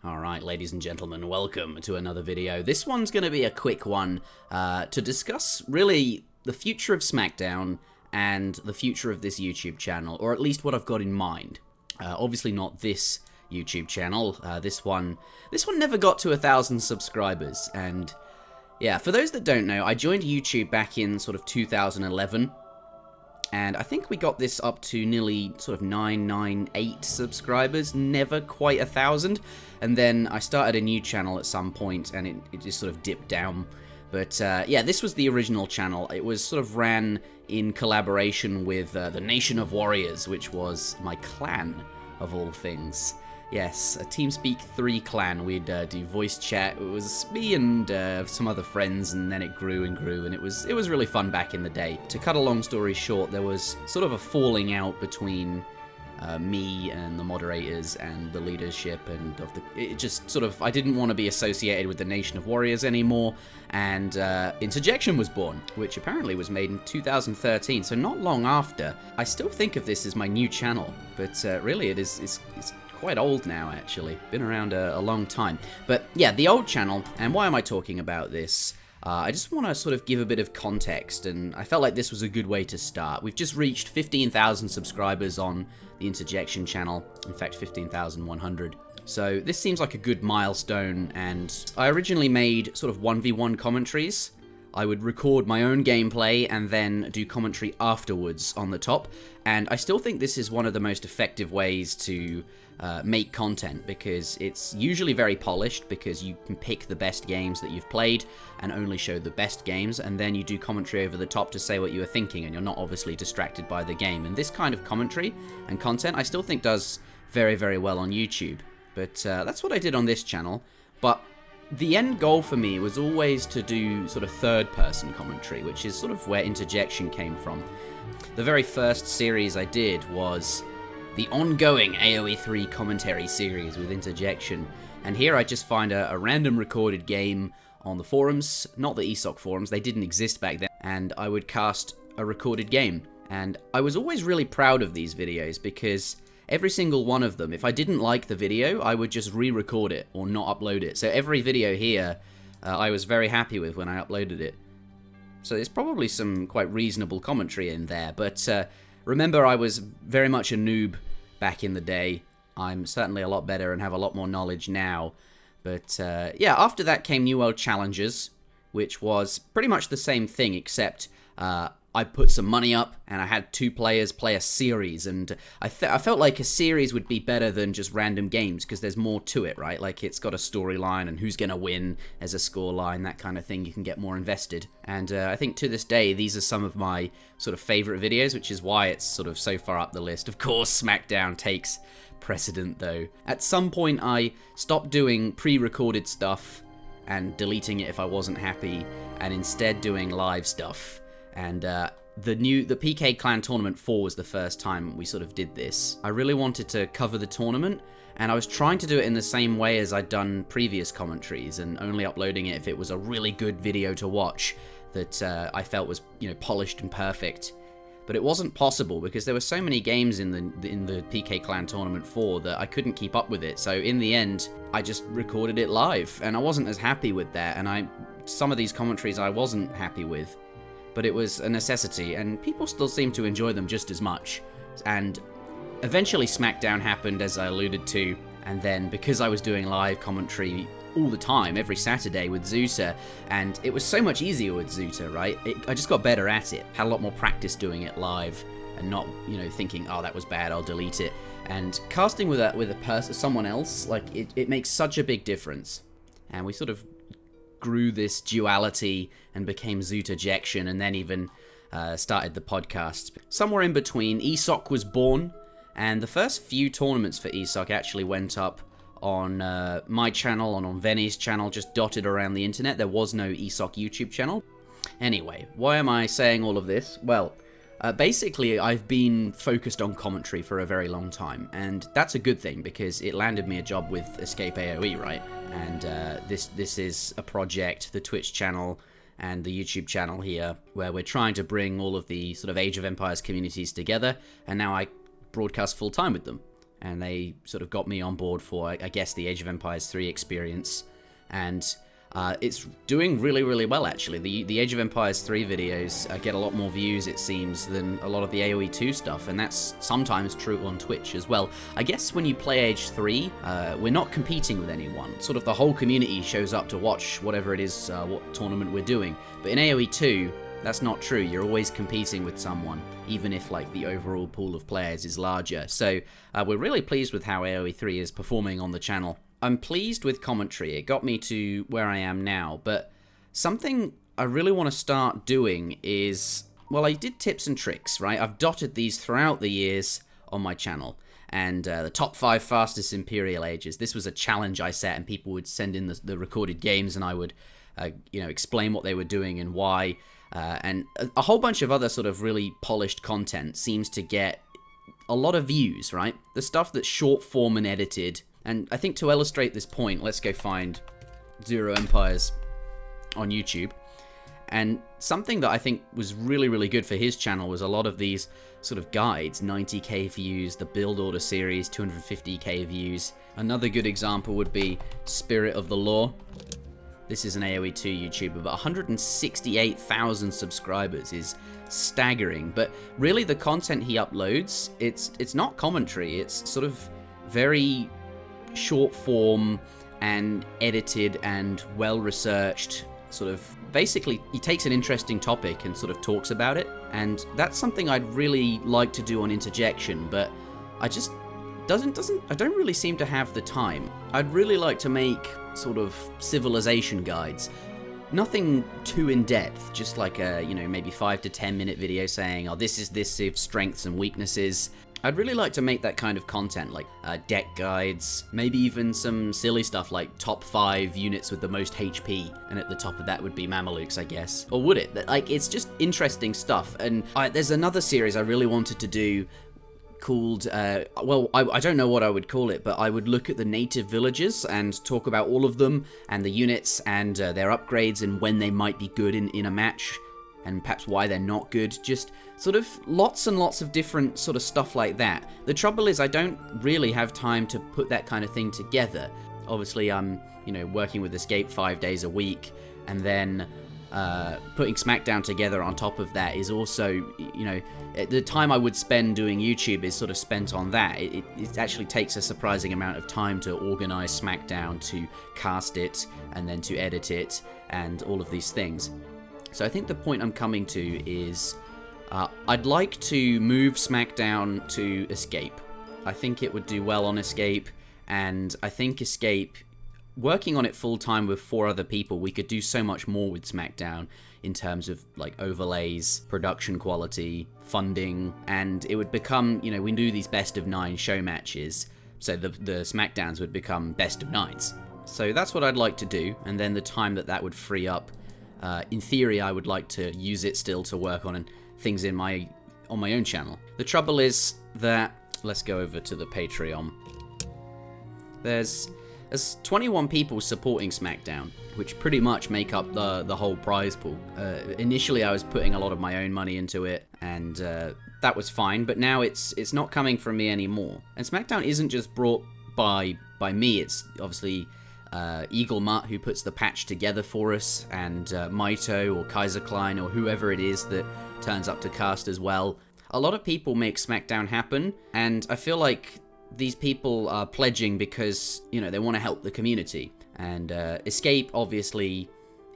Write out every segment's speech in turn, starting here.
Alright, ladies and gentlemen, welcome to another video. This one's going to be a quick one to discuss, really, the future of SmackDown and the future of this YouTube channel, or at least what I've got in mind. Obviously not this YouTube channel. This one never got to 1,000 subscribers, and yeah, for those that don't know, I joined YouTube back in sort of 2011. And I think we got this up to nearly sort of 998 subscribers, never quite 1,000. And then I started a new channel at some point, and it just sort of dipped down. But yeah, this was the original channel. It was sort of ran in collaboration with the Nation of Warriors, which was my clan, of all things. Yes, a TeamSpeak 3 clan. We'd do voice chat. It was me and some other friends, and then it grew and grew, and it was really fun back in the day. To cut a long story short, there was sort of a falling out between me and the moderators and the leadership, and it just sort of, I didn't want to be associated with the Nation of Warriors anymore, and Interjection was born, which apparently was made in 2013, so not long after. I still think of this as my new channel, but really it's quite old now, actually. Been around a long time. But yeah, the old channel, and why am I talking about this? I just want to sort of give a bit of context, and I felt like this was a good way to start. We've just reached 15,000 subscribers on the Interjection channel. In fact, 15,100. So this seems like a good milestone, and I originally made sort of 1v1 commentaries. I would record my own gameplay and then do commentary afterwards on the top, and I still think this is one of the most effective ways to make content, because it's usually very polished, because you can pick the best games that you've played and only show the best games, and then you do commentary over the top to say what you were thinking, and you're not obviously distracted by the game. And this kind of commentary and content I still think does very, very well on YouTube. But that's what I did on this channel. But the end goal for me was always to do sort of third-person commentary, which is sort of where Interjection came from. The very first series I did was the ongoing AoE 3 commentary series with Interjection, and here I just find a random recorded game on the forums, not the ESOC forums, they didn't exist back then, and I would cast a recorded game. And I was always really proud of these videos, because every single one of them, if I didn't like the video, I would just re-record it or not upload it. So every video here, I was very happy with when I uploaded it. So there's probably some quite reasonable commentary in there, but remember, I was very much a noob back in the day. I'm certainly a lot better and have a lot more knowledge now. But yeah, after that came New World Challenges, which was pretty much the same thing, except I put some money up and I had two players play a series, and I felt like a series would be better than just random games, because there's more to it, right? Like, it's got a storyline and who's gonna win as a score line, that kind of thing. You can get more invested. And I think to this day, these are some of my sort of favorite videos, which is why it's sort of so far up the list. Of course, SmackDown takes precedent, though. At some point, I stopped doing pre-recorded stuff and deleting it if I wasn't happy, and instead doing live stuff. And the PK Clan Tournament 4 was the first time we sort of did this. I really wanted to cover the tournament, and I was trying to do it in the same way as I'd done previous commentaries, and only uploading it if it was a really good video to watch that I felt was, you know, polished and perfect. But it wasn't possible, because there were so many games in the PK Clan Tournament 4 that I couldn't keep up with it. So in the end, I just recorded it live, and I wasn't as happy with that, and some of these commentaries I wasn't happy with. But it was a necessity, and people still seem to enjoy them just as much. And eventually SmackDown happened, as I alluded to, and then because I was doing live commentary all the time, every Saturday with Zuta, and it was so much easier with Zuta, right? I just got better at it, had a lot more practice doing it live, and not, you know, thinking, oh, that was bad, I'll delete it. And casting with a person, someone else, like, it makes such a big difference. And we sort of grew this duality and became Interjection, and then even started the podcast. Somewhere in between, ESOC was born, and the first few tournaments for ESOC actually went up on my channel and on Venny's channel, just dotted around the internet. There was no ESOC YouTube channel. Anyway, why am I saying all of this? Well, basically, I've been focused on commentary for a very long time, and that's a good thing, because it landed me a job with Escape AoE, right? And this is a project, the Twitch channel and the YouTube channel here, where we're trying to bring all of the sort of Age of Empires communities together, and now I broadcast full-time with them. and they sort of got me on board for, I guess, the Age of Empires 3 experience, and it's doing really, really well, actually. The Age of Empires 3 videos get a lot more views, it seems, than a lot of the AoE 2 stuff, and that's sometimes true on Twitch as well. I guess when you play Age 3, we're not competing with anyone. Sort of the whole community shows up to watch whatever it is, what tournament we're doing. But in AoE 2, that's not true. You're always competing with someone, even if like the overall pool of players is larger. So we're really pleased with how AoE 3 is performing on the channel. I'm pleased with commentary. It got me to where I am now, but something I really want to start doing is, well, I did tips and tricks, right? I've dotted these throughout the years on my channel, and the top 5 fastest Imperial Ages. This was a challenge I set, and people would send in the recorded games, and I would, explain what they were doing and why, and a whole bunch of other sort of really polished content seems to get a lot of views, right? The stuff that's short form and edited. And I think to illustrate this point, let's go find Zero Empires on YouTube. And something that I think was really, really good for his channel was a lot of these sort of guides, 90k views, the Build Order series, 250k views. Another good example would be Spirit of the Law. This is an AoE 2 YouTuber, but 168,000 subscribers is staggering. But really the content he uploads, it's not commentary, it's sort of very short form and edited and well researched. Sort of basically he takes an interesting topic and sort of talks about it, and that's something I'd really like to do on Interjection, but I just I don't really seem to have the time. I'd really like to make sort of civilization guides, nothing too in depth, just like a maybe 5 to 10 minute video saying, oh, this is this strengths and weaknesses. I'd really like to make that kind of content, like deck guides, maybe even some silly stuff like top 5 units with the most HP, and at the top of that would be Mamelukes, I guess. Or would it? Like, it's just interesting stuff. And there's another series I really wanted to do called, well, I don't know what I would call it, but I would look at the native villages and talk about all of them, and the units, and their upgrades, and when they might be good in a match, and perhaps why they're not good. Just sort of lots and lots of different sort of stuff like that. The trouble is I don't really have time to put that kind of thing together. Obviously I'm, working with Escape 5 days a week, and then putting SmackDown together on top of that is also, the time I would spend doing YouTube is sort of spent on that. It actually takes a surprising amount of time to organize SmackDown, to cast it, and then to edit it, and all of these things. So I think the point I'm coming to is I'd like to move SmackDown to Escape. I think it would do well on Escape, and I think Escape, working on it full-time with 4 other people, we could do so much more with SmackDown in terms of like overlays, production quality, funding, and it would become, we do these best of 9 show matches, so the SmackDowns would become best of 9s. So that's what I'd like to do, and then the time that would free up, in theory, I would like to use it still to work on things on my own channel. The trouble is that, let's go over to the Patreon. There's 21 people supporting SmackDown, which pretty much make up the whole prize pool. Initially, I was putting a lot of my own money into it, and that was fine. But now it's not coming from me anymore. And SmackDown isn't just brought by me. It's obviously Eagle Mutt, who puts the patch together for us, and Maito or Kaiser Klein or whoever it is that turns up to cast as well. A lot of people make SmackDown happen, and I feel like these people are pledging because, they want to help the community. And Escape, obviously,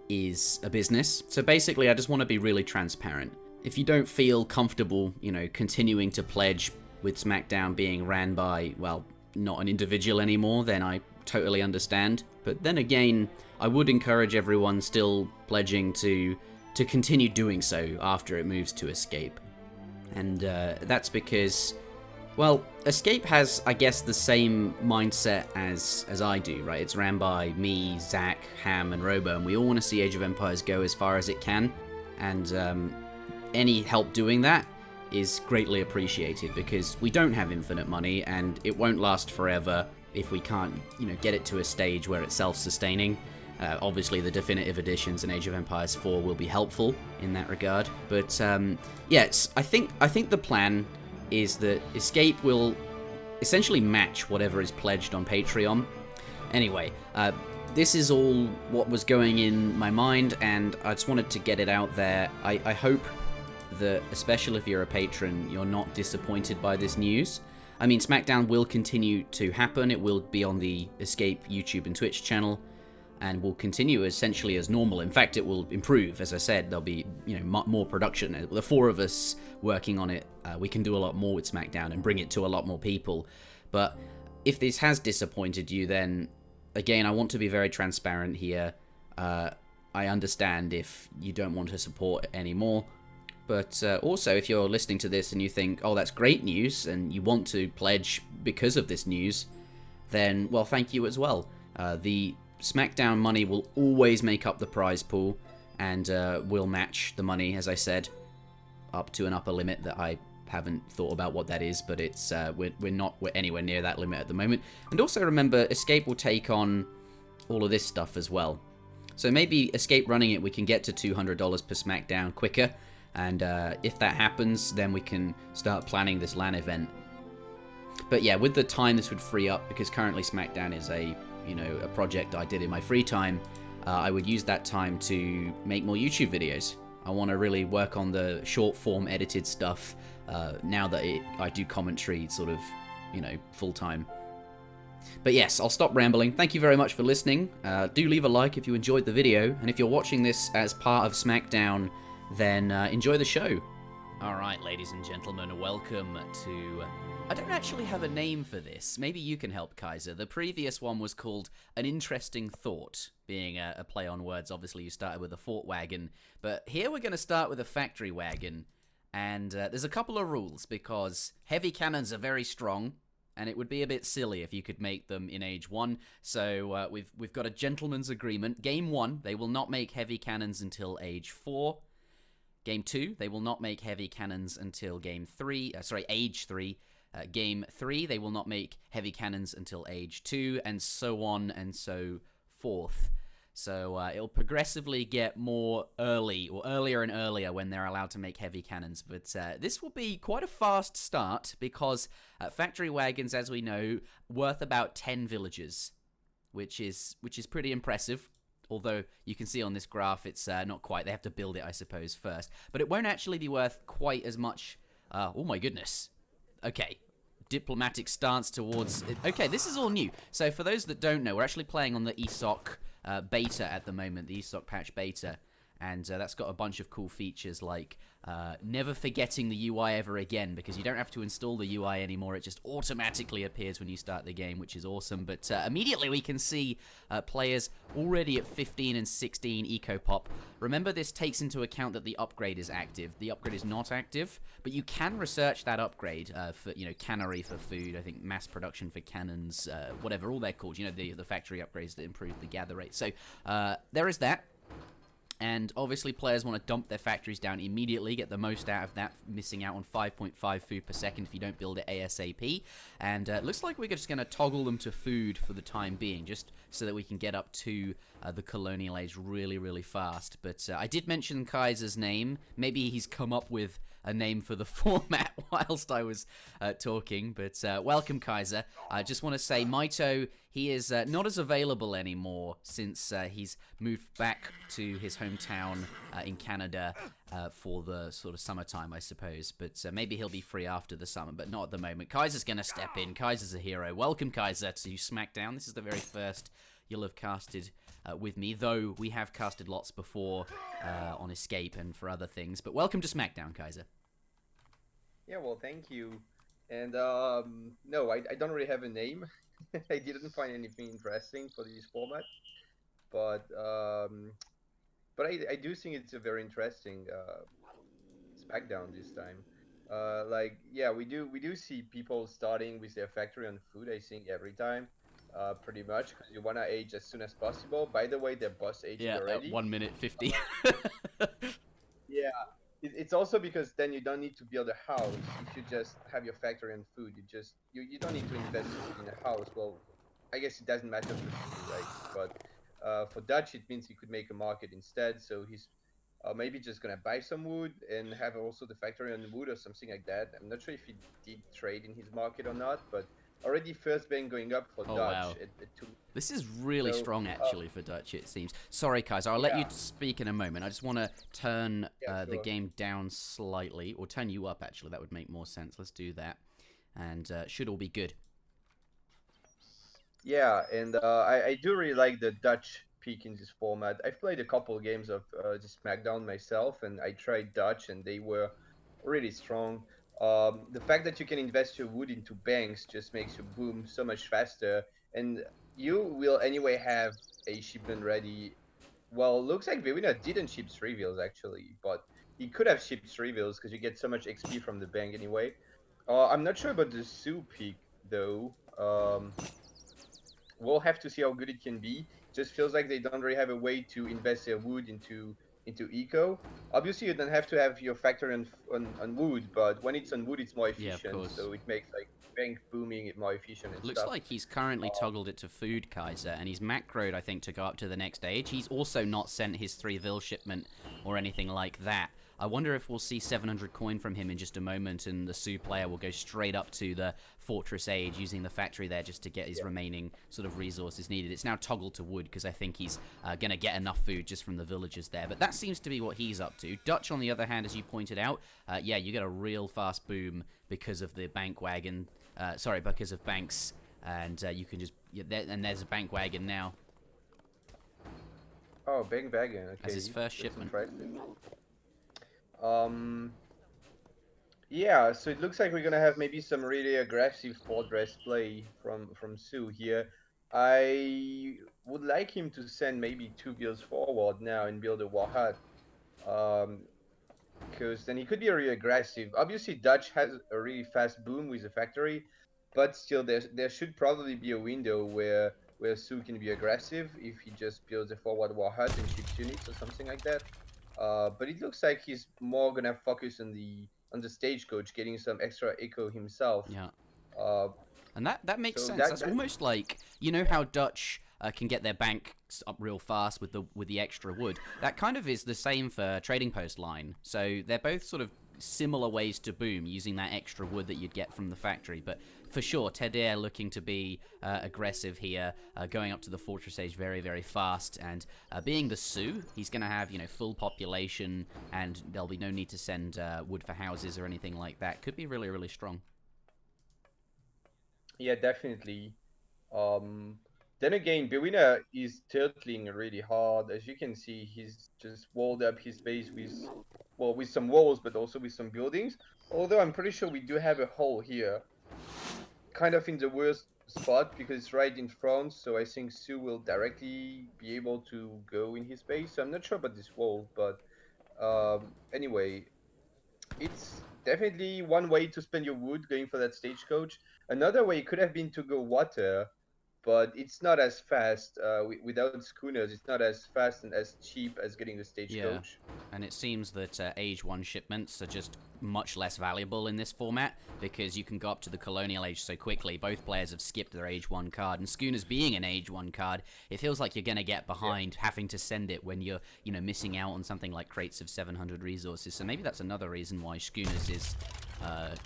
is a business. So basically, I just want to be really transparent. If you don't feel comfortable, continuing to pledge with SmackDown being ran by, well, not an individual anymore, then I totally understand. But then again, I would encourage everyone still pledging to continue doing so after it moves to Escape. And that's because, well, Escape has, I guess, the same mindset as I do, right? It's ran by me, Zach, Ham, and Robo, and we all want to see Age of Empires go as far as it can. And any help doing that is greatly appreciated, because we don't have infinite money, and it won't last forever if we can't, get it to a stage where it's self-sustaining. Obviously, the definitive editions in Age of Empires 4 will be helpful in that regard. But yes, I think the plan is that Escape will essentially match whatever is pledged on Patreon. Anyway, this is all what was going in my mind, and I just wanted to get it out there. I hope that, especially if you're a patron, you're not disappointed by this news. I mean, SmackDown will continue to happen. It will be on the Escape YouTube and Twitch channel, and will continue essentially as normal. In fact, it will improve. As I said, there'll be, you know, more production. The four of us working on it, we can do a lot more with SmackDown and bring it to a lot more people. But if this has disappointed you, then again, I want to be very transparent here. I understand if you don't want to support anymore. But also, if you're listening to this and you think, oh, that's great news, and you want to pledge because of this news, then, well, thank you as well. The SmackDown money will always make up the prize pool, and will match the money, as I said, up to an upper limit that I haven't thought about what that is, but it's we're anywhere near that limit at the moment. And also remember, Escape will take on all of this stuff as well. So maybe Escape running it, we can get to $200 per SmackDown quicker. And if that happens, then we can start planning this LAN event. But yeah, with the time this would free up, because currently SmackDown is a project I did in my free time, I would use that time to make more YouTube videos. I want to really work on the short form edited stuff now that I do commentary sort of, full time. But yes, I'll stop rambling. Thank you very much for listening. Do leave a like if you enjoyed the video, and if you're watching this as part of SmackDown, then enjoy the show. Alright, ladies and gentlemen, welcome to... I don't actually have a name for this. Maybe you can help, Kaiser. The previous one was called An Interesting Thought, being a play on words. Obviously, you started with a fort wagon, but here we're going to start with a factory wagon. And there's a couple of rules, because heavy cannons are very strong, and it would be a bit silly if you could make them in Age 1. So we've got a gentleman's agreement. Game 1, they will not make heavy cannons until Age 4. Game 2, they will not make heavy cannons until Age 3. Game 3, they will not make heavy cannons until Age 2, and so on and so forth. So it'll progressively get more early, or earlier and earlier when they're allowed to make heavy cannons. But this will be quite a fast start, because factory wagons, as we know, worth about 10 villages, which is pretty impressive. Although you can see on this graph, it's not quite. They have to build it, I suppose, first. But it won't actually be worth quite as much. Oh my goodness. Okay. Diplomatic stance towards... Okay, this is all new. So for those that don't know, we're actually playing on the ESOC beta at the moment, the ESOC patch beta. And that's got a bunch of cool features like never forgetting the UI ever again, because you don't have to install the UI anymore. It just automatically appears when you start the game, which is awesome. But immediately we can see players already at 15 and 16 eco pop. Remember, this takes into account that the upgrade is active. The upgrade is not active, but you can research that upgrade for, cannery for food, I think mass production for cannons, whatever, all they're called, the factory upgrades that improve the gather rate. So there is that. And obviously players want to dump their factories down immediately, get the most out of that, missing out on 5.5 food per second if you don't build it ASAP. And it looks like we're just going to toggle them to food for the time being, just so that we can get up to the colonial age really, really fast. But I did mention Kaiser's name. Maybe he's come up with a name for the format whilst I was talking. But welcome, Kaiser. I just want to say, Maito, he is not as available anymore since he's moved back to his hometown in Canada for the sort of summertime, I suppose. But maybe he'll be free after the summer, but not at the moment. Kaiser's going to step in. Kaiser's a hero. Welcome, Kaiser, to SmackDown. This is the very first you'll have casted with me, though we have casted lots before on Escape and for other things. But welcome to SmackDown, Kaiser. Yeah, well, thank you. And no, I don't really have a name. I didn't find anything interesting for this format, but I do think it's a very interesting SmackDown this time. Yeah, we do see people starting with their factory on food. I think every time, pretty much, because you wanna age as soon as possible. By the way, they're boss aging already. Yeah, 1 minute 50. Yeah, it's also because then you don't need to build a house if you just have your factory and food. You don't need to invest in a house. Well, I guess it doesn't matter for you, right? But for Dutch, it means he could make a market instead. So he's maybe just gonna buy some wood and have also the factory on wood or something like that. I'm not sure if he did trade in his market or not, but already first bank going up for Oh, Dutch wow. at 2. This is really So, strong, actually, for Dutch, it seems. Sorry, Kaiser, I'll let you yeah, speak in a moment. I just want to turn yeah, the sure. game down slightly, or turn you up, actually. That would make more sense. Let's do that. And should all be good. Yeah, and I do really like the Dutch peak in this format. I've played a couple of games of the SmackDown myself, and I tried Dutch, and they were really strong. The fact that you can invest your wood into banks just makes your boom so much faster, and you will anyway have a shipment ready. Well, looks like Bwinner didn't ship 3 wheels actually, but he could have shipped 3 wheels because you get so much XP from the bank anyway. I'm not sure about the Sioux peak though. We'll have to see how good it can be. Just feels like they don't really have a way to invest their wood into eco. Obviously, you don't have to have your factory on wood, but when it's on wood, it's more Yeah, of efficient. course. So it makes like bank booming it more efficient and Looks stuff. like he's currently toggled it to food, Kaiser, and he's macroed, I think, to go up to the next stage. He's also not sent his 3 vil shipment or anything like that. I wonder if we'll see 700 coin from him in just a moment, and the Sioux player will go straight up to the Fortress Age using the factory there just to get his remaining sort of resources needed. It's now toggled to wood because I think he's going to get enough food just from the villagers there. But that seems to be what he's up to. Dutch, on the other hand, as you pointed out, yeah, you get a real fast boom because of the bank wagon. Because of banks, and you can just and there's a bank wagon now Oh, bank wagon. as his Okay, first that's shipment. interesting. Um, yeah, so it looks like we're gonna have maybe some really aggressive fortress play from Sue here. I would like him to send maybe 2 wheels forward now and build a war hut. Um, because then he could be really aggressive. Obviously, Dutch has a really fast boom with the factory, but still, there should probably be a window where Sue can be aggressive if he just builds a forward war hut and ships units or something like that. But it looks like he's more gonna focus on the stagecoach, getting some extra echo himself. Yeah. Uh, And that makes so sense. that That's that almost like, you know yeah. how Dutch can get their banks up real fast with the extra wood. That kind of is the same for Trading Post Line. So they're both sort of similar ways to boom using that extra wood that you'd get from the factory. But for sure, Tedere looking to be aggressive here, going up to the Fortress Age very, very fast. And being the Sioux, he's going to have, full population, and there'll be no need to send wood for houses or anything like that. Could be really, really strong. Yeah, definitely. Um, then again, Bwinner is turtling really hard. As you can see, he's just walled up his base with, well, with some walls, but also with some buildings. Although I'm pretty sure we do have a hole here, kind of in the worst spot because it's right in front. So I think Sue will directly be able to go in his base. So I'm not sure about this wall, but anyway, it's definitely one way to spend your wood going for that stagecoach. Another way could have been to go water, but it's not as fast. Without schooners, it's not as fast and as cheap as getting the Yeah, stagecoach. and it seems that Age 1 shipments are just much less valuable in this format because you can go up to the Colonial Age so quickly. Both players have skipped their Age 1 card, and Schooners being an Age 1 card, it feels like you're going to get behind having to send it when you're, missing out on something like crates of 700 resources. So maybe that's another reason why Schooners is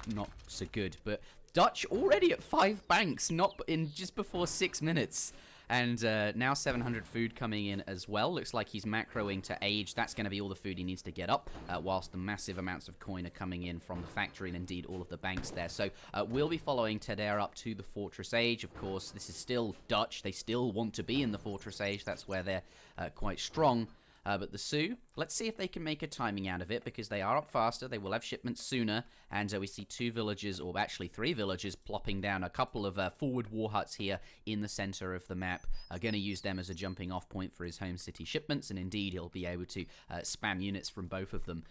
not so good. But Dutch already at 5 banks, not in just before 6 minutes. And now 700 food coming in as well. Looks like he's macroing to age. That's going to be all the food he needs to get up, whilst the massive amounts of coin are coming in from the factory and indeed all of the banks there. So we'll be following Tedere up to the Fortress Age. Of course, this is still Dutch. They still want to be in the Fortress Age. That's where they're quite strong. But the Sioux, let's see if they can make a timing out of it, because they are up faster. They will have shipments sooner, and we see 2 villagers, or actually 3 villagers, plopping down a couple of forward war huts here in the center of the map. Going to use them as a jumping off point for his home city shipments, and indeed he'll be able to spam units from both of them.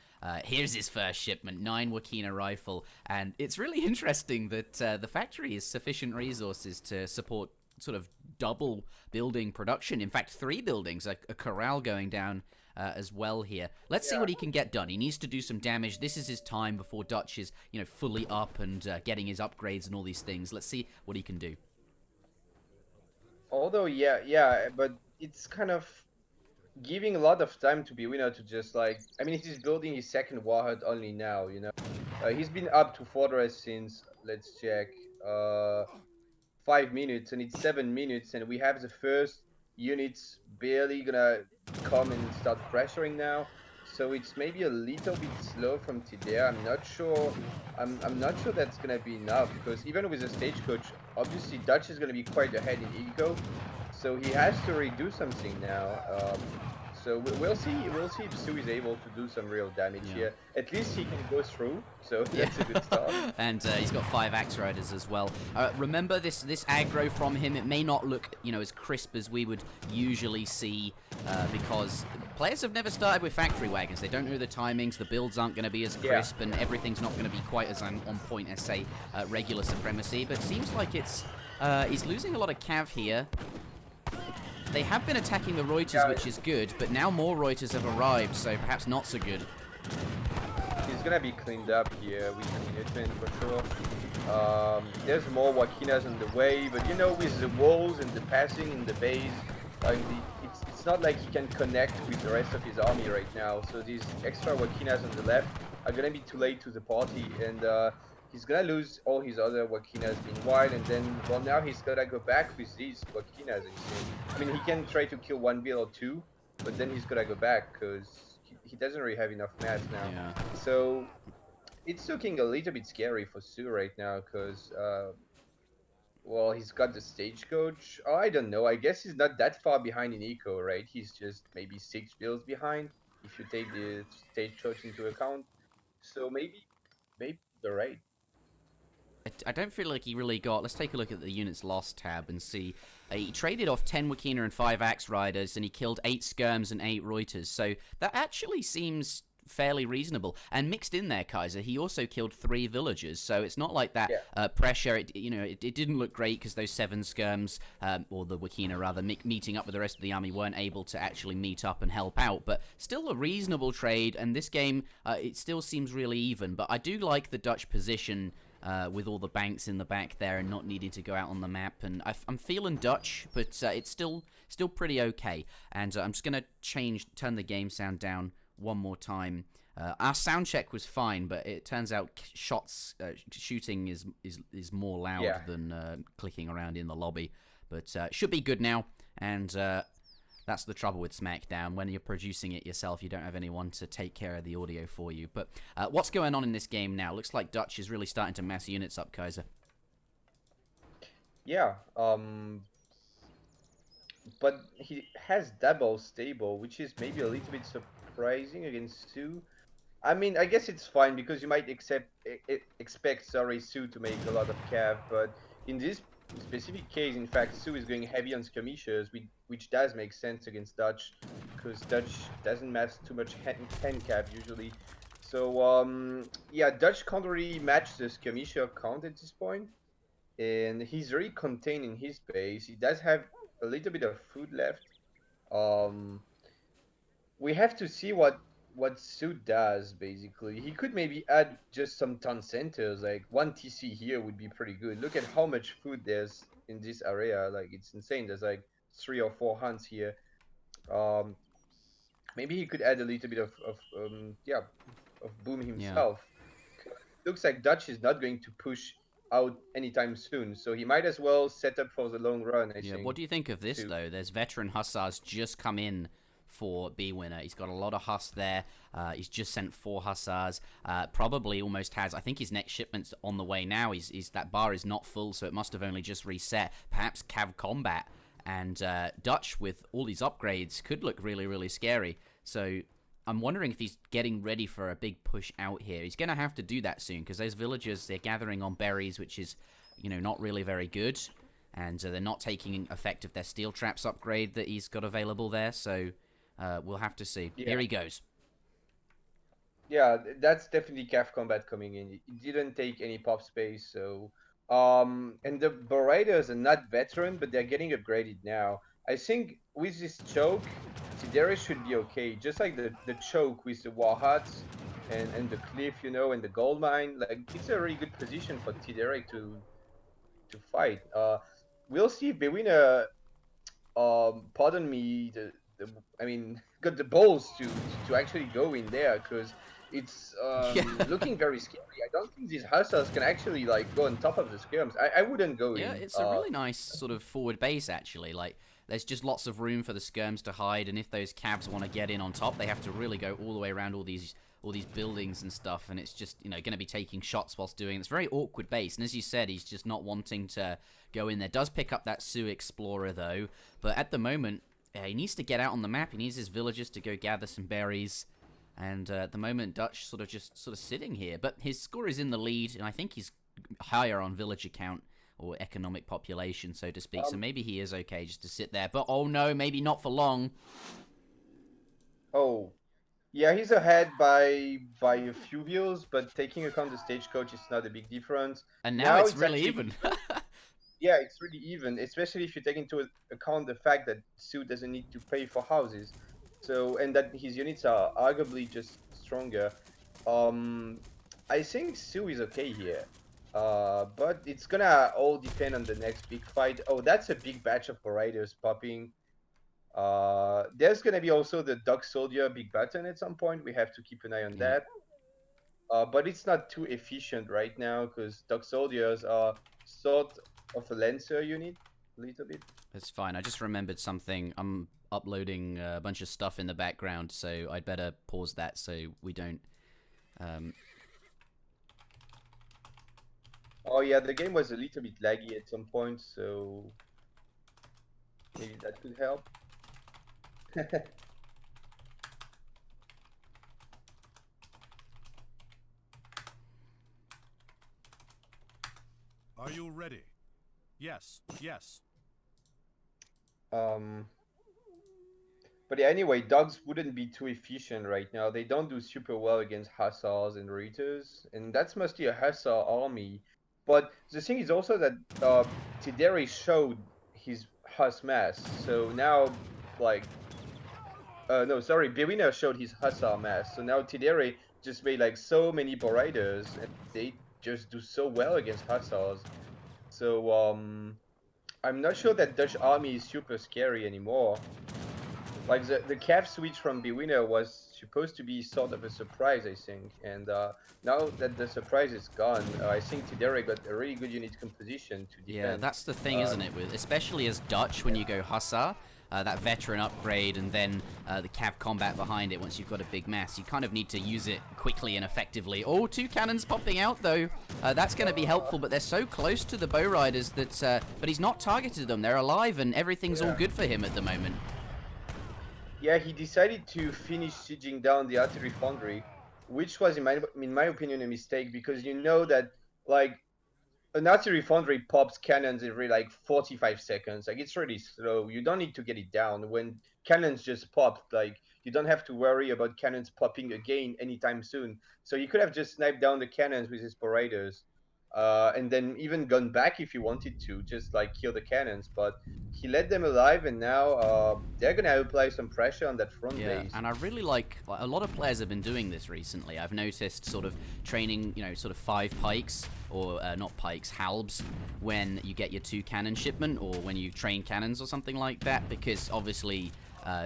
Here's his first shipment, 9 Wakina rifle, and it's really interesting that the factory has sufficient resources to support sort of double building production. In fact, 3 buildings, a corral going down as well here. Let's see Yeah. what he can get done. He needs to do some damage. This is his time before Dutch is, fully up and getting his upgrades and all these things. Let's see what he can do. Although, yeah, but it's kind of giving a lot of time to Bwinner to just like. I mean, he's building his second warhead only now. He's been up to Fortress since. Let's check. 5 minutes, and it's 7 minutes, and we have the first units barely gonna come and start pressuring now. So it's maybe a little bit slow from Tidea. I'm not sure. I'm not sure that's gonna be enough, because even with a stagecoach, obviously Dutch is gonna be quite ahead in eco, so he has to redo something now. So we'll see. We'll see if Sioux is able to do some real damage Yeah. here. At least he can go through, so Yeah. that's a good start. And he's got 5 axe riders as well. Remember this aggro from him. It may not look, you know, as crisp as we would usually see because players have never started with factory wagons. They don't know the timings. The builds aren't going to be as crisp, and everything's not going to be quite as on point as, say, regular supremacy. But it seems like it's he's losing a lot of cav here. They have been attacking the Reuters, which is good, but now more Reuters have arrived, so perhaps not so good. He's gonna be cleaned up here with the Minutemen for sure. There's more Wakinas on the way, but you know, with the walls and the passing in the base, it's not like he can connect with the rest of his army right now. So these extra Wakinas on the left are gonna be too late to the party, and he's gonna lose all his other Wakinas meanwhile, and then, well, now he's gotta go back with these Wakinas. I mean, he can try to kill 1 bill or 2, but then he's gotta go back, because he doesn't really have enough mass now. Yeah. So it's looking a little bit scary for Sioux right now, because, well, he's got the stagecoach. Oh, I don't know. I guess he's not that far behind in eco, right? He's just maybe 6 bills behind, if you take the stagecoach into account. So maybe the right. I don't feel like he really got... Let's take a look at the units lost tab and see. He traded off 10 Wakina and 5 Axe Riders, and he killed 8 Skirms and 8 Reuters. So that actually seems fairly reasonable. And mixed in there, Kaiser, he also killed 3 villagers. So it's not like that pressure. It didn't look great because those 7 Skirms, or the Wakina rather, meeting up with the rest of the army weren't able to actually meet up and help out. But still a reasonable trade. And this game, it still seems really even. But I do like the Dutch position... with all the banks in the back there and not needing to go out on the map. And I'm feeling Dutch, but it's still pretty okay. And I'm just going to turn the game sound down one more time. Our sound check was fine, but it turns out shooting is more loud than clicking around in the lobby. But should be good now. And that's the trouble with SmackDown. When you're producing it yourself, you don't have anyone to take care of the audio for you. But what's going on in this game now? Looks like Dutch is really starting to mass units up, Kaiser. Yeah, but he has double stable, which is maybe a little bit surprising against Sioux. I mean, I guess it's fine because you might expect Sioux to make a lot of cav, but in this specific case, in fact, Sioux is going heavy on skirmishers, which does make sense against Dutch, because Dutch doesn't mass too much hand cav usually. So yeah, Dutch can't really match the skirmisher count at this point, and he's very contained in his base. He does have a little bit of food left. We have to see what Sioux does. Basically, he could maybe add just some town centers, like 1 TC here would be pretty good. Look at how much food there's in this area, like it's insane. There's like 3 or 4 hunts here. Maybe he could add a little bit of boom himself. Looks like Dutch is not going to push out anytime soon, so he might as well set up for the long run, I think. What do you think of this, though? There's veteran Hussars just come in for Bwinner. He's got a lot of Huss there. He's just sent 4 Hussars. Probably almost has... I think his next shipment's on the way now. That bar is not full, so it must have only just reset. Perhaps Cav Combat. And Dutch, with all these upgrades, could look really, really scary. So... I'm wondering if he's getting ready for a big push out here. He's going to have to do that soon, because those villagers, they're gathering on berries, which is, not really very good. And they're not taking effect of their steel traps upgrade that he's got available there. So we'll have to see. Here he goes. Yeah, that's definitely Cav Combat coming in. It didn't take any pop space, so... and the Berators are not veteran, but they're getting upgraded now. I think with this choke, Sierres should be okay. Just like the choke with the war huts and the cliff, and the gold mine. Like, it's a really good position for Tidere to fight. We'll see if Bwinner, pardon me, got the balls to actually go in there, because It's Yeah. looking very scary. I don't think these hussars can actually like go on top of the skirms. I wouldn't go Yeah, in. it's a really nice sort of forward base, actually. Like, there's just lots of room for the skirms to hide, and if those cabs want to get in on top, they have to really go all the way around all these buildings and stuff, and it's just, you know, going to be taking shots whilst doing it. It's a very awkward base, and as you said, he's just not wanting to go in there. Does pick up that Sioux Explorer, though, but at the moment, he needs to get out on the map. He needs his villagers to go gather some berries. And at the moment, Dutch sort of sitting here, but his score is in the lead, and I think he's higher on villager count or economic population, so to speak. So maybe he is okay just to sit there. But oh no, maybe not for long. Oh, yeah, he's ahead by a few views, but taking account the stagecoach is not a big difference. And now Now it's it's really actually even. yeah, it's really even, especially if you take into account the fact that Sioux doesn't need to pay for houses, so and that his units are arguably just stronger. Um, I think Sioux is okay here, but it's gonna all depend on the next big fight. Oh, that's a big batch of riders popping. There's gonna be also the Dog Soldier big button at some point. We have to keep an eye on Yeah, that. But it's not too efficient right now because Dog Soldiers are sort of a Lancer unit, a little bit. it's fine. I just remembered something. I'm uploading a bunch of stuff in the background, so I'd better pause that so we don't. Um, Oh yeah, the game was a little bit laggy at some point, so maybe that could help. Are you ready? Yes, yes. um, but yeah, anyway, dogs wouldn't be too efficient right now. They don't do super well against hussars and reiters, and that's mostly a hussar army. But the thing is also that Tideri showed his Huss mass, so now like no, sorry, Bwinner showed his hussar mass, so now Tideri just made like so many Boriders, and they just do so well against hussars. So I'm not sure that Dutch army is super scary anymore. Like the cav switch from Bwinner was supposed to be sort of a surprise, I think, and now that the surprise is gone, I think Tidere got a really good unit composition to Yeah, defend. that's the thing, isn't it? With especially as Dutch, when you go Hussar, that veteran upgrade, and then the Cav combat behind it. Once you've got a big mass, you kind of need to use it quickly and effectively. Oh, two cannons popping out though. That's going to be helpful, but they're so close to the bow riders that. But he's not targeted them. They're alive, and everything's all good for him at the moment. Yeah, he decided to finish sieging down the artillery foundry, which was, in my opinion, a mistake because you know that like an artillery foundry pops cannons every like 45 seconds. Like it's really slow. You don't need to get it down when cannons just pop. Like you don't have to worry about cannons popping again anytime soon. So he could have just sniped down the cannons with his paraders, and then even gone back if he wanted to, just like kill the cannons. But he let them alive, and now they're gonna apply some pressure on that front Yeah, base. and I really like a lot of players have been doing this recently. I've noticed sort of training, you know, sort of 5 pikes or not pikes, halbs when you get your 2 cannon shipment or when you train cannons or something like that, because obviously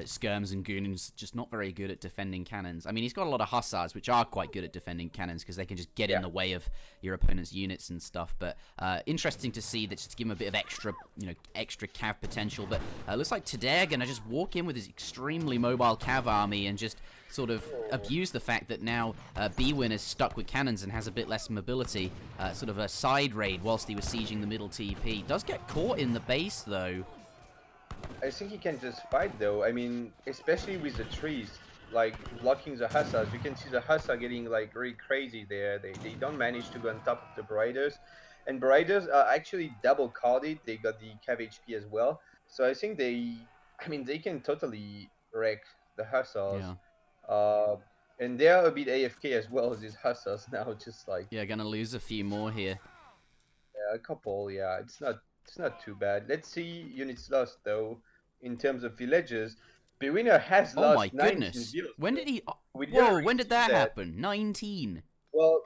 skirms and goons just not very good at defending cannons. I mean, he's got a lot of hussars which are quite good at defending cannons because they can just get in the way of your opponent's units and stuff. But interesting to see that, just to give him a bit of extra, you know, extra cav potential. But looks like Tadare gonna just walk in with his extremely mobile cav army and just sort of abuse the fact that now Bwinner is stuck with cannons and has a bit less mobility. Sort of a side raid whilst he was sieging the middle TP. Does get caught in the base though. I think he can just fight though. I mean, especially with the trees, like blocking the hussars. You can see the hussar getting like really crazy there. They don't manage to go on top of the Bariders. And Bariders are actually double carded. They got the Cav HP as well. So I think they can totally wreck the hussars. Yeah. Uh, and they're a bit AFK as well as these hussars now, just like Yeah, gonna lose a few more here. yeah, a couple. Yeah, it's not too bad. Let's see units lost though in terms of villages. Bwinner has Oh my lost 19 goodness. villas. When did he... We didn't Whoa, really when did see that happen? 19. Well,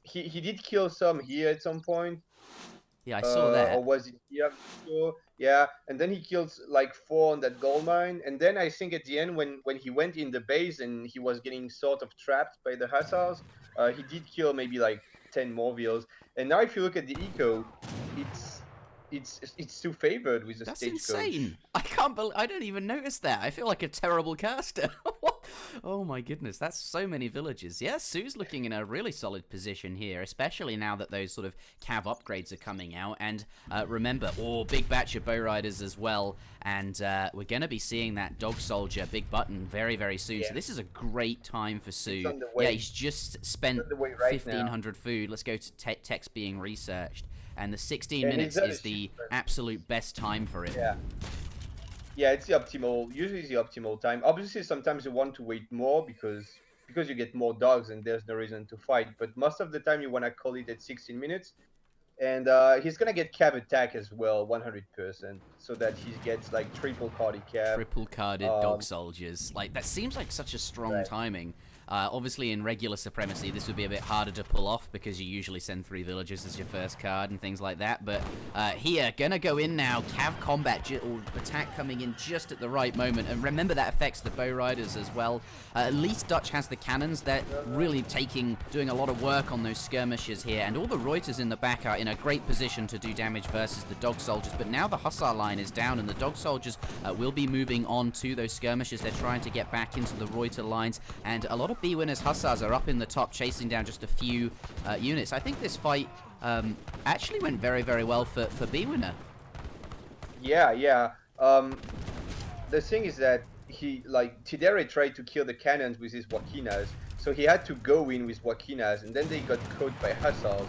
he did kill some here at some point. Yeah, I saw that. Or was it here? I'm not sure. Yeah, and then he kills like 4 on that gold mine, and then I think at the end when he went in the base and he was getting sort of trapped by the hussars, he did kill maybe like 10 more wheels. And now if you look at the eco, it's it's too favored with the That's stagecoach. insane. I can't believe I don't even notice that. I feel like a terrible caster. What? Oh my goodness, that's so many villages. Yeah, Sioux's looking in a really solid position here, especially now that those sort of cav upgrades are coming out. And remember, big batch of bow riders as well. And we're going to be seeing that dog soldier, big button, very, very soon. Yeah, So this is a great time for it's Sioux. on the Yeah, way. he's just It's spent on the way right now. 1,500 food. Let's go to text being researched. And the 16 And he's minutes at a is the super. absolute best time for it. Yeah. Yeah, it's the optimal. Usually, it's the optimal time. Obviously, sometimes you want to wait more because you get more dogs and there's no reason to fight. But most of the time, you want to call it at 16 minutes. And he's gonna get cab attack as well, 100%, so that he gets like triple carded cab. Triple carded dog soldiers. Like, that seems like such a strong Right. timing. Obviously, in regular supremacy, this would be a bit harder to pull off because you usually send 3 villagers as your first card and things like that. But here, gonna go in now. Cav combat or attack coming in just at the right moment. And remember, that affects the bow riders as well. At least Dutch has the cannons. They're really doing a lot of work on those skirmishers here. And all the Reuters in the back are in a great position to do damage versus the dog soldiers. But now the hussar line is down and the dog soldiers will be moving on to those skirmishers. They're trying to get back into the Reuter lines. And a lot of Bwinner's hussars are up in the top, chasing down just a few units. I think this fight actually went very, very well for Bwinner. Yeah, yeah. The thing is that Tidere tried to kill the cannons with his Wakinas, so he had to go in with Wakinas, and then they got caught by hussars.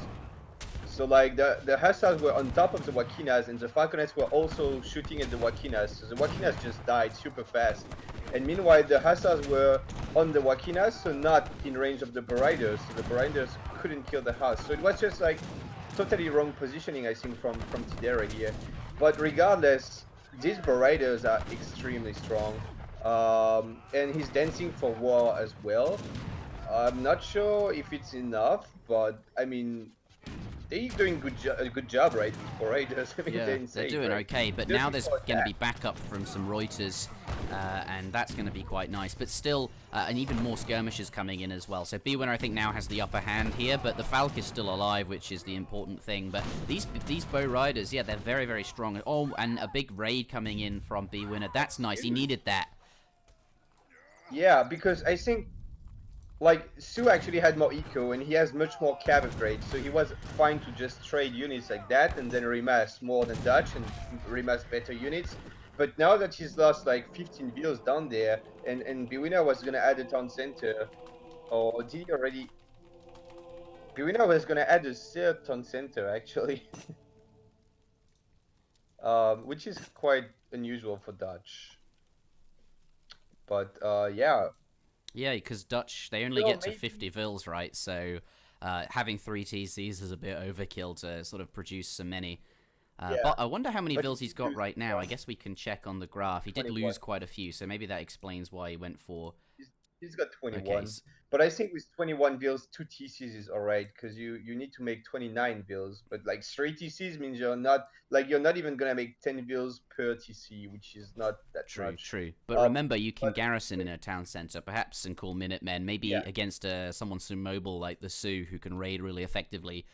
So like the hussars were on top of the Wakinas, and the falconets were also shooting at the Wakinas. So the Wakinas just died super fast. And meanwhile, the hussars were on the Wakinas, so not in range of the Bariders. So the Bariders couldn't kill the huss. So it was just like totally wrong positioning, I think, from Tidera here. But regardless, these Bariders are extremely strong. And he's dancing for war as well. I'm not sure if it's enough, but I mean, they're doing a good job, right? With Bariders. I mean, Yeah, they're insane, they're doing right? okay, but Just now there's before going to that. be backup from some Reuters, and that's going to be quite nice. But still, and even more skirmishers coming in as well. So Bwinner, I think, now has the upper hand here, but the Falk is still alive, which is the important thing. But these bow riders, yeah, they're very, very strong. Oh, and a big raid coming in from Bwinner. That's nice. He needed that. Yeah, because I think like Sioux actually had more eco and he has much more cab upgrades, so he was fine to just trade units like that and then remass more than Dutch and remass better units. But now that he's lost like 15 bills down there, and Bwinner was gonna add a town center, or did he already? Bwinner was gonna add a third town center actually, which is quite unusual for Dutch. But yeah. Yeah, because Dutch, they only Well, get to maybe 50 vils, right? So having 3 TCs is a bit overkill to sort of produce so many. Yeah. But I wonder how many But vils he he's got lose right now. I 1. guess we can check on the graph. He did 21. lose quite a few, so maybe that explains why he went for... He's got 21. Okay, But I think with 21 bills, 2 TCs is alright because you need to make 29 bills. But like 3 TCs means you're not even gonna make 10 bills per TC, which is not that true, much. true. But remember, you can But garrison in a town center, perhaps some cool Minutemen, maybe yeah, against someone so mobile like the Sioux who can raid really effectively.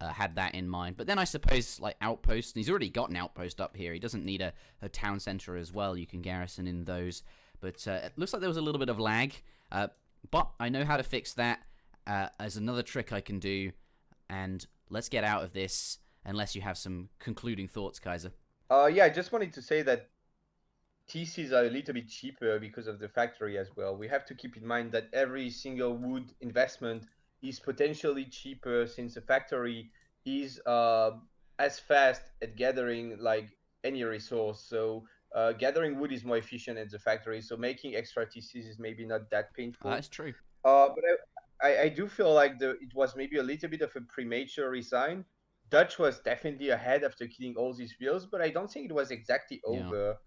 Had that in mind. But then I suppose, like, outposts, and he's already got an outpost up here. He doesn't need a town center as well. You can garrison in those. But it looks like there was a little bit of lag. But I know how to fix that as another trick I can do. And let's get out of this, unless you have some concluding thoughts, Kaiser. yeah, I just wanted to say that TCs are a little bit cheaper because of the factory as well. We have to keep in mind that every single wood investment is potentially cheaper since the factory is as fast at gathering like any resource. So gathering wood is more efficient at the factory. So making extra TCs is maybe not that painful. That's true. But I do feel like it was maybe a little bit of a premature resign. Dutch was definitely ahead after killing all these wheels, but I don't think it was exactly Yeah. over.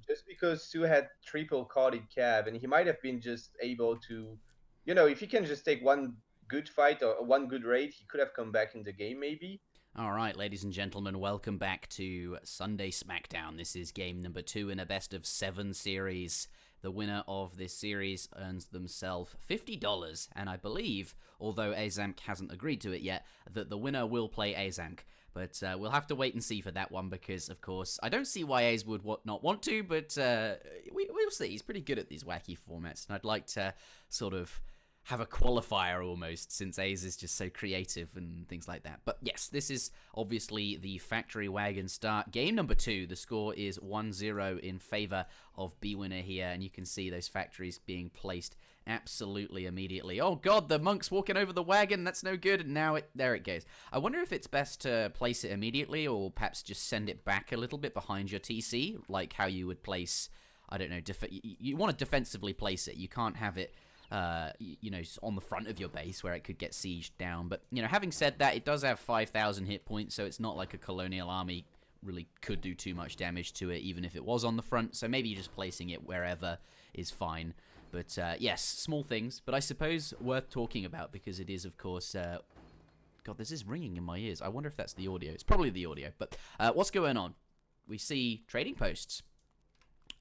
Just because Sioux had triple carded cab, and he might have been just able to, if he can just take one good fight or one good raid, he could have come back in the game maybe. All right, ladies and gentlemen, welcome back to Sunday SmackDown. This is game number 2 in a best of 7 series. The winner of this series earns themselves $50, and I believe, although Azamk hasn't agreed to it yet, that the winner will play Azamk. But we'll have to wait and see for that one because, of course, I don't see why Aze would not want to, but we'll see. He's pretty good at these wacky formats, and I'd like to sort of have a qualifier almost, since Aze is just so creative and things like that. But yes, this is obviously the Factory Wagon start. Game number 2, the score is 1-0 in favor of Bwinner here, and you can see those factories being placed absolutely immediately. Oh god, the monk's walking over the wagon, that's no good, and now there it goes. I wonder if it's best to place it immediately, or perhaps just send it back a little bit behind your TC, like how you would place, I don't know, you want to defensively place it. You can't have it on the front of your base where it could get sieged down. But, having said that, it does have 5,000 hit points, so it's not like a colonial army really could do too much damage to it, even if it was on the front. So maybe just placing it wherever is fine. But, yes, small things, but I suppose worth talking about because it is, of course... God, this is ringing in my ears. I wonder if that's the audio. It's probably the audio. But what's going on? We see trading posts.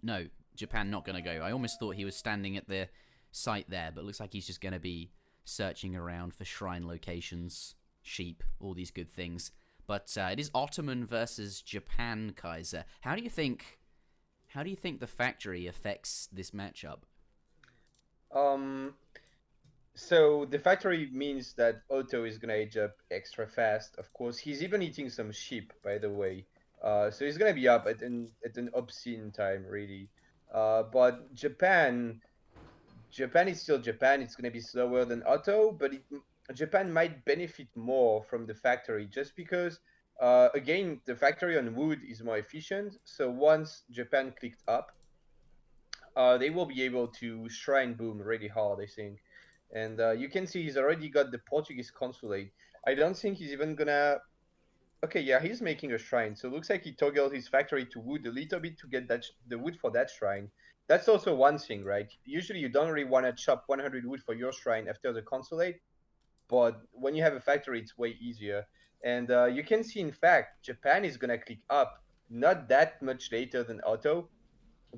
No, Japan not going to go. I almost thought he was standing at the site there, but it looks like he's just going to be searching around for shrine locations, sheep, all these good things. But it is Ottoman versus Japan, Kaiser. How do you think the factory affects this matchup? So the factory means that Otto is gonna age up extra fast. Of course, he's even eating some sheep, by the way. So he's gonna be up at an obscene time, really. But Japan is still Japan. It's going to be slower than Otto, but Japan might benefit more from the factory just because, again, the factory on wood is more efficient. So once Japan clicked up, they will be able to shrine boom really hard, I think. And you can see he's already got the Portuguese consulate. I don't think he's even going to... Okay, yeah, he's making a shrine. So it looks like he toggled his factory to wood a little bit to get the wood for that shrine. That's also one thing, right? Usually you don't really want to chop 100 wood for your shrine after the consulate, but when you have a factory, it's way easier. And you can see, in fact, Japan is going to click up not that much later than Otto,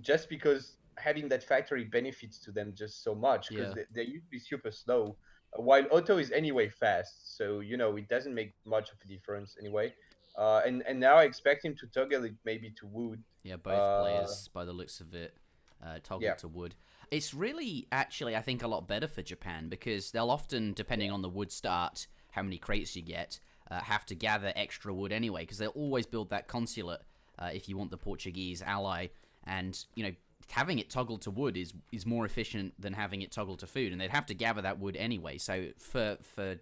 just because having that factory benefits to them just so much, because they're usually super slow, while Otto is anyway fast. So, it doesn't make much of a difference anyway. And now I expect him to toggle it maybe to wood. Yeah, both players, by the looks of it, toggle to wood. It's really, actually, I think a lot better for Japan because they'll often, depending on the wood start, how many crates you get, have to gather extra wood anyway because they'll always build that consulate if you want the Portuguese ally. And, having it toggled to wood is more efficient than having it toggled to food, and they'd have to gather that wood anyway. So for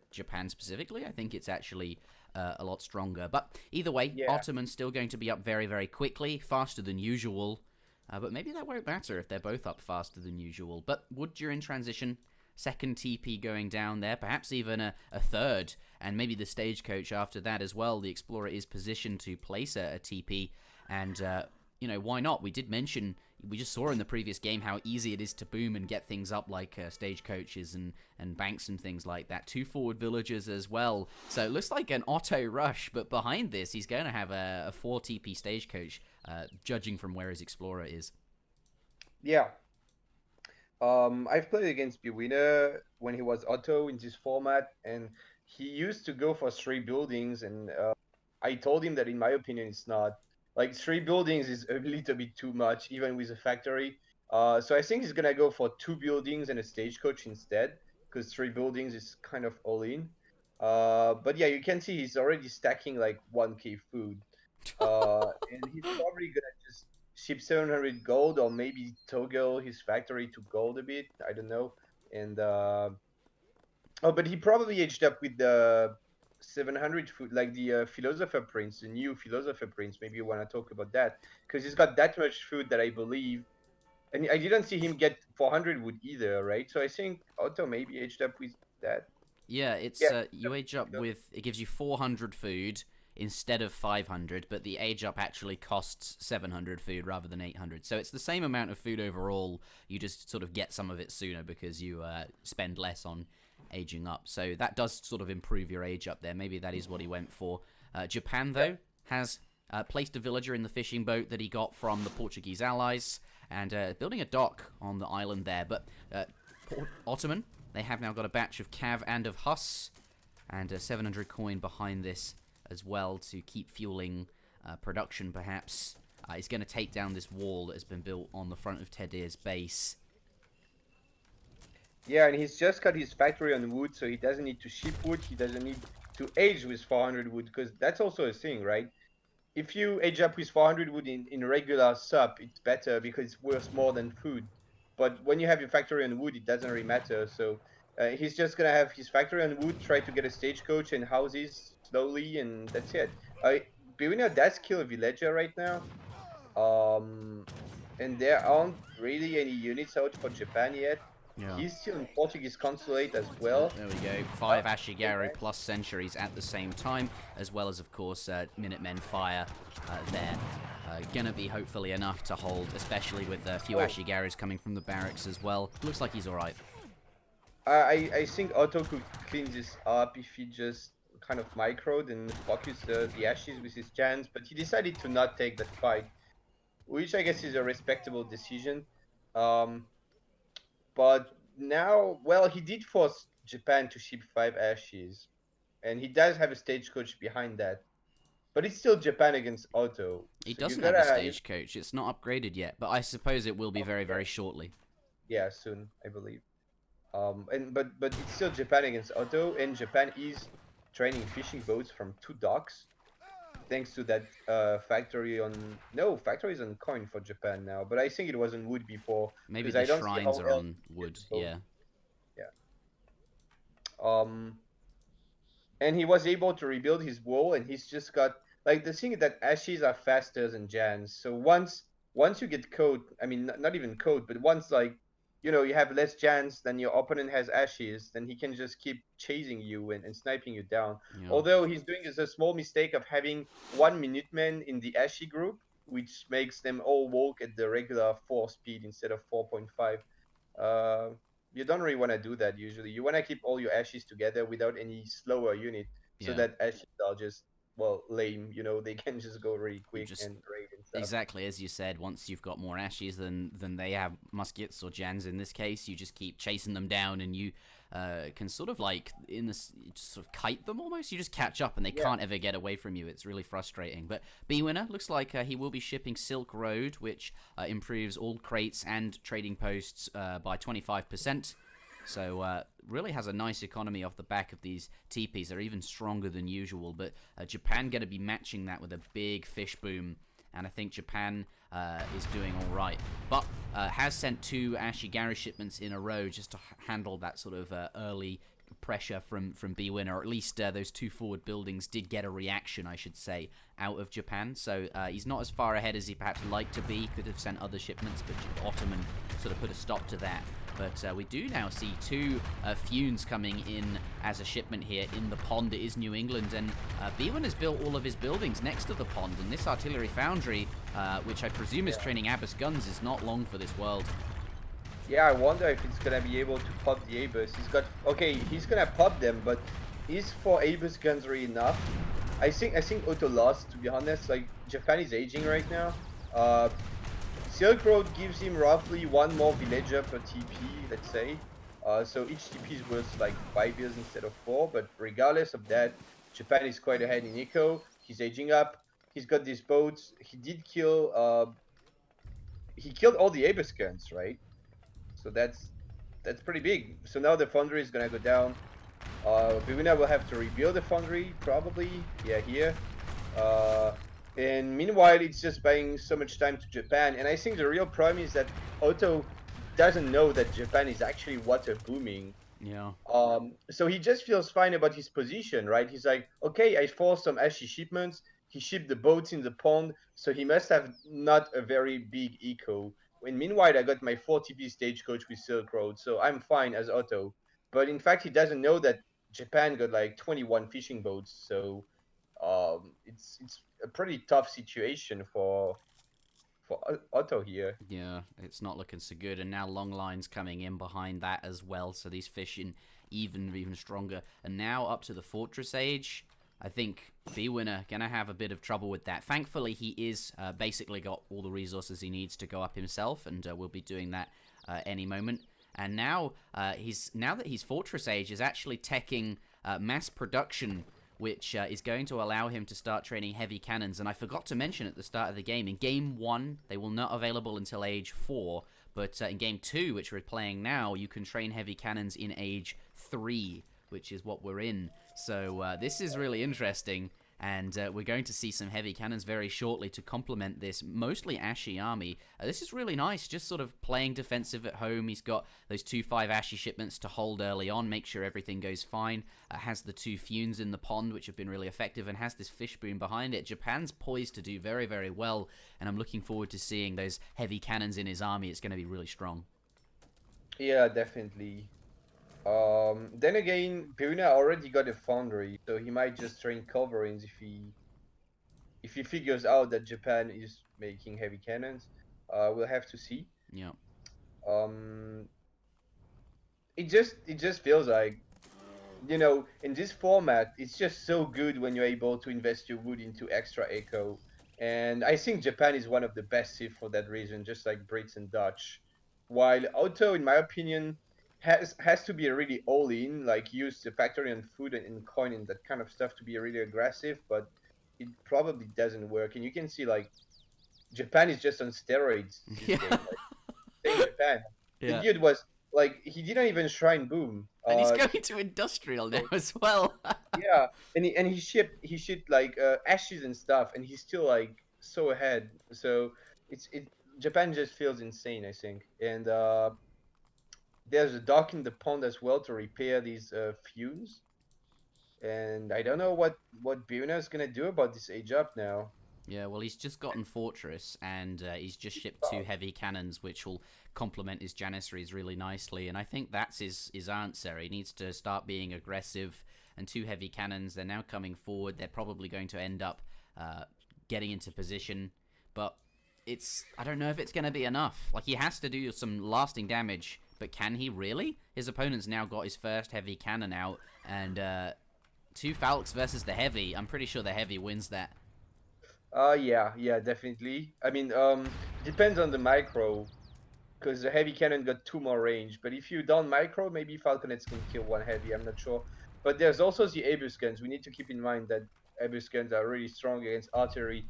Japan specifically, I think it's actually a lot stronger. But either way, Ottoman's still going to be up very, very quickly, faster than usual. But maybe that won't matter if they're both up faster than usual. But wood during transition, second TP going down there, perhaps even a third, and maybe the stagecoach after that as well. The Explorer is positioned to place a TP, and why not? We did mention, we just saw in the previous game how easy it is to boom and get things up like stagecoaches and banks and things like that. 2 forward villagers as well. So it looks like an Otto rush, but behind this, he's going to have a 4 TP stagecoach, judging from where his Explorer is. Yeah. I've played against Bwinner when he was Otto in this format, and he used to go for 3 buildings, and I told him that in my opinion it's not. Like 3 buildings is a little bit too much, even with a factory. So I think he's gonna go for 2 buildings and a stagecoach instead, because 3 buildings is kind of all in. But yeah, you can see he's already stacking like 1k food, and he's probably gonna just ship 700 gold, or maybe toggle his factory to gold a bit. I don't know. And but he probably aged up with the 700 food, like the Philosopher Prince, the new Philosopher Prince. Maybe you want to talk about that, because he's got that much food that I believe. And I didn't see him get 400 wood either, right? So I think Otto maybe aged up with that. Yeah, it's you age up with, it gives you 400 food instead of 500, but the age up actually costs 700 food rather than 800. So it's the same amount of food overall, you just sort of get some of it sooner because you spend less on aging up. So that does sort of improve your age up there. Maybe that is what he went for. Japan, though, has placed a villager in the fishing boat that he got from the Portuguese allies, and building a dock on the island there. But Ottoman, they have now got a batch of cav and of Huss, and 700 coin behind this as well to keep fueling production, perhaps. He's going to take down this wall that has been built on the front of Tedir's base. Yeah, and he's just got his factory on wood, so he doesn't need to ship wood. He doesn't need to age with 400 wood, because that's also a thing, right? If you age up with 400 wood in regular sup, it's better because it's worth more than food. But when you have your factory on wood, it doesn't really matter. So he's just going to have his factory on wood, try to get a stagecoach and houses slowly, and that's it. Bwinner does kill a villager right now. And there aren't really any units out for Japan yet. Yeah. He's still in Portuguese consulate as well. There we go. 5 Ashigaru plus centuries at the same time, as well as, of course, Minutemen fire there. Gonna be hopefully enough to hold, especially with a few Ashigarus coming from the barracks as well. Looks like he's alright. I think Otto could clean this up if he just kind of microed and focused the Ashes with his chance, but he decided to not take that fight, which I guess is a respectable decision. But now, well, he did force Japan to ship 5 Ashes, and he does have a stagecoach behind that. But it's still Japan against Otto. He doesn't have a stagecoach. It's not upgraded yet, but I suppose it will be very, very shortly. Yeah, soon, I believe. But it's still Japan against Otto, and Japan is training fishing boats from 2 docks, thanks to that factory on... No, factory is on coin for Japan now, but I think it was on wood before. Maybe the shrines are on wood, yeah. Yeah. And he was able to rebuild his wall, and he's just got... Like, the thing is that Ashes are faster than Jans, so once you get code, I mean, not even code, but once, like, you know, you have less Jans than your opponent has Ashes, then he can just keep chasing you and sniping you down. Yeah. Although he's doing a small mistake of having 1 Minuteman in the Ashy group, which makes them all walk at the regular 4 speed instead of 4.5. You don't really want to do that usually. You want to keep all your Ashes together without any slower unit, so that Ashes are just, well, lame, you know, they can just go really quick and raid and stuff. Exactly, as you said, once you've got more Ashes than they have muskets or Jans in this case, you just keep chasing them down, and you can sort of like, just sort of kite them almost. You just catch up and they can't ever get away from you. It's really frustrating. But Bwinner looks like he will be shipping Silk Road, which improves all crates and trading posts by 25%. So really has a nice economy off the back of these teepees. They're even stronger than usual, but Japan going to be matching that with a big fish boom, and I think Japan is doing all right. But has sent 2 Ashigaru shipments in a row just to handle that sort of early pressure from Bwinner, or at least those 2 forward buildings did get a reaction, I should say, out of Japan. So he's not as far ahead as he perhaps liked to be. Could have sent other shipments, but Ottoman sort of put a stop to that. But we do now see 2 Funes coming in as a shipment here in the pond. It is New England, and Bwinner has built all of his buildings next to the pond, and this artillery foundry, which I presume is training Abbas guns, is not long for this world. Yeah, I wonder if it's gonna be able to pop the Abbas. He's got... Okay, he's gonna pop them, but is 4 Abbas guns really enough? I think Otto lost, to be honest. Like, Japan is aging right now. Silk Road gives him roughly 1 more villager per TP, let's say. So each TP is worth like 5 years instead of 4, but regardless of that, Japan is quite ahead in eco. He's aging up. He's got these boats. He did kill... he killed all the Abbas guns, right? So that's pretty big. So now the foundry is gonna go down. Bwinner will have to rebuild the foundry, probably. Yeah, here. And meanwhile, it's just buying so much time to Japan. And I think the real problem is that Otto doesn't know that Japan is actually water booming. Yeah. So he just feels fine about his position, right? He's like, okay, I forced some Ashy shipments. He shipped the boats in the pond, so he must have not a very big eco. And meanwhile, I got my 4 TP stagecoach with Silk Road, so I'm fine as Otto. But in fact, he doesn't know that Japan got like 21 fishing boats, so it's a pretty tough situation for Otto here. Yeah, it's not looking so good, and now long lines coming in behind that as well, so these fishing even stronger. And now up to the fortress age, I think Bwinner gonna have a bit of trouble with that. Thankfully, he is basically got all the resources he needs to go up himself, and will be doing that any moment. And now that he's Fortress Age, is actually teching mass production, which is going to allow him to start training heavy cannons. And I forgot to mention at the start of the game, in Game 1, they will not available until Age 4, but in Game 2, which we're playing now, you can train heavy cannons in Age 3, which is what we're in. So this is really interesting, and we're going to see some heavy cannons very shortly to complement this mostly ashy army. This is really nice, just sort of playing defensive at home. He's got those 2-5 ashy shipments to hold early on, make sure everything goes fine. Has the 2 funes in the pond, which have been really effective, and has this fish boom behind it. Japan's poised to do very, very well, and I'm looking forward to seeing those heavy cannons in his army. It's going to be really strong. Yeah, definitely. Then again, Bwinner already got a foundry, so he might just train culverins if he figures out that Japan is making heavy cannons. We'll have to see. Yeah. It just feels like, you know, in this format, it's just so good when you're able to invest your wood into extra eco. And I think Japan is one of the best civ for that reason, just like Brits and Dutch. While Otto, in my opinion, has to be really all in, like use the factory on food and coin and that kind of stuff to be really aggressive, but it probably doesn't work. And you can see like Japan is just on steroids this Yeah. game. Like, Japan. Yeah. The dude was like, he didn't even shrine boom. And he's going to industrial now as well. Yeah, and he shipped like ashes and stuff, and he's still like so ahead. So Japan just feels insane, I think. And there's a dock in the pond as well to repair these fumes. And I don't know what Bwinner is gonna do about this age up now. Yeah, well, he's just gotten Fortress, and he's just shipped 2 heavy cannons, which will complement his Janissaries really nicely. And I think that's his answer. He needs to start being aggressive, and 2 heavy cannons, they're now coming forward. They're probably going to end up getting into position, but I don't know if it's going to be enough. Like, he has to do some lasting damage, but can he really? His opponent's now got his first heavy cannon out, and 2 Falcons versus the heavy. I'm pretty sure the heavy wins that. Yeah, definitely. I mean, depends on the micro, because the heavy cannon got 2 more range. But if you don't micro, maybe Falconets can kill 1 heavy. I'm not sure. But there's also the Abus guns. We need to keep in mind that Abus guns are really strong against artillery,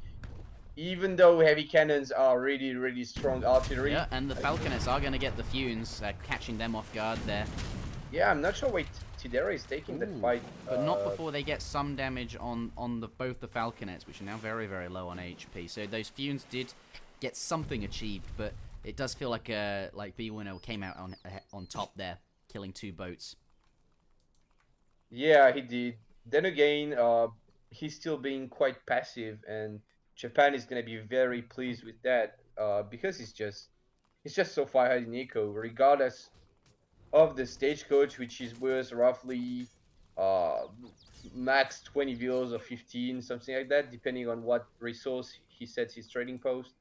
even though heavy cannons are really, really strong artillery. Yeah, and the Falconets are going to get the funes, catching them off guard there. Yeah, I'm not sure why Tidera is taking that fight. But not before they get some damage on both the Falconets, which are now very, very low on HP. So those funes did get something achieved, but it does feel like Bwinner came out on top there, killing 2 boats. Yeah, he did. Then again, he's still being quite passive, and Japan is gonna be very pleased with that, because he's just so far ahead in eco, regardless of the stagecoach, which is worth roughly max 20 villas or 15, something like that, depending on what resource he sets his trading post.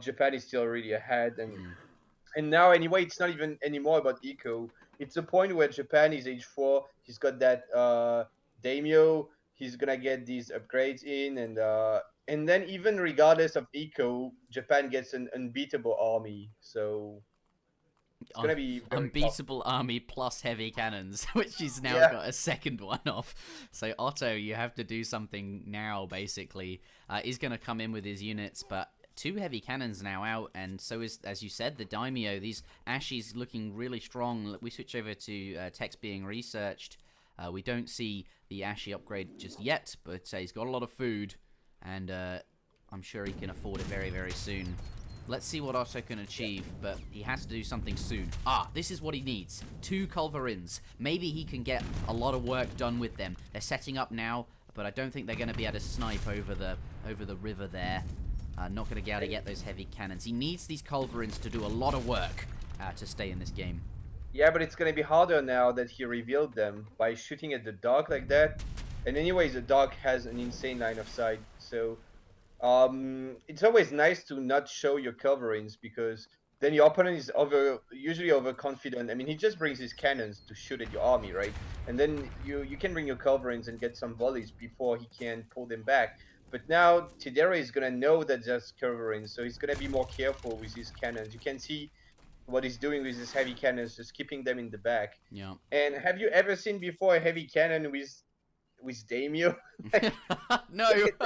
Japan is still really ahead, and now anyway, it's not even anymore about eco. It's a point where Japan is age 4. He's got that daimyo. He's gonna get these upgrades in, and then even regardless of eco, Japan gets an unbeatable army. So it's gonna be very unbeatable army plus heavy cannons, which he's now got a second one off. So Otto, you have to do something now. Basically, he's gonna come in with his units, but 2 heavy cannons now out, and so is, as you said, the daimyo. These ashies looking really strong. We switch over to text being researched. We don't see the ashy upgrade just yet, but he's got a lot of food, and I'm sure he can afford it very, very soon. Let's see what Otto can achieve, but he has to do something soon. This is what he needs. 2 culverins. Maybe he can get a lot of work done with them. They're setting up now, but I don't think they're going to be able to snipe over the river there. Not going to be able to get those heavy cannons. He needs these culverins to do a lot of work to stay in this game. Yeah, but it's going to be harder now that he revealed them by shooting at the dog like that. And anyways, the dog has an insane line of sight. So it's always nice to not show your coverings, because then your opponent is usually overconfident. I mean, he just brings his cannons to shoot at your army, right? And then you can bring your culverins and get some volleys before he can pull them back. But now Tidera is gonna know that there's culverins, so he's gonna be more careful with his cannons. You can see what he's doing with his heavy cannons, just keeping them in the back. Yeah. And have you ever seen before a heavy cannon with daimyo? Like, No. look at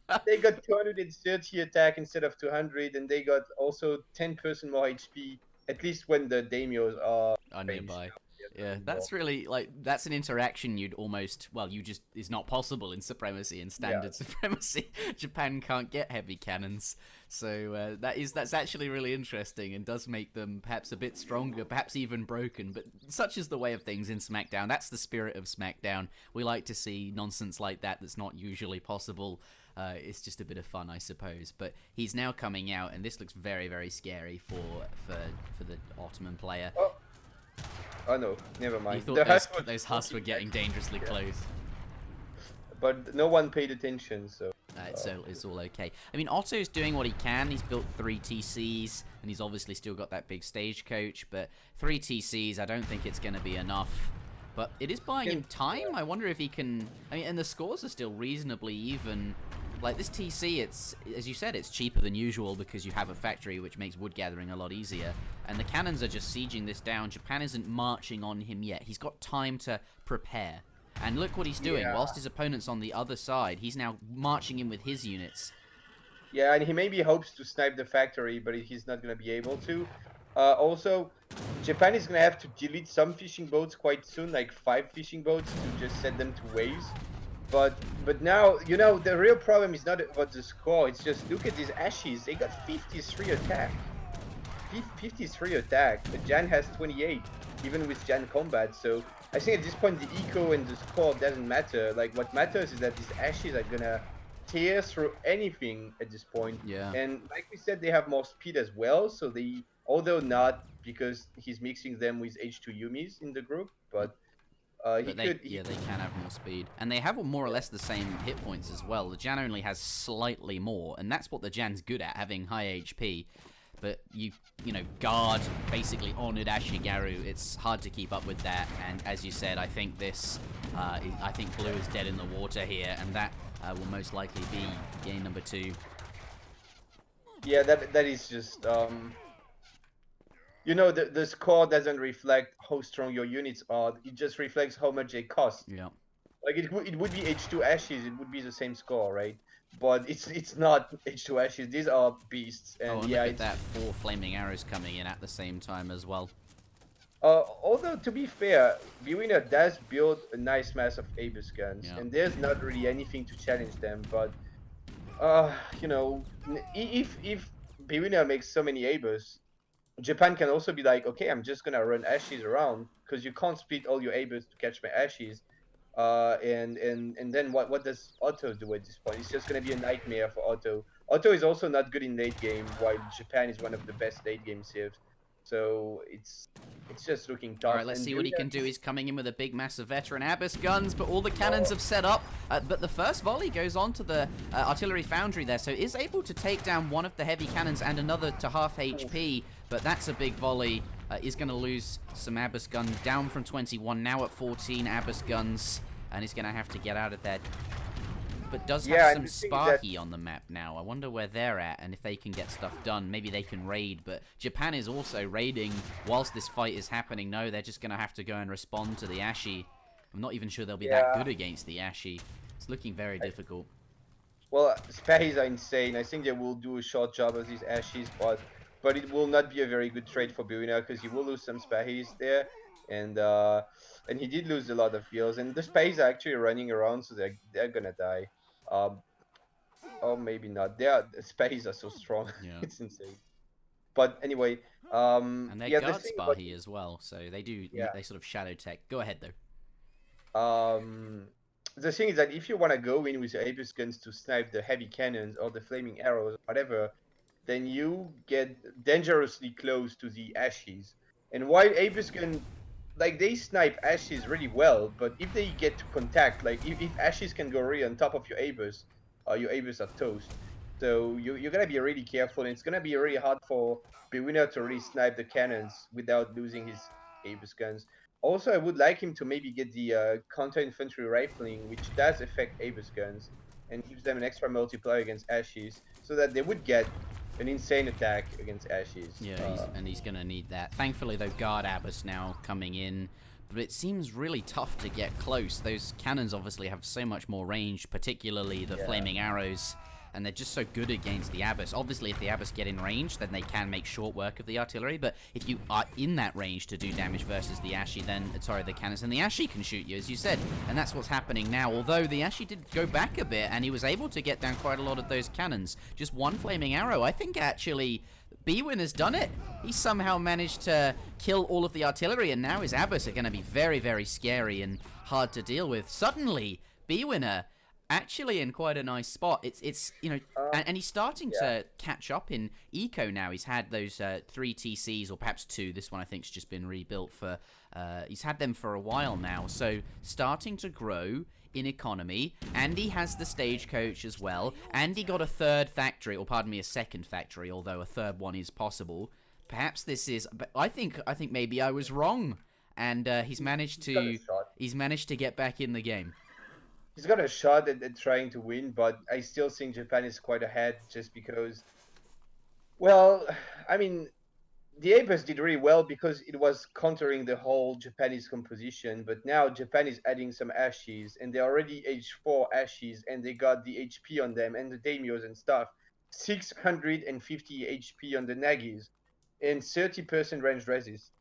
that. They got 230 attack instead of 200, and they got also 10% more HP, at least when the daimyos are ranged. Nearby. Yeah, that's really, like, that's an interaction you'd almost, well, you just, is not possible in Supremacy, in standard Supremacy. Japan can't get heavy cannons. So that's actually really interesting and does make them perhaps a bit stronger, perhaps even broken. But such is the way of things in SmackDown. That's the spirit of SmackDown. We like to see nonsense like that that's not usually possible. It's just a bit of fun, I suppose. But he's now coming out, and this looks very, very scary for the Ottoman player. Oh no, never mind. He thought those husks were getting dangerously close. But no one paid attention, so... It's all okay. I mean, Otto's doing what he can. He's built 3 TCs, and he's obviously still got that big stagecoach. But 3 TCs, I don't think it's going to be enough. But it is buying him time. I wonder if he can... I mean, and the scores are still reasonably even. Like, this TC, it's, as you said, it's cheaper than usual because you have a factory, which makes wood gathering a lot easier. And the cannons are just sieging this down. Japan isn't marching on him yet. He's got time to prepare. And look what he's doing. Yeah. Whilst his opponent's on the other side, he's now marching in with his units. Yeah, and he maybe hopes to snipe the factory, but he's not going to be able to. Also, Japan is going to have to delete some fishing boats quite soon, like 5 fishing boats, to just set them to waves. But now, you know, the real problem is not about the score. It's just, look at these Ashes. They got 53 attack. 53 attack. But Jan has 28, even with Jan combat. So I think at this point, the eco and the score doesn't matter. Like, what matters is that these Ashes are going to tear through anything at this point. Yeah. And like we said, they have more speed as well. So they, although not because he's mixing them with H2 Yumis in the group, but they can have more speed. And they have more or less the same hit points as well. The Jan only has slightly more, and that's what the Jan's good at, having high HP. But you know, guard basically Honored Ashigaru. It's hard to keep up with that. And as you said, I think I think Blue is dead in the water here, and that will most likely be game number 2. Yeah, that is just you know, the score doesn't reflect how strong your units are. It just reflects how much they cost. Yeah. Like it would be H2 Ashes. It would be the same score, right? But it's not H2 Ashes. These are beasts. And and yeah, look at that, 4 flaming arrows coming in at the same time as well. Although to be fair, Bwinner does build a nice mass of Abyss guns, and there's not really anything to challenge them. But you know, if Bwinner makes so many Abyss, Japan can also be like, okay, I'm just gonna run Ashes around because you can't split all your Abyss to catch my Ashes. And then what does Otto do at this point? It's just gonna be a nightmare for Otto. Otto is also not good in late game, while Japan is one of the best late game civs. So it's just looking tough. Alright, let's see what he can do. He's coming in with a big massive veteran Abyss guns, but all the cannons have set up. But the first volley goes on to the artillery foundry there, so is able to take down one of the heavy cannons and another to half HP. But that's a big volley. Is going to lose some Abyss guns, down from 21, now at 14 Abyss guns, and he's going to have to get out of there. But does have some Sparky on the map now. I wonder where they're at and if they can get stuff done. Maybe they can raid, but Japan is also raiding whilst this fight is happening. No, they're just going to have to go and respond to the Ashi. I'm not even sure they'll be that good against the Ashi. It's looking very difficult. Well, Spahis are insane. I think they will do a short job of these Ashis, but it will not be a very good trade for Bwinner because he will lose some Spahis there, and he did lose a lot of heals. And the Spahis are actually running around, so they're gonna die. Or maybe not. The Spahis are so strong. Yeah. It's insane. But anyway, and they're guard Spahi as well, so they do. Yeah. They sort of shadow tech. Go ahead though. The thing is that if you want to go in with your Abyss guns to snipe the heavy cannons or the flaming arrows, whatever, then you get dangerously close to the Ashes. And while Abyss gun, like, they snipe Ashes really well, but if they get to contact, like if Ashes can go really on top of your Abyss are toast. So you're gonna be really careful, and it's gonna be really hard for Bwinner to really snipe the cannons without losing his Abus guns. Also, I would like him to maybe get the counter infantry rifling, which does affect Abus guns, and gives them an extra multiplier against Ashes, so that they would get an insane attack against Ashes. Yeah, he's going to need that. Thankfully, though, Guard Abbas now coming in, but it seems really tough to get close. Those cannons obviously have so much more range, particularly the flaming arrows, and they're just so good against the Abbas. Obviously, if the Abbas get in range, then they can make short work of the artillery, but if you are in that range to do damage versus the Ashi, then, sorry, the cannons, then the Ashi can shoot you, as you said, and that's what's happening now, although the Ashi did go back a bit, and he was able to get down quite a lot of those cannons. Just one flaming arrow. I think, actually, Bwinner's done it. He somehow managed to kill all of the artillery, and now his Abbas are going to be very, very scary and hard to deal with. Suddenly, Bwinner actually in quite a nice spot. It's you know, and he's starting to catch up in eco now. He's had those 3 TCs, or perhaps 2. This one I think's just been rebuilt for. He's had them for a while now, so starting to grow in economy. Andy has the stagecoach as well. Andy got a 3rd factory, or pardon me, a 2nd factory, although a 3rd one is possible. Perhaps this is. But I think maybe I was wrong, and he's managed to get back in the game. He's got a shot at trying to win, but I still think Japan is quite ahead, just because, well, I mean, the Abus did really well because it was countering the whole Japanese composition, but now Japan is adding some Ashes, and they're already H4 Ashes, and they got the HP on them, and the daimios and stuff. 650 HP on the Nagis, and 30% range resist.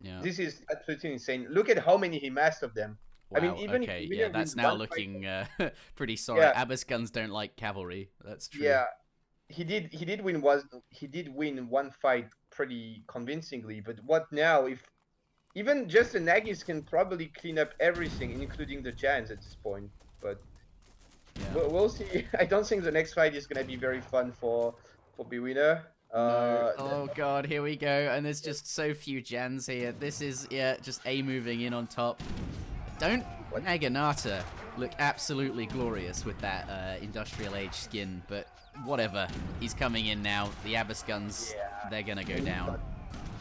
Yeah. This is absolutely insane. Look at how many he massed of them. Wow, I mean, even okay, if yeah, that's now looking pretty sorry. Yeah. Abbas guns don't like cavalry. That's true. Yeah, he did win one fight pretty convincingly. But what now? If even just the Nagis can probably clean up everything, including the Jans at this point. But we'll see. I don't think the next fight is gonna be very fun for Bwinner. No. Oh god, here we go. And there's just so few Jans here. This is just A moving in on top. Don't Naginata look absolutely glorious with that industrial age skin, but whatever. He's coming in now. The Abbas guns, they're gonna go down.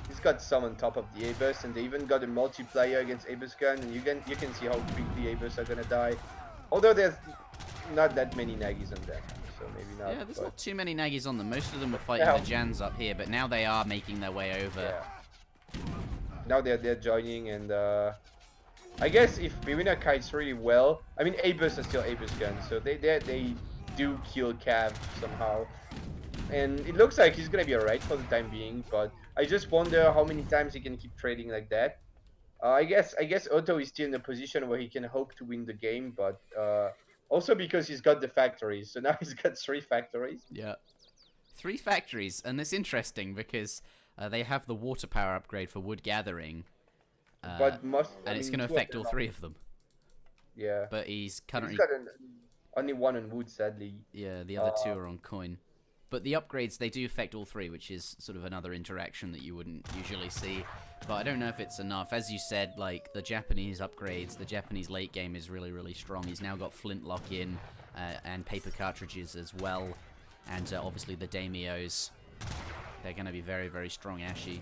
He's got some on top of the Abus, and they even got a multiplier against Abus gun, and you can see how quickly Abus are gonna die. Although there's not that many Nagis on them, so maybe not. Yeah, there's not too many Nagis on them. Most of them were fighting the Jans up here, but now they are making their way over. Yeah. Now they're joining, and I guess if Bwinner kites really well, I mean Abus are still Abus guns, so they do kill Cav somehow, and it looks like he's gonna be alright for the time being. But I just wonder how many times he can keep trading like that. I guess Otto is still in a position where he can hope to win the game, but also because he's got the factories, so now he's got 3 factories. Yeah, 3 factories, and it's interesting because they have the water power upgrade for wood gathering. But it's going to affect all 3 of them. Yeah. But he's currently... He's got only 1 on wood, sadly. Yeah, the other 2 are on coin. But the upgrades, they do affect all 3, which is sort of another interaction that you wouldn't usually see. But I don't know if it's enough. As you said, like, the Japanese upgrades, the Japanese late game is really, really strong. He's now got flintlock in, and paper cartridges as well. And obviously the daimios, they're going to be very, very strong Ashi.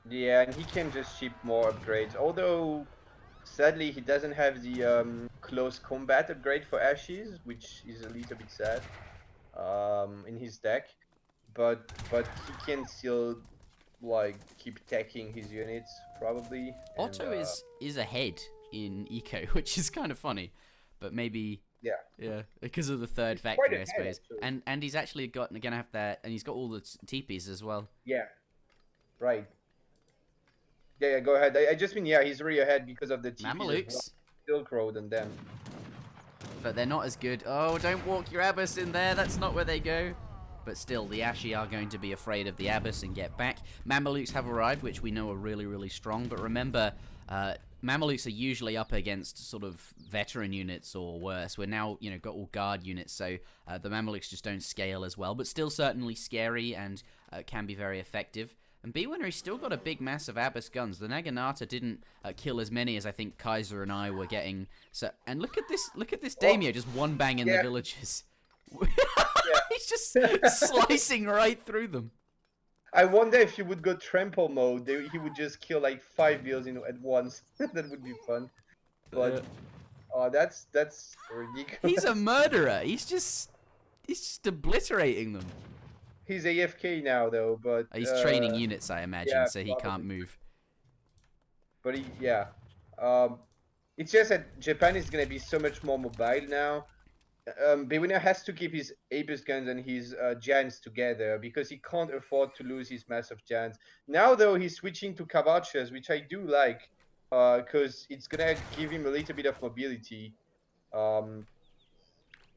Yeah, and he can just ship more upgrades. Although, sadly, he doesn't have the close combat upgrade for Ashes, which is a little bit sad in his deck. But he can still like keep attacking his units probably. Otto is ahead in eco, which is kind of funny, but maybe. Yeah, because of the 3rd factory, I suppose. Actually. And he's actually gonna have that, and he's got all the teepees as well. Yeah, right. Yeah, go ahead. I just mean, yeah, he's really ahead because of the Mamelukes. Silk Road and them. But they're not as good. Oh, don't walk your Abbas in there. That's not where they go. But still, the Ashi are going to be afraid of the Abbas and get back. Mamelukes have arrived, which we know are really, really strong. But remember, Mamelukes are usually up against sort of veteran units or worse. We're now, got all guard units, so the Mamelukes just don't scale as well. But still certainly scary and can be very effective. And Bwinner, he's still got a big mass of Abbas guns. The Naginata didn't kill as many as I think Kaiser and I were getting. So, and look at this daimyo, just one bang in the villages. He's just slicing right through them. I wonder if you would go trample mode, he would just kill like 5 bills at once. That would be fun. But that's ridiculous. He's a murderer. He's just obliterating them. He's AFK now though, but He's training units, I imagine, yeah, so he can't move. But it's just that Japan is gonna be so much more mobile now. Bwinner has to keep his Aegis guns and his giants together because he can't afford to lose his massive giants. Now though, he's switching to Cavarchas, which I do like, because it's gonna give him a little bit of mobility.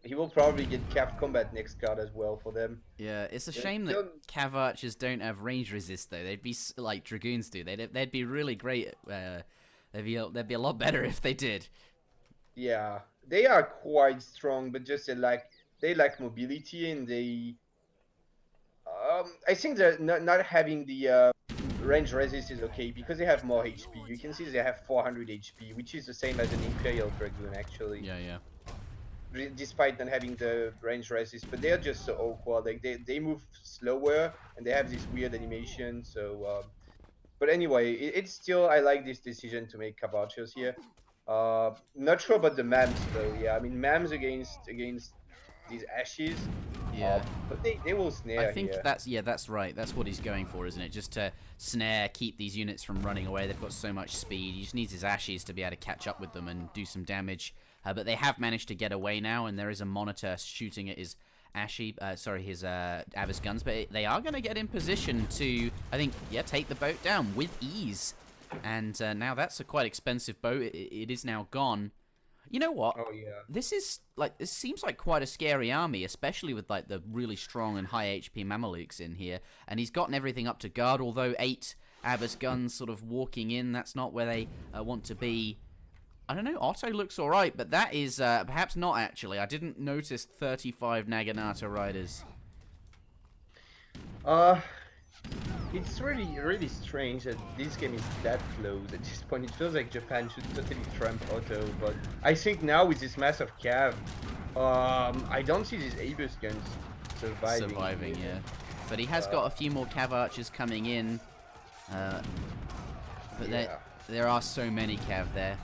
He will probably get Cav Combat next card as well for them. Yeah, it's a shame that Cav Archers don't have range resist though. They'd be like Dragoons do. They'd be really great. They'd be a lot better if they did. Yeah, they are quite strong, but just they lack mobility, and they. I think that not having the range resist is okay because they have more HP. You can see they have 400 HP, which is the same as an Imperial Dragoon actually. Yeah. Despite not having the range resist, but they're just so awkward. Like they move slower and they have this weird animation. So, but anyway, it's still I like this decision to make Cavarchos here. Not sure about the Mams though. Yeah, I mean Mams against these Ashes. Yeah. But they will snare. I think here. that's right. That's what he's going for, isn't it? Just to snare, keep these units from running away. They've got so much speed. He just needs his Ashes to be able to catch up with them and do some damage. But they have managed to get away now, and there is a monitor shooting at his his Avis guns. But they are going to get in position to, I think, take the boat down with ease. And now that's a quite expensive boat. It is now gone. You know what? Oh yeah. This seems like quite a scary army, especially with like the really strong and high HP Mamelukes in here. And he's gotten everything up to guard. Although 8 Abbas guns sort of walking in, that's not where they want to be. I don't know, Otto looks alright, but that is perhaps not actually. I didn't notice 35 Naginata riders. It's really strange that this game is that close at this point. It feels like Japan should totally trump Otto, but I think now with this massive cav, I don't see these Aegis guns surviving. Yeah. But he has got a few more Cav Archers coming in. But there are so many Cav there.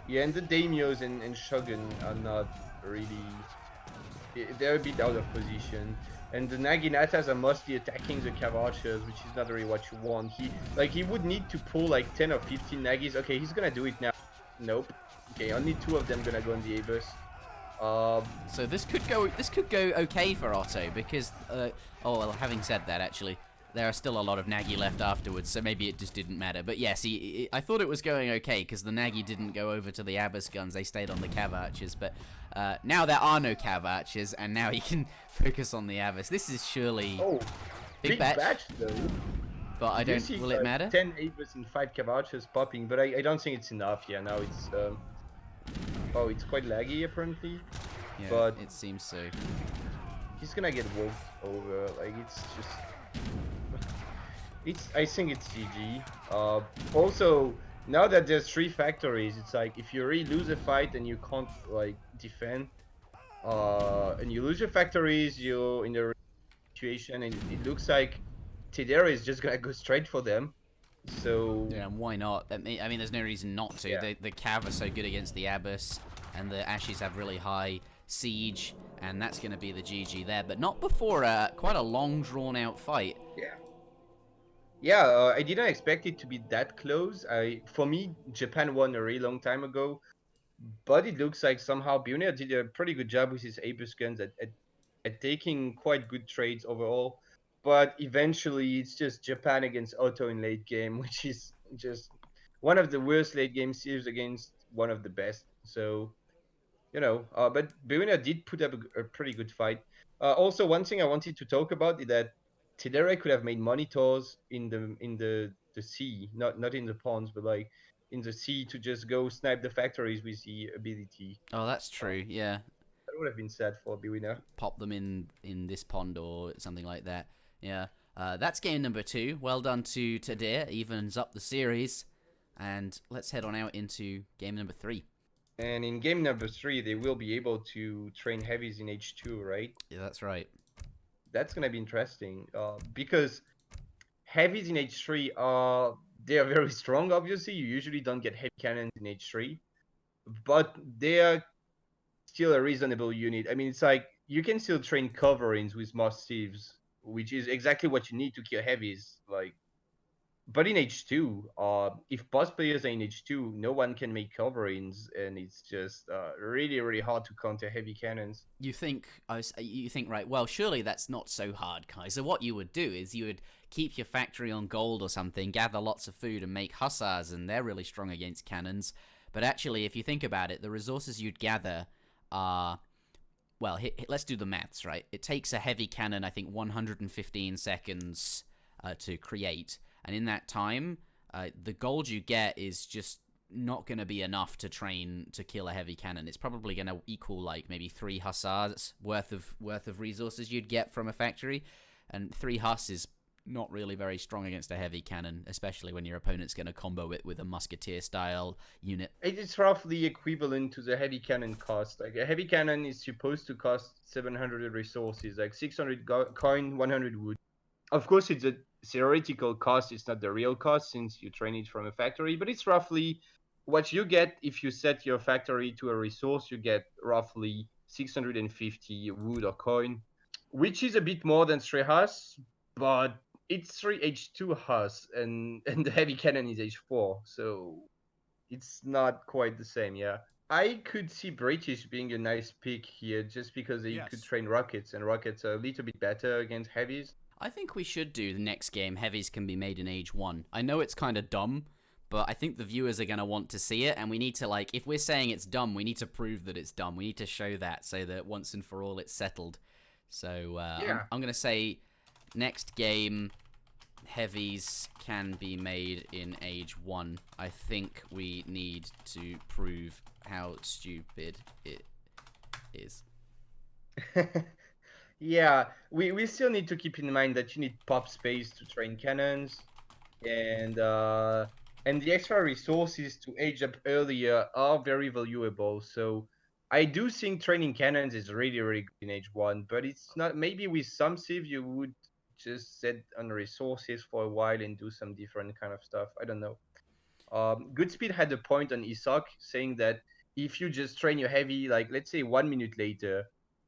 Yeah, and the Daimyos and Shogun are not really... They're a bit out of position. And the Naginatas are mostly attacking the Cavarchas, which is not really what you want. He would need to pull like 10 or 15 Nagis. Okay, he's gonna do it now. Nope. Okay, only 2 of them gonna go on the Abyss. So this could go okay for Otto because having said that, actually there are still a lot of Nagi left afterwards, so maybe it just didn't matter. But yes, I thought it was going okay because the Nagi didn't go over to the Abyss guns; they stayed on the Cav Archers. But now there are no Cav Archers, and now he can focus on the Abyss. This is surely big batch though. But I don't. Will it matter? 10 Abyss and 5 Cav Archers popping, but I don't think it's enough. Yeah, now it's it's quite laggy apparently. Yeah, but it seems so. He's gonna get wolfed over. Like it's just. I think it's GG. Also, now that there's 3 factories, it's like if you really lose a fight and you can't like defend, and you lose your factories, you're in a situation, and it looks like Tidera is just gonna go straight for them. So yeah, and why not? I mean, there's no reason not to. Yeah. The Cav are so good against the Abyss, and the Ashes have really high siege, and that's going to be the GG there. But not before quite a long, drawn-out fight. Yeah. Yeah, I didn't expect it to be that close. For me, Japan won a really long time ago, but it looks like somehow Bwinner did a pretty good job with his Abyss guns at taking quite good trades overall. But eventually, it's just Japan against Otto in late game, which is just one of the worst late game series against one of the best. So, but Bwinner did put up a pretty good fight. Also, one thing I wanted to talk about is that Tidera could have made monitors in the sea, not in the ponds, but like in the sea to just go snipe the factories with the ability. Oh, that's true. Yeah. That would have been sad for Bwinner. Pop them in this pond or something like that. Yeah. That's game number 2. Well done to Tidera. Evens up the series. And let's head on out into game number 3. And in game number 3, they will be able to train heavies in H2, right? Yeah, that's right. That's gonna be interesting. Because heavies in H3 are they are very strong. Obviously, you usually don't get heavy cannons in H3, but they are still a reasonable unit. I mean, it's like you can still train coverings with mastiffs, which is exactly what you need to kill heavies. Like, but in H2, if boss players are in H2, no one can make coverings, and it's just really, really hard to counter heavy cannons. You think, right, well, surely that's not so hard, Kai. So what you would do is you would keep your factory on gold or something, gather lots of food and make hussars, and they're really strong against cannons. But actually, if you think about it, the resources you'd gather are, well, let's do the maths, right? It takes a heavy cannon, I think, 115 seconds to create. And in that time, the gold you get is just not going to be enough to train to kill a heavy cannon. It's probably going to equal like maybe 3 hussars worth of resources you'd get from a factory, and 3 huss is not really very strong against a heavy cannon, especially when your opponent's going to combo it with a musketeer style unit. It is roughly equivalent to the heavy cannon cost. Like a heavy cannon is supposed to cost 700 resources, like 600 coin, 100 wood. Of course, it's a theoretical cost. It's not the real cost since you train it from a factory, but it's roughly what you get if you set your factory to a resource. You get roughly 650 wood or coin, which is a bit more than 3 Hus, but it's 3 H2 Hus, and the heavy cannon is H4, so it's not quite the same, yeah. I could see British being a nice pick here just because they could train rockets, and rockets are a little bit better against heavies. I think we should do the next game, heavies can be made in age 1. I know it's kind of dumb, but I think the viewers are going to want to see it, and we need to, like, if we're saying it's dumb, we need to prove that it's dumb. We need to show that so that once and for all it's settled. So Yeah. I'm going to say next game, heavies can be made in age 1. I think we need to prove how stupid it is. Yeah, we still need to keep in mind that you need pop space to train cannons, and the extra resources to age up earlier are very valuable. So I do think training cannons is really, really good in age 1, but it's not. Maybe with some civ you would just set on resources for a while and do some different kind of stuff. I don't know. Goodspeed had a point on Isak saying that if you just train your heavy, like let's say 1 minute later,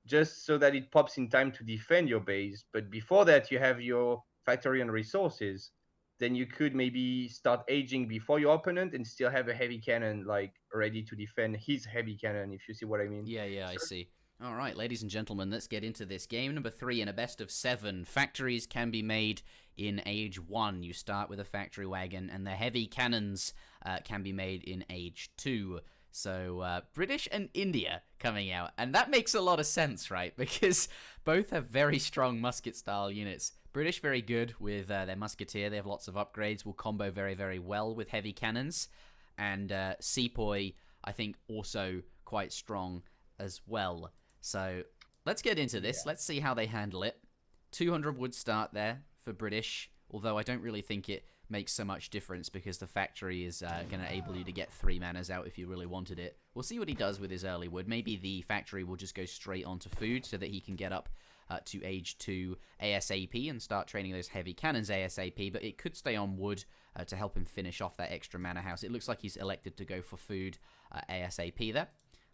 just so that it pops in time to defend your base, but before that you have your factory and resources, then you could maybe start aging before your opponent and still have a heavy cannon like ready to defend his heavy cannon, if you see what I mean. Yeah, I see. All right, ladies and gentlemen, let's get into this. Game number 3 in a best of 7. Factories can be made in age 1. You start with a factory wagon, and the heavy cannons can be made in age 2. So, British and India coming out. And that makes a lot of sense, right? Because both have very strong musket-style units. British very good with their musketeer. They have lots of upgrades. Will combo very, very well with heavy cannons. And Sepoy, I think, also quite strong as well. So let's get into this. Let's see how they handle it. 200 would start there for British, although I don't really think it makes so much difference because the factory is going to enable you to get 3 manas out if you really wanted it. We'll see what he does with his early wood. Maybe the factory will just go straight onto food so that he can get up to age 2 ASAP and start training those heavy cannons ASAP, but it could stay on wood to help him finish off that extra mana house. It looks like he's elected to go for food ASAP there.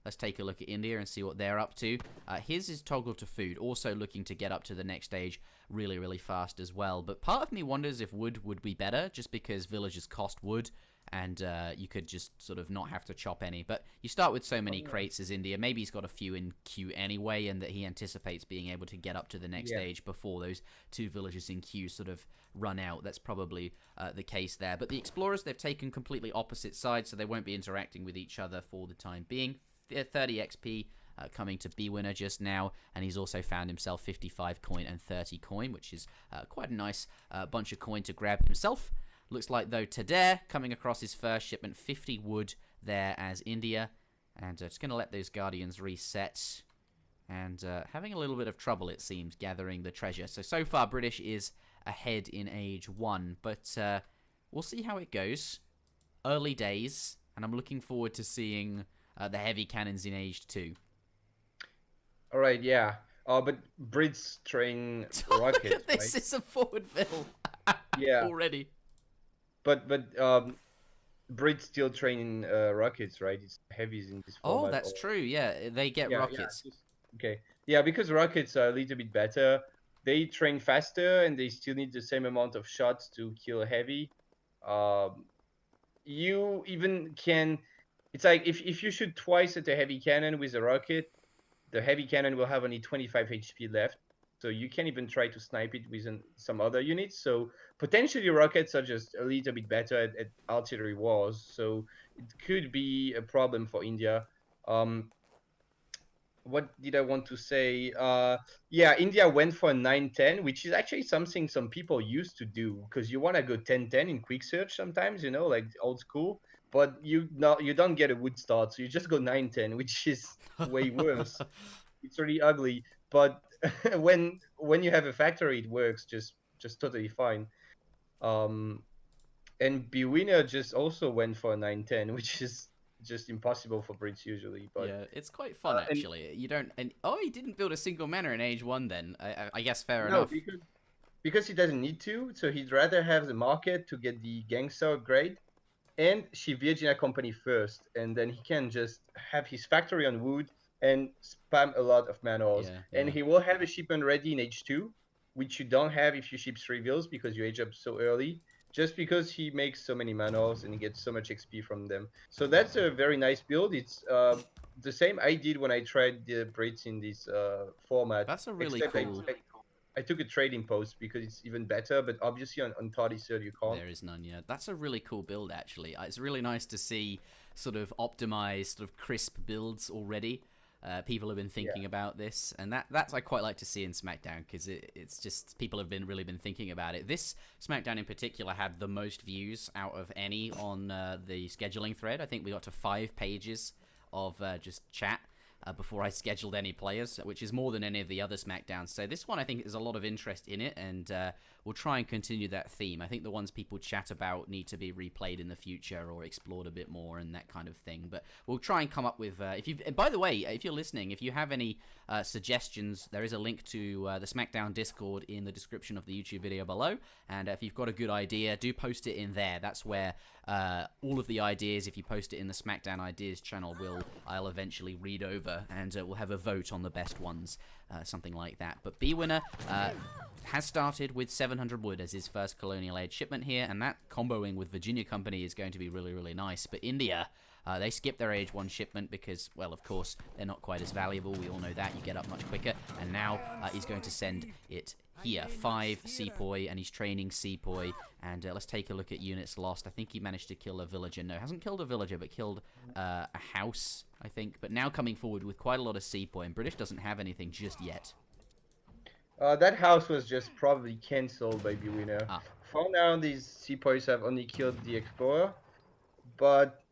Let's take a look at India and see what they're up to. His is toggle to food, also looking to get up to the next stage really, really fast as well. But part of me wonders if wood would be better, just because villagers cost wood, and you could just sort of not have to chop any. But you start with so many crates as India. Maybe he's got a few in queue anyway, and that he anticipates being able to get up to the next stage before those 2 villagers in queue sort of run out. That's probably the case there. But the explorers, they've taken completely opposite sides, so they won't be interacting with each other for the time being. 30 XP coming to Bwinner just now, and he's also found himself 55 coin and 30 coin, which is quite a nice bunch of coin to grab himself. Looks like, though, Tadair coming across his first shipment, 50 wood there as India, and just going to let those Guardians reset, and having a little bit of trouble, it seems, gathering the treasure. So far, British is ahead in age 1, but we'll see how it goes. Early days, and I'm looking forward to seeing the heavy cannons in Age 2. All right, yeah. But Brits train Look rockets, at this, right? it's a forwardville Yeah, already. but Brits still train rockets, right? It's heavies in this Oh, format. that's true. Yeah, they get Yeah, rockets. okay. Yeah, because rockets are a little bit better. They train faster and they still need the same amount of shots to kill a heavy. Um, you even can. It's like if you shoot twice at a heavy cannon with a rocket, the heavy cannon will have only 25 HP left. So you can even try to snipe it with some other units. So potentially rockets are just a little bit better at artillery wars. So it could be a problem for India. Um, what did I want to say? Yeah, India went for 9-10, which is actually something some people used to do because you want to go 10-10 in quick search sometimes, like old school. But you don't get a wood start, so you just go 9-10, which is way worse. It's really ugly. But when you have a factory, it works just totally fine. Um, and Bwinner just also went for 9-10, which is just impossible for Brits usually. But Yeah, it's quite fun and actually. You don't, and oh, he didn't build a single manor in Age 1 then. I guess fair no, enough. because he doesn't need to, so he'd rather have the market to get the gangster upgrade and Virginia company first, and then he can just have his factory on wood and spam a lot of manors. Yeah, And yeah. he will have a shipment ready in H2, which you don't have if you ship 3 vills because you age up so early, just because he makes so many manors and he gets so much XP from them. So that's a very nice build. It's the same I did when I tried the Brits in this format, That's a really except cool. I took a trading post because it's even better, but obviously on party serve you can't. There is none yet. That's a really cool build, actually. It's really nice to see sort of optimized, sort of crisp builds already. People have been thinking about this, and that's I quite like to see in SmackDown because it's just people have really been thinking about it. This SmackDown in particular had the most views out of any on the scheduling thread. I think we got to 5 pages of just chat before I scheduled any players, which is more than any of the other SmackDowns. So this one, I think, there's a lot of interest in it, and we'll try and continue that theme. I think the ones people chat about need to be replayed in the future or explored a bit more and that kind of thing. But we'll try and come up with... by the way, if you're listening, if you have any suggestions, there is a link to the SmackDown Discord in the description of the YouTube video below. And if you've got a good idea, do post it in there. That's where all of the ideas, if you post it in the SmackDown Ideas channel, I'll eventually read over, and we'll have a vote on the best ones, something like that. But Bwinner has started with 700 wood as his first colonial age shipment here, and that comboing with Virginia Company is going to be really, really nice. But India, they skipped their age 1 shipment because, well, of course, they're not quite as valuable. We all know that. You get up much quicker. And now he's going to send it here. 5 Sepoy, and he's training Sepoy. And let's take a look at units lost. I think he managed to kill a villager. No, hasn't killed a villager, but killed a house, I think. But now coming forward with quite a lot of Sepoy, and British doesn't have anything just yet. That house was just probably cancelled by Bwinner. For now, these Sepoys have only killed the Explorer, but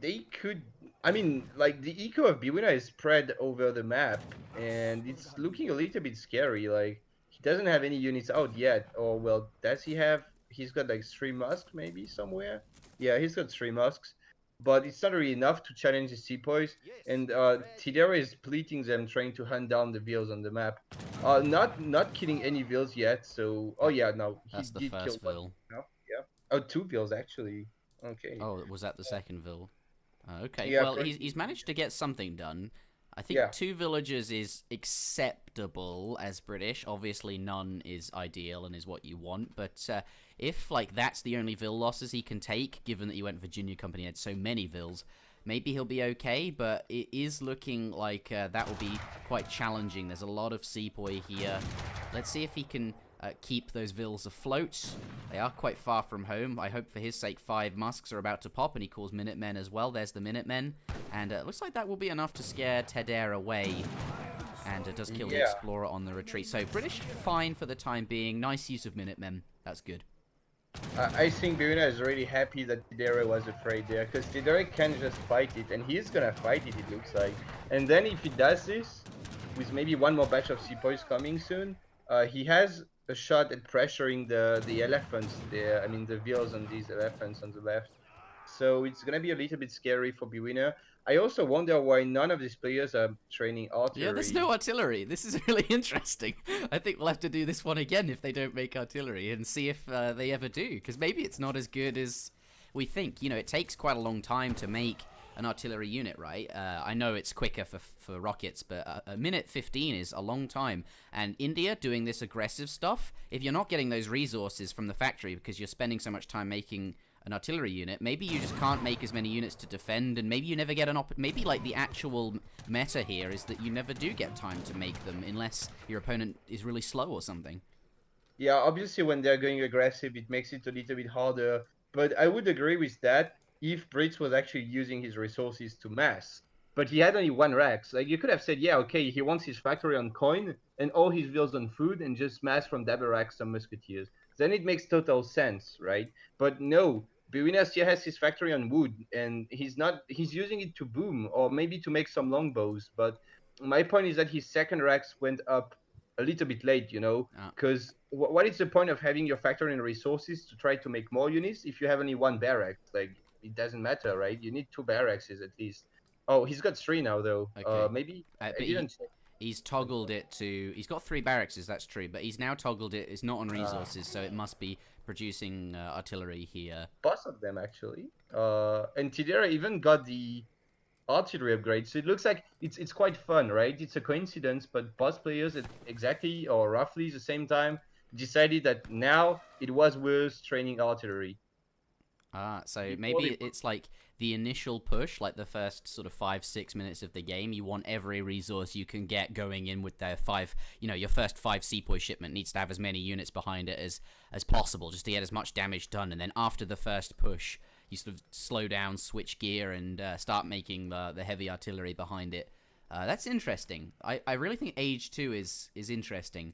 they could... I mean, like, the eco of Bwinner is spread over the map, and it's looking a little bit scary. Like, he doesn't have any units out yet, or, well, does he have... He's got, like, 3 Musks, maybe, somewhere? Yeah, he's got 3 Musks. But it's not really enough to challenge the Sepoys, and Tidera is pleating them, trying to hunt down the Vils on the map. Not killing any Vils yet, so... Oh yeah, no, he That's the did first kill Vil. one. No? Yeah. Oh, 2 Vils, actually. Okay. Oh, was that the second Vil? Okay, Yeah, well, he's managed to get something done. I think 2 villagers is acceptable as British. Obviously, none is ideal and is what you want, but if, like, that's the only Vil losses he can take, given that he went Virginia Company had so many Vils, maybe he'll be okay, but it is looking like that will be quite challenging. There's a lot of Sepoy here. Let's see if he can keep those Vils afloat. They are quite far from home. I hope for his sake 5 Musks are about to pop, and he calls Minutemen as well. There's the Minutemen, and it looks like that will be enough to scare Tedder away, and it does kill the Explorer on the retreat. So British fine for the time being. Nice use of Minutemen. That's good. I think Bwinner is really happy that Tidera was afraid there, because Tidera can just fight it, and he's gonna fight it, it looks like. And then if he does this, with maybe one more batch of Sepoys coming soon, he has a shot at pressuring the elephants there. I mean, the Vils on these elephants on the left. So it's gonna be a little bit scary for Bwinner. I also wonder why none of these players are training artillery. Yeah, there's no artillery. This is really interesting. I think we'll have to do this one again if they don't make artillery and see if they ever do. Because maybe it's not as good as we think. You know, it takes quite a long time to make an artillery unit, right? I know it's quicker for rockets, but a minute 15 is a long time. And India doing this aggressive stuff, if you're not getting those resources from the factory because you're spending so much time making an artillery unit, maybe you just can't make as many units to defend, and maybe you never get an maybe like the actual meta here is that you never do get time to make them unless your opponent is really slow or something. Yeah, obviously when they're going aggressive, it makes it a little bit harder. But I would agree with that if Brits was actually using his resources to mass. But he had only one Rex. Like, you could have said, yeah, okay, he wants his factory on coin and all his villas on food and just mass from double Rex some musketeers. Then it makes total sense, right? But no, Bwinner still has his factory on wood, and he's using it to boom, or maybe to make some longbows. But my point is that his second Rex went up a little bit late, you know, because what is the point of having your factory and resources to try to make more units if you have only one barracks? Like, it doesn't matter, right? You need 2 barracks at least. Oh, he's got 3 now, though. Okay. Maybe I But didn't check. he's toggled it to... He's got 3 barracks, that's true, but he's now toggled it. It's not on resources, so it must be producing artillery here. Both of them, actually. And Tidera even got the artillery upgrade, so it looks like it's quite fun, right? It's a coincidence, but both players at exactly or roughly the same time decided that now it was worth training artillery. So maybe it's like the initial push, like the first sort of 5-6 minutes of the game. You want every resource you can get going in with their 5, you know, your first 5 sepoy shipment needs to have as many units behind it as possible, just to get as much damage done. And then after the first push, you sort of slow down, switch gear, and start making the heavy artillery behind it. That's interesting. I really think Age 2 is interesting.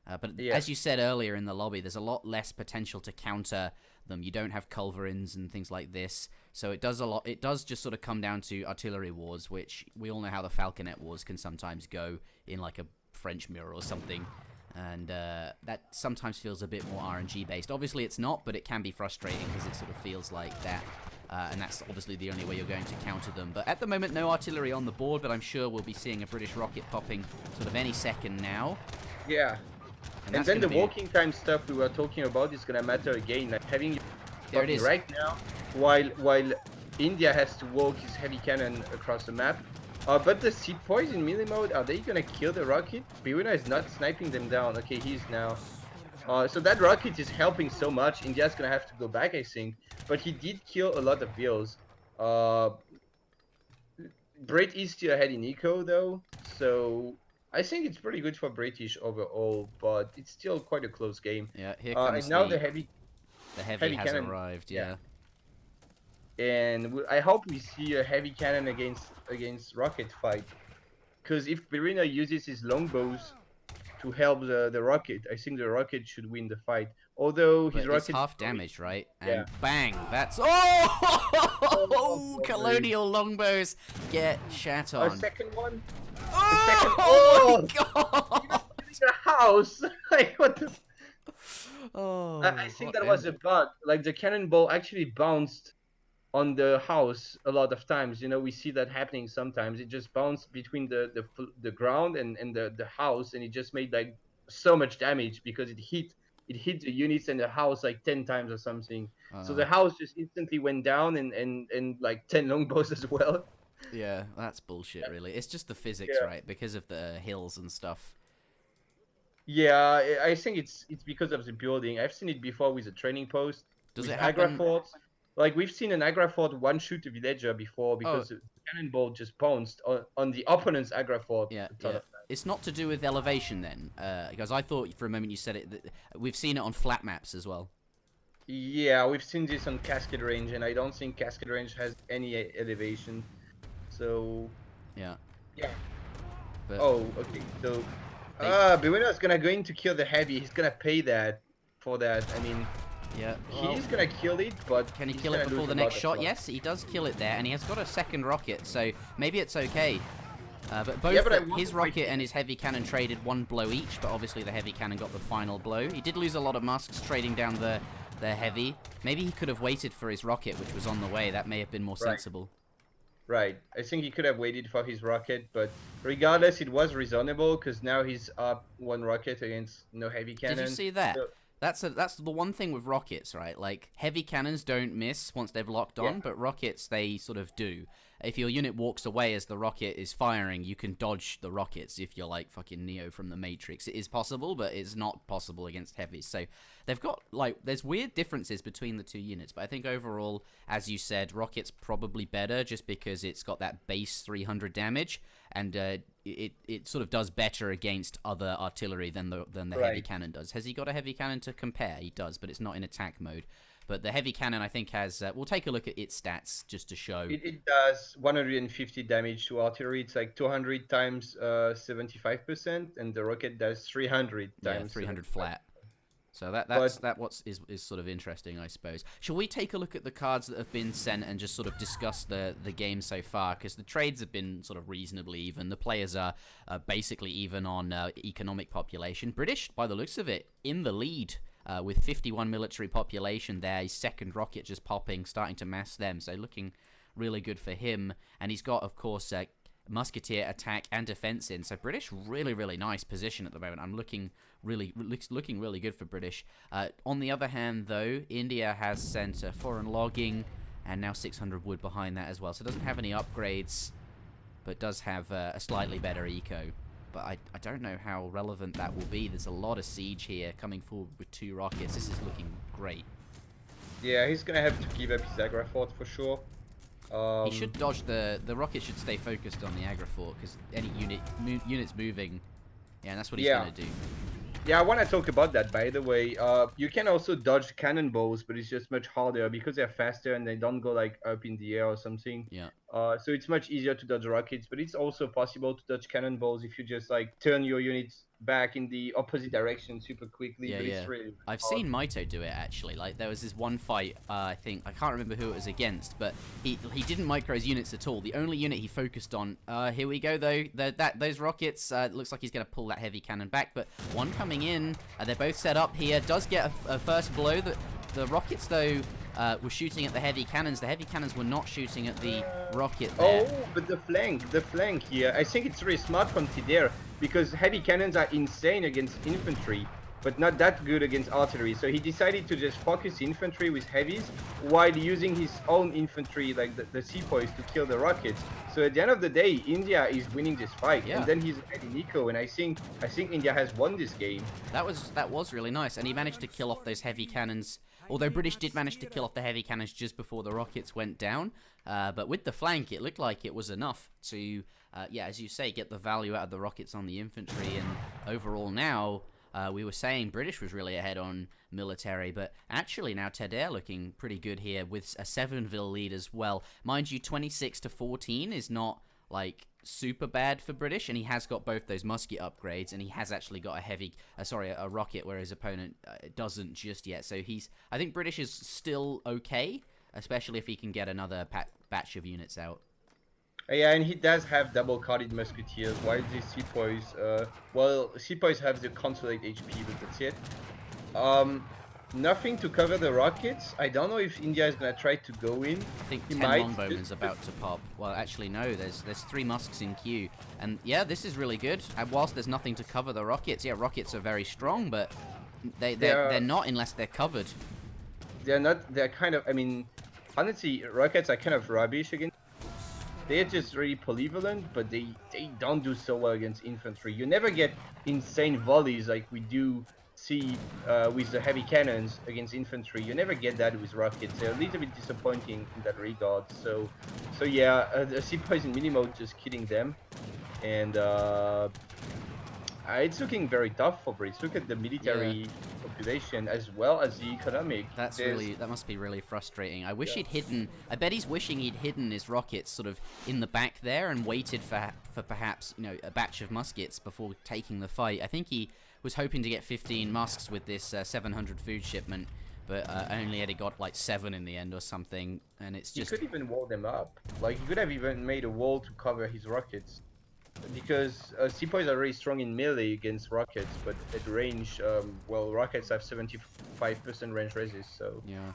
But yeah, as you said earlier in the lobby, there's a lot less potential to counter them. You don't have culverins and things like this, so it does just sort of come down to artillery wars, which we all know how the Falconet wars can sometimes go in like a French mirror or something, and that sometimes feels a bit more RNG based. Obviously it's not, but it can be frustrating because it sort of feels like that, and that's obviously the only way you're going to counter them. But at the moment, no artillery on the board, but I'm sure we'll be seeing a British rocket popping sort of any second now. Yeah. And then the walking time stuff we were talking about is gonna matter again. Like having there it is right now, while India has to walk his heavy cannon across the map. But the sepoys in melee mode, are they gonna kill the rocket? Bwinner is not sniping them down. Okay, he's now. So that rocket is helping so much. India's gonna have to go back, I think. But he did kill a lot of vills. Brit is still ahead in eco though, so I think it's pretty good for British overall, but it's still quite a close game. Yeah, here comes and now the heavy has cannon arrived, yeah. And I hope we see a heavy cannon against rocket fight, because if Bwinner uses his longbows to help the rocket, I think the rocket should win the fight. Although his rocket is half damaged, right? And yeah. Bang! That's oh! Colonial longbows get shat on. A second one. Oh my god! The house. Like what the? Oh. I think that was a bug. Like the cannonball actually bounced on the house a lot of times. You know, we see that happening sometimes. It just bounced between the ground and the house, and it just made like so much damage because it hit the units and the house like 10 times or something. So the house just instantly went down and like 10 longbows as well. Yeah, that's bullshit, really. It's just the physics, right? Because of the hills and stuff. Yeah, I think it's because of the building. I've seen it before with a training post. Does with it happen? Agra forts. Like we've seen an Agra fort one-shoot a villager before because the cannonball just pounced on the opponent's Agra fort. Yeah, It's not to do with elevation then, because I thought for a moment you said it. That we've seen it on flat maps as well. Yeah, we've seen this on Cascade Range, and I don't think Cascade Range has any elevation. So yeah. But okay. So Bwinner's gonna going to kill the heavy. He's gonna pay that for that. I mean, yeah, he's gonna kill it, but can he kill it before the next shot? Yes, he does kill it there, and he has got a second rocket, so maybe it's okay. But both his rocket and his heavy cannon traded one blow each, but obviously the heavy cannon got the final blow. He did lose a lot of musks trading down the their heavy. Maybe he could have waited for his rocket, which was on the way. That may have been more sensible. Right. I think he could have waited for his rocket, but regardless, it was reasonable because now he's up 1 rocket against no heavy cannon. Did you see that? So, That's the one thing with rockets, right? Like, heavy cannons don't miss once they've locked on, but rockets, they sort of do. If your unit walks away as the rocket is firing, you can dodge the rockets if you're like fucking Neo from the Matrix. It is possible, but it's not possible against heavies. So they've got, like, there's weird differences between the 2 units, but I think overall, as you said, rocket's probably better just because it's got that base 300 damage, and it sort of does better against other artillery than the heavy cannon does. Has he got a heavy cannon to compare? He does, but it's not in attack mode. But the heavy cannon, I think, has... we'll take a look at its stats just to show. It does 150 damage to artillery. It's like 200 times 75%, and the rocket does 300 times 300 flat. So that's what is sort of interesting, I suppose. Shall we take a look at the cards that have been sent and just sort of discuss the game so far? Because the trades have been sort of reasonably even. The players are basically even on economic population. British, by the looks of it, in the lead. With 51 military population there, his second rocket just popping, starting to mass them, so looking really good for him. And he's got, of course, musketeer attack and defense in, so British really nice position at the moment. I'm looking really good for British. On the other hand, though, India has sent foreign logging and now 600 wood behind that as well, so it doesn't have any upgrades, but does have a slightly better eco. But I don't know how relevant that will be. There's a lot of siege here coming forward with 2 rockets. This is looking great. Yeah, he's going to have to give up his aggro fort for sure. He should dodge the rocket should stay focused on the aggro fort because any units moving, yeah, and that's what he's going to do. Yeah, I want to talk about that, by the way. You can also dodge cannonballs, but it's just much harder because they're faster and they don't go like up in the air or something. Yeah. So it's much easier to dodge rockets, but it's also possible to dodge cannonballs if you just like turn your units back in the opposite direction super quickly. But it's really I've seen Maito do it actually. Like there was this one fight, I think I can't remember who it was against, but he didn't micro his units at all. The only unit he focused on. Here we go though. Those rockets. Looks like he's gonna pull that heavy cannon back, but one coming in. They're both set up here. Does get a first blow. The rockets though. Were shooting at the heavy cannons. The heavy cannons were not shooting at the rocket there. Oh, but the flank here. I think it's really smart from Tidere because heavy cannons are insane against infantry, but not that good against artillery. So he decided to just focus infantry with heavies while using his own infantry, like the sepoys, to kill the rockets. So at the end of the day, India is winning this fight, and then he's ahead in eco. And I think India has won this game. That was really nice, and he managed to kill off those heavy cannons. Although British did manage to kill off the heavy cannons just before the rockets went down. But with the flank, it looked like it was enough to, as you say, get the value out of the rockets on the infantry. And overall now, we were saying British was really ahead on military. But actually now Tidere looking pretty good here with a 7-ville lead as well. Mind you, 26 to 14 is not like super bad for British, and he has got both those musket upgrades, and he has actually got a rocket where his opponent doesn't just yet. So I think British is still okay, especially if he can get another batch of units out. Yeah, and he does have double-carded musketeers, while these sepoys, sepoys have the consolate HP, but that's it. Nothing to cover the rockets. I don't know if India is gonna try to go in. I think 10 longbowmen's about to pop. Well, actually, no. There's 3 musks in queue, and yeah, this is really good. And whilst there's nothing to cover the rockets, yeah, rockets are very strong, but they're not unless they're covered. They're not. They're kind of. I mean, honestly, rockets are kind of rubbish against. They're just really polyvalent, but they don't do so well against infantry. You never get insane volleys like we do see with the heavy cannons against infantry. You never get that with rockets. They're a little bit disappointing in that regard. So yeah, the sepoys in mini mode just killing them, and it's looking very tough for Brits. Look at the military population as well as the economic. That must be really frustrating. I wish he'd hidden. I bet he's wishing he'd hidden his rockets sort of in the back there and waited for perhaps a batch of muskets before taking the fight. I think he was hoping to get 15 musks with this 700 food shipment, but only had got like 7 in the end or something, and it's just... He could even wall them up. Like, he could have even made a wall to cover his rockets. because sepoys are very strong in melee against rockets, but at range, well, rockets have 75% range resist. So Yeah.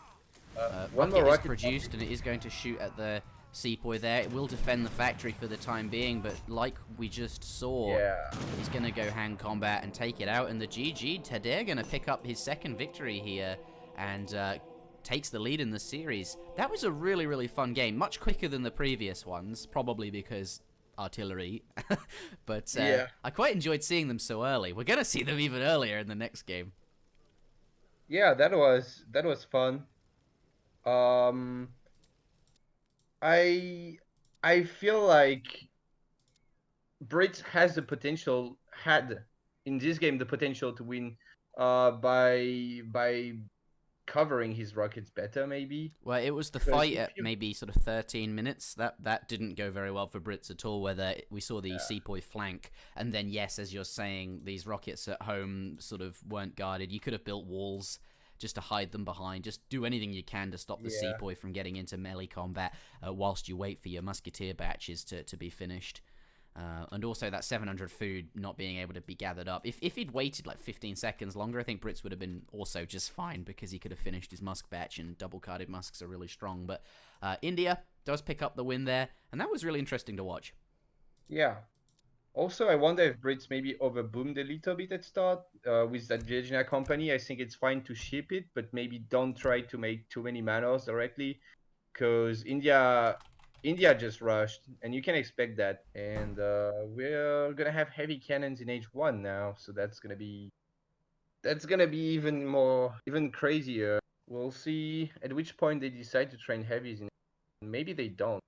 one more Rocket is rocket produced and it is going to shoot at the sepoy there. It will defend the factory for the time being, but like we just saw, Yeah. he's going to go hand combat and take it out. And the GG, Tadea going to pick up his second victory here and takes the lead in the series. That was a really, really fun game. Much quicker than the previous ones, probably because artillery. But Yeah. I quite enjoyed seeing them so early. We're going to see them even earlier in the next game. Yeah, that was fun. Um, I I feel like Brits has the potential had in this game the potential to win by covering his rockets better maybe. Well, it was the Because fight if at you maybe sort of 13 minutes that didn't go very well for Brits at all. Whether we saw the sepoy flank, and then yes, as you're saying, these rockets at home sort of weren't guarded. You could have built walls just to hide them behind. Just do anything you can to stop the Yeah. sepoy from getting into melee combat whilst you wait for your musketeer batches to be finished. And also that 700 food not being able to be gathered up. If he'd waited like 15 seconds longer, I think Brits would have been also just fine because he could have finished his musk batch, and double-carded musks are really strong. But India does pick up the win there, and that was really interesting to watch. Yeah. Also, I wonder if Brits maybe overboomed a little bit at start with that Virginia company. I think it's fine to ship it, but maybe don't try to make too many manors directly, because India just rushed, and you can expect that. And we're gonna have heavy cannons in H1 now, so that's gonna be even crazier. We'll see at which point they decide to train heavies in. Maybe they don't.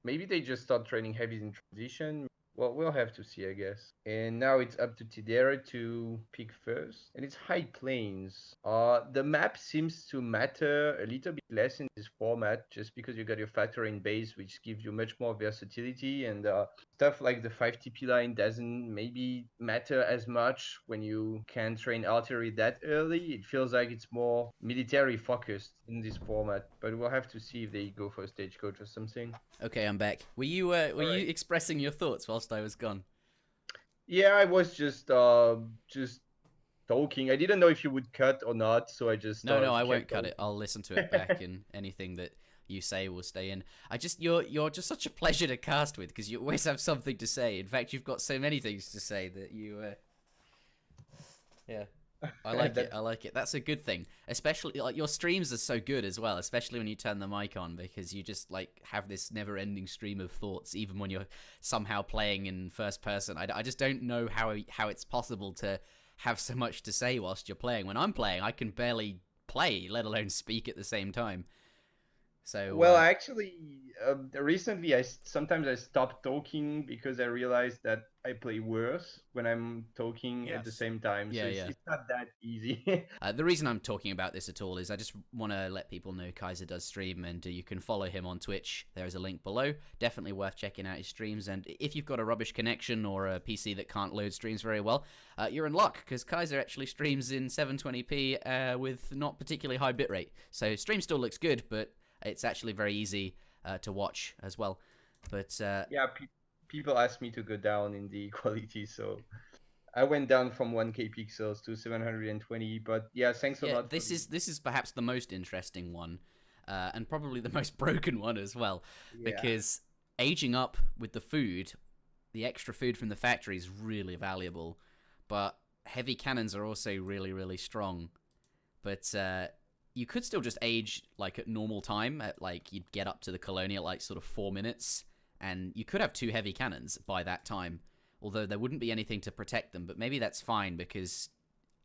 Maybe they just start training heavies in transition. Well, we'll have to see, I guess. And now it's up to Tidera to pick first. And it's High Plains. The map seems to matter a little bit less in this format, just because you got your factor in base, which gives you much more versatility. And stuff like the 5 TP line doesn't maybe matter as much when you can train artillery that early. It feels like it's more military focused in this format. But we'll have to see if they go for a stagecoach or something. Okay, I'm back. Were you expressing your thoughts whilst I was gone? Yeah, I was just talking. I didn't know if you would cut or not, so I just No, I kept won't cut going. it. I'll listen to it back, and anything that you say will stay in. You're just such a pleasure to cast with because you always have something to say. In fact, you've got so many things to say that you yeah. I like it. I like it. That's a good thing. Especially like your streams are so good as well, especially when you turn the mic on, because you just like have this never-ending stream of thoughts even when you're somehow playing in first person. I just don't know how it's possible to have so much to say whilst you're playing. When I'm playing, I can barely play, let alone speak at the same time. So Well, actually, recently sometimes I stopped talking because I realized that I play worse when I'm talking at the Yes. same time. Yeah, So yeah. it's not that easy. The reason I'm talking about this at all is I just want to let people know Kaiser does stream, and you can follow him on Twitch. There is a link below. Definitely worth checking out his streams. And if you've got a rubbish connection or a PC that can't load streams very well, you're in luck, because Kaiser actually streams in 720p with not particularly high bitrate. So stream still looks good, but it's actually very easy to watch as well. But Yeah, people ask me to go down in the quality, so I went down from 1K pixels to 720. But yeah, thanks a yeah, lot. this is perhaps the most interesting one, and probably the most broken one as well, because aging up with the food, the extra food from the factory is really valuable, but heavy cannons are also really, really strong. But you could still just age like at normal time, at like you'd get up to the colony at like sort of 4 minutes, and you could have 2 heavy cannons by that time, although there wouldn't be anything to protect them. But maybe that's fine because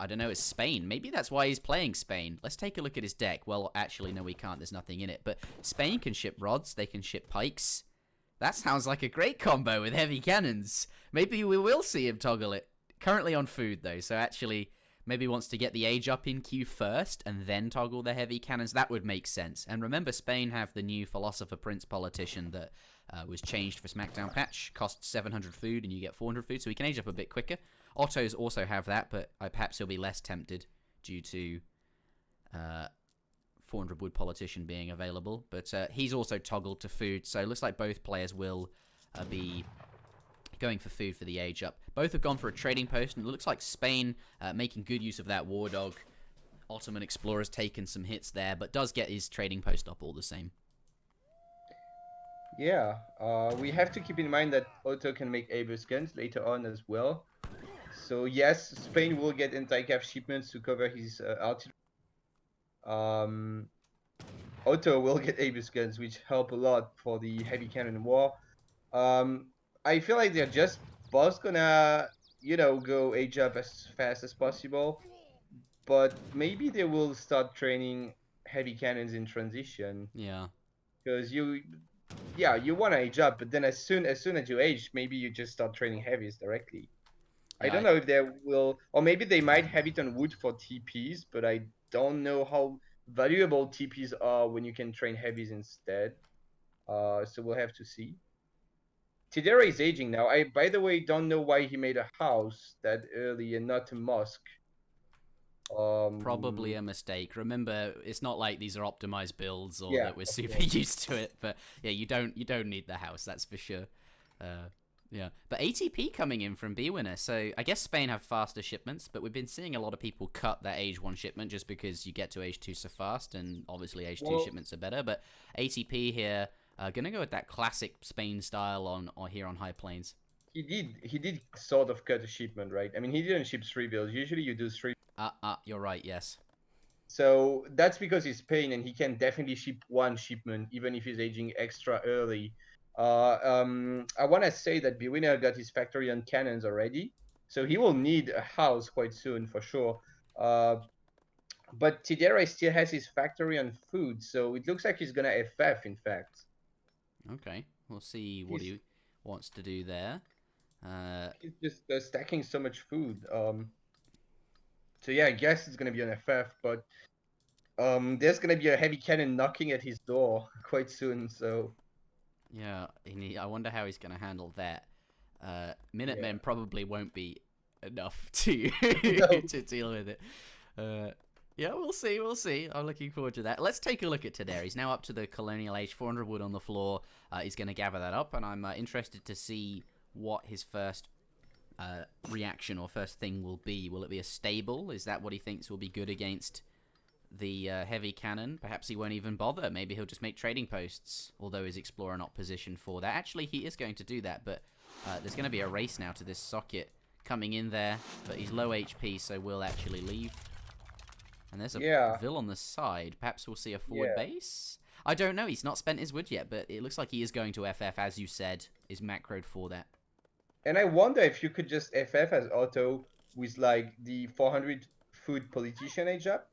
I don't know, it's Spain. Maybe that's why he's playing Spain. Let's take a look at his deck. Well, actually, no, we can't. There's nothing in it. But Spain can ship rods. They can ship pikes. That sounds like a great combo with heavy cannons. Maybe we will see him toggle it. Currently on food, though, so actually maybe wants to get the age up in queue first and then toggle the heavy cannons. That would make sense. And remember, Spain have the new Philosopher Prince politician that was changed for SmackDown patch. Costs 700 food and you get 400 food, so he can age up a bit quicker. Ottos also have that, but perhaps he'll be less tempted due to 400 wood politician being available. But he's also toggled to food, so it looks like both players will be going for food for the age up. Both have gone for a trading post, and it looks like Spain making good use of that war dog. Ottoman explorer's taken some hits there, but does get his trading post up all the same. Yeah, we have to keep in mind that Otto can make Abus guns later on as well. So yes, Spain will get anti-cav shipments to cover his artillery. Otto will get Abus guns, which help a lot for the heavy cannon war. I feel like they're just both gonna, go age up as fast as possible. But maybe they will start training heavy cannons in transition. Yeah. Because you want to age up, but then as soon as you age, maybe you just start training heavies directly. I don't know if they will, or maybe they might have it on wood for TPs, but I don't know how valuable TPs are when you can train heavies instead. So we'll have to see. Tidera is aging now. I, by the way, don't know why he made a house that early and not a mosque. Probably a mistake. Remember, it's not like these are optimized builds or Yeah, that we're of super course. used to it. But yeah, you don't need the house, that's for sure. Yeah, but ATP coming in from Bwinner. So I guess Spain have faster shipments, but we've been seeing a lot of people cut that age 1 shipment just because you get to age 2 so fast, and obviously age 2 shipments are better. But ATP here gonna go with that classic Spain style on here on High Plains. He did sort of cut a shipment, right? I mean, he didn't ship 3 bills. Usually you do 3. You're right. Yes. So that's because he's Spain, and he can definitely ship 1 shipment even if he's aging extra early. I want to say that Bwinner got his factory on cannons already, so he will need a house quite soon for sure. But Tidera still has his factory on food, so it looks like he's gonna FF in fact. Okay, we'll see what he wants to do there. He's just stacking so much food. So yeah, I guess it's gonna be an FF, but there's gonna be a heavy cannon knocking at his door quite soon. So yeah, I wonder how he's gonna handle that. Minutemen probably won't be enough to to deal with it. Yeah, we'll see. I'm looking forward to that. Let's take a look at Tidera. He's now up to the colonial age, 400 wood on the floor. He's going to gather that up, and I'm interested to see what his first reaction or first thing will be. Will it be a stable? Is that what he thinks will be good against the heavy cannon? Perhaps he won't even bother. Maybe he'll just make trading posts, although his explorer not positioned for that. Actually, he is going to do that, but there's going to be a race now to this socket coming in there, but he's low HP, so we'll actually leave. And there's a Vil on the side. Perhaps we'll see a forward base? I don't know. He's not spent his wood yet, but it looks like he is going to FF, as you said, is macroed for that. And I wonder if you could just FF as Otto with like the 400 food politician age up.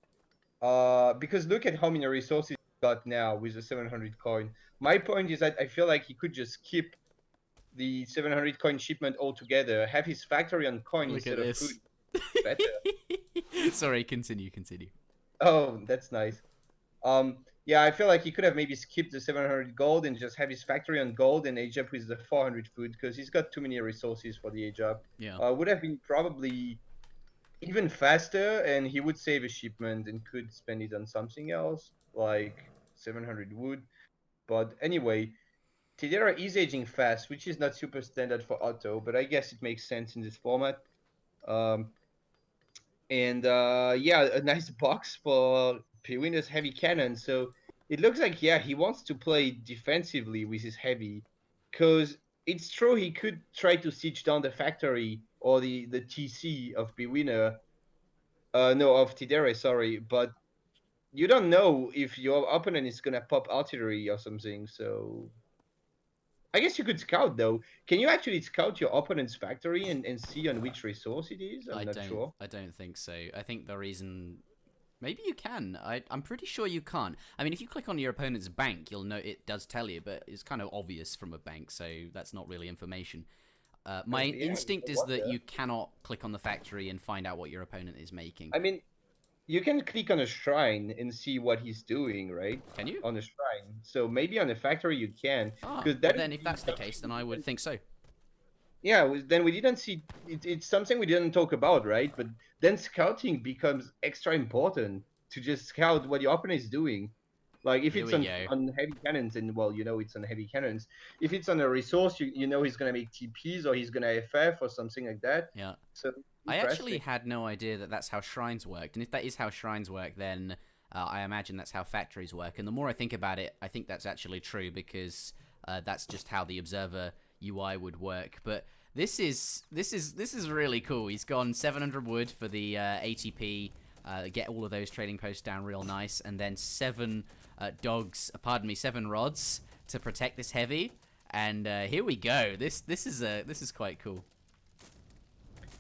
Because look at how many resources he got now with the 700 coin. My point is that I feel like he could just skip the 700 coin shipment altogether, have his factory on coin instead of food. Better. Sorry, continue. Oh, that's nice. Yeah, I feel like he could have maybe skipped the 700 gold and just have his factory on gold and age up with the 400 food because he's got too many resources for the age up. Yeah. Would have been probably even faster, and he would save a shipment and could spend it on something else like 700 wood. But anyway, Tidera is aging fast, which is not super standard for Otto, but I guess it makes sense in this format. Yeah, a nice box for Bwinner's heavy cannon. So it looks like, he wants to play defensively with his heavy. Because it's true he could try to siege down the factory or the TC of Bwinner. No, of Tidera, sorry. But you don't know if your opponent is going to pop artillery or something. So I guess you could scout, though. Can you actually scout your opponent's factory and see on which resource it is? I'm not sure. I don't think so. I think the reason... Maybe you can. I'm pretty sure you can't. I mean, if you click on your opponent's bank, you'll know it does tell you, but it's kind of obvious from a bank, so that's not really information. My instinct is that you cannot click on the factory and find out what your opponent is making. I mean, you can click on a shrine and see what he's doing, right? Can you? On a shrine. So maybe on a factory you can. Then if that's the case, then I would think so. Yeah, then we didn't see... It's something we didn't talk about, right? But then scouting becomes extra important to just scout what your opponent is doing. Like if Here it's we go. on heavy cannons, then well, you know it's on heavy cannons. If it's on a resource, you know he's gonna make TPs or he's gonna FF or something like that. Yeah. So I actually interesting. had no idea that that's how shrines worked, and if that is how shrines work, then I imagine that's how factories work. And the more I think about it, I think that's actually true because that's just how the observer UI would work. But this is really cool. He's gone 700 wood for the ATP. Get all of those trading posts down real nice, and then 7 7 rods to protect this heavy. And here we go. This is quite cool.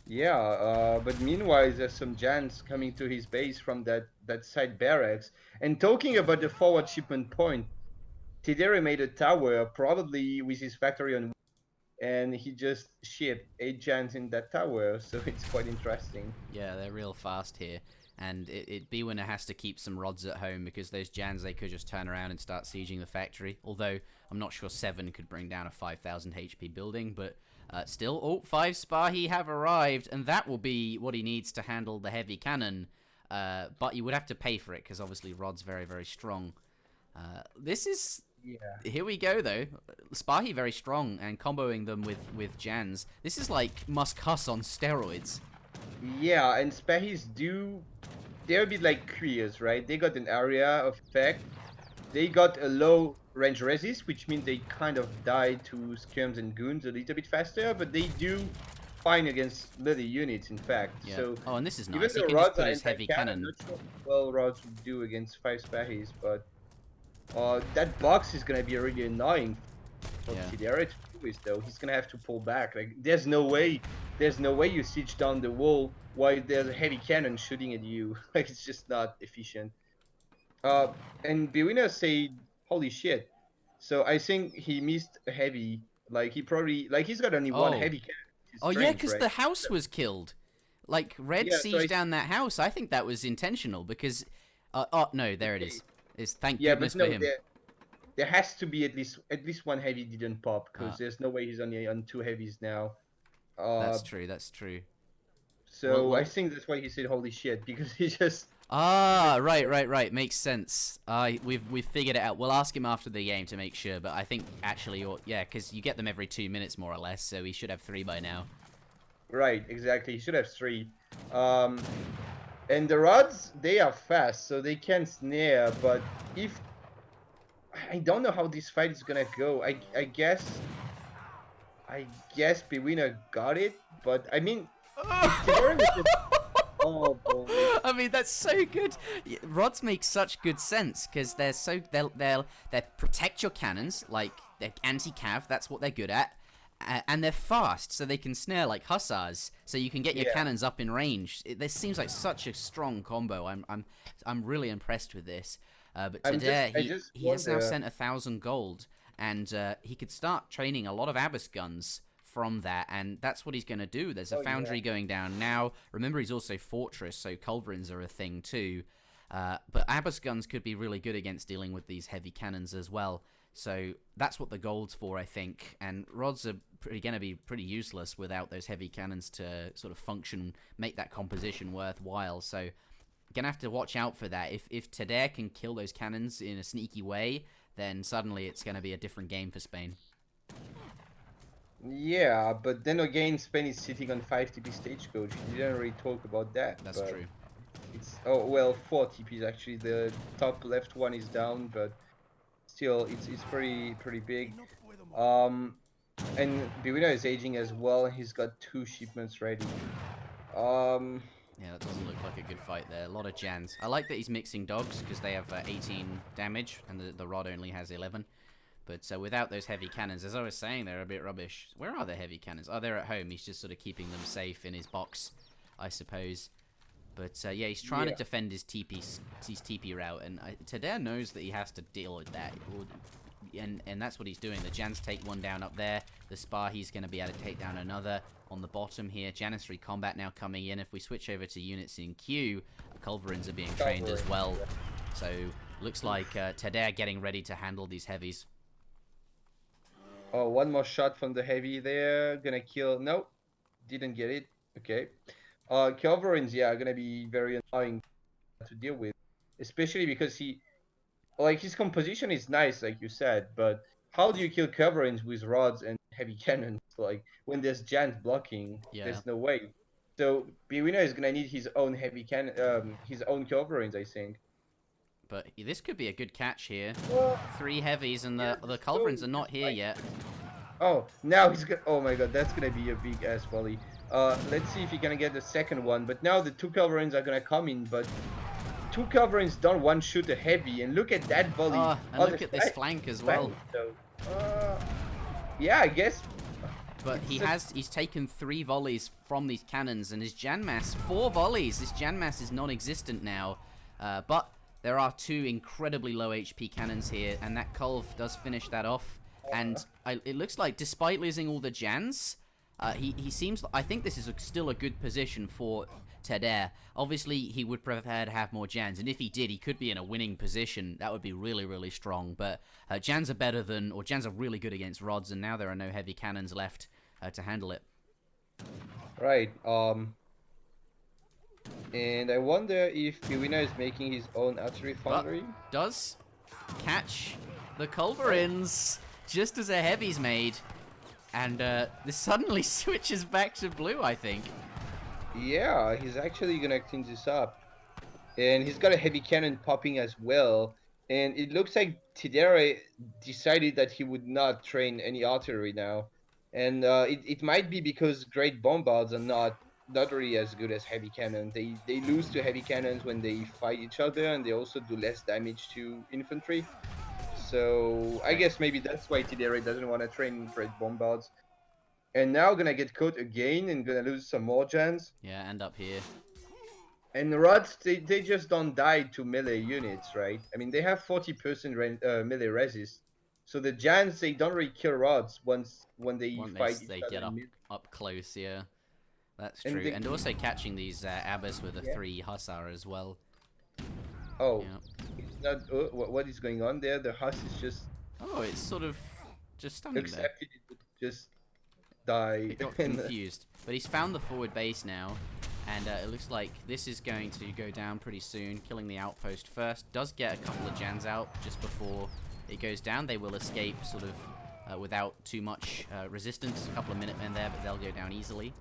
Yeah, but meanwhile, there's some Jans coming to his base from that side barracks. And talking about the forward shipment point, Tidere made a tower, probably with his factory on, and he just shipped 8 Jans in that tower, so it's quite interesting. Yeah, they're real fast here. And Bwinner has to keep some rods at home because those Jans, they could just turn around and start sieging the factory. Although, I'm not sure 7 could bring down a 5,000 HP building, but still. Oh, 5 Spahi have arrived, and that will be what he needs to handle the heavy cannon. But you would have to pay for it because obviously Rod's very, very strong. This is... Yeah. Here we go, though. Spahi very strong, and comboing them with Jans. This is like Musk Huss on steroids. Yeah, and Spahis they're a bit like Kriers, right? They got an area of effect. They got a low range resist, which means they kind of die to skirms and goons a little bit faster, but they do fine against little units, in fact. Yeah. So Oh, and this is even nice. He though can just rods put are his heavy anti-cannon, cannon. not sure well rods would do against 5 Spahis, but that box is gonna be really annoying for Tidere to do this, though. He's gonna have to pull back. Like there's no way you siege down the wall while there's a heavy cannon shooting at you. Like it's just not efficient. And Bwinner said, "Holy shit!" So I think he missed a heavy. Like he probably he's got only one heavy cannon. Oh yeah, Strength, because right? the house was killed. Like Red Yeah, so sieged down that house. I think that was intentional because. Oh no, there it is. Thank goodness but no, for him. there has to be at least one heavy didn't pop because Ah. there's no way he's only on 2 heavies now. That's true. That's true. So Well, I think that's why he said "holy shit" because he just. Ah, right. Makes sense. We've figured it out. We'll ask him after the game to make sure, but I think actually, yeah, because you get them every 2 minutes more or less, so he should have 3 by now. Right, exactly. He should have 3. And the rods, they are fast, so they can snare. But if I don't know how this fight is gonna go, I guess Bwinner got it, but I mean, oh boy. I mean, that's so good. Rods make such good sense because they'll protect your cannons, like they're anti-cav. That's what they're good at, and they're fast, so they can snare like hussars. So you can get your cannons up in range. This seems like such a strong combo. I'm really impressed with this. But today he has now sent 1,000 gold, and he could start training a lot of Abyss guns from that, and that's what he's going to do. There's a foundry going down now. Remember, he's also Fortress, so culverins are a thing too. But Abyss guns could be really good against dealing with these heavy cannons as well. So that's what the gold's for, I think. And rods are going to be pretty useless without those heavy cannons to sort of function, make that composition worthwhile. So gonna have to watch out for that. If Tidere can kill those cannons in a sneaky way, then suddenly it's going to be a different game for Spain. Yeah, but then again, Spain is sitting on 5 TP stagecoach. We didn't really talk about that. That's true. It's 4 TPs actually. The top left one is down, but still, it's pretty big. And Bwinner is aging as well. He's got 2 shipments ready. Yeah, that doesn't look like a good fight there. A lot of Jans. I like that he's mixing dogs because they have 18 damage and the rod only has 11. But without those heavy cannons, as I was saying, they're a bit rubbish. Where are the heavy cannons? Oh, they're at home. He's just sort of keeping them safe in his box, I suppose. But yeah, he's trying to defend his TP route, and Tidere knows that he has to deal with that. And that's what he's doing. The Jans take one down up there. The Spahi's going to be able to take down another on the bottom here. Janissary combat now coming in. If we switch over to units in queue, culverins are being trained as well. So looks like Tidere getting ready to handle these heavies. Oh, one more shot from the heavy there. Gonna kill. Nope. Didn't get it. Okay. Culverins, yeah, are gonna be very annoying to deal with. Especially because like his composition is nice, like you said, but how do you kill coverings with rods and heavy cannons? Like when there's giant blocking, Yeah. there's no way. So Bwinner is gonna need his own his own coverings, I think. But this could be a good catch here. Well, 3 heavies and yeah, the just culverins are not just here yet. oh, now he's gonna. Oh my god, that's gonna be a big ass volley. Let's see if he can get the second one. But now the two coverings are gonna come in, but two coverings don't one shoot a heavy, and look at that volley Oh, and on look the at this flank as well. So, yeah, I guess. But he's taken 3 volleys from these cannons, and his Janmass, 4 volleys. This Janmass is non-existent now. But there are 2 incredibly low HP cannons here, and that Culv does finish that off. And it looks like, despite losing all the Jans, he seems. I think this is still a good position for Thar. Obviously, he would prefer to have more Jans, and if he did, he could be in a winning position. That would be really, really strong. But Jans are better than, or Jans are really good against rods, and now there are no heavy cannons left to handle it. Right. And I wonder if Bwinner is making his own archery foundry. But does catch the culverins just as a heavy's made. And this suddenly switches back to blue, I think. Yeah, he's actually gonna clean this up. And he's got a heavy cannon popping as well. And it looks like Tidere decided that he would not train any artillery now. And it might be because great bombards are not really as good as heavy cannon. They lose to heavy cannons when they fight each other, and they also do less damage to infantry. So I guess maybe that's why Tidere doesn't want to train great bombards. And now gonna get caught again and gonna lose some more gens. Yeah, end up here. And rods, they just don't die to melee units, right? I mean, they have 40% melee resist. So the Jans, they don't really kill rods when they fight each They other. get up close, yeah. That's And true. they- And also catching these Abbas with a Yeah. 3 Hussar as well. Oh, Yeah. it's not. What is going on there? The Huss is just Oh, it's sort of just stunning there. accepted it would just die. It got And, confused. But he's found the forward base now. And it looks like this is going to go down pretty soon. Killing the outpost first. Does get a couple of Jans out just before it goes down. They will escape sort of without too much resistance. A couple of Minutemen there, but they'll go down easily.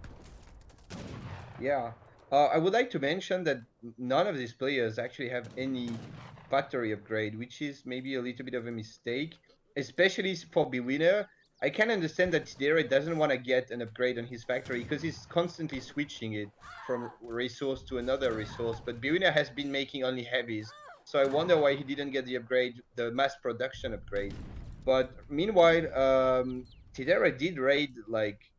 yeah. I would like to mention that none of these players actually have any factory upgrade, which is maybe a little bit of a mistake, especially for Bwinner. I can understand that Tidere doesn't want to get an upgrade on his factory because he's constantly switching it from resource to another resource, but Bwinner has been making only heavies, so I wonder why he didn't get the upgrade, the mass production upgrade. But meanwhile, Tidere did raid, like,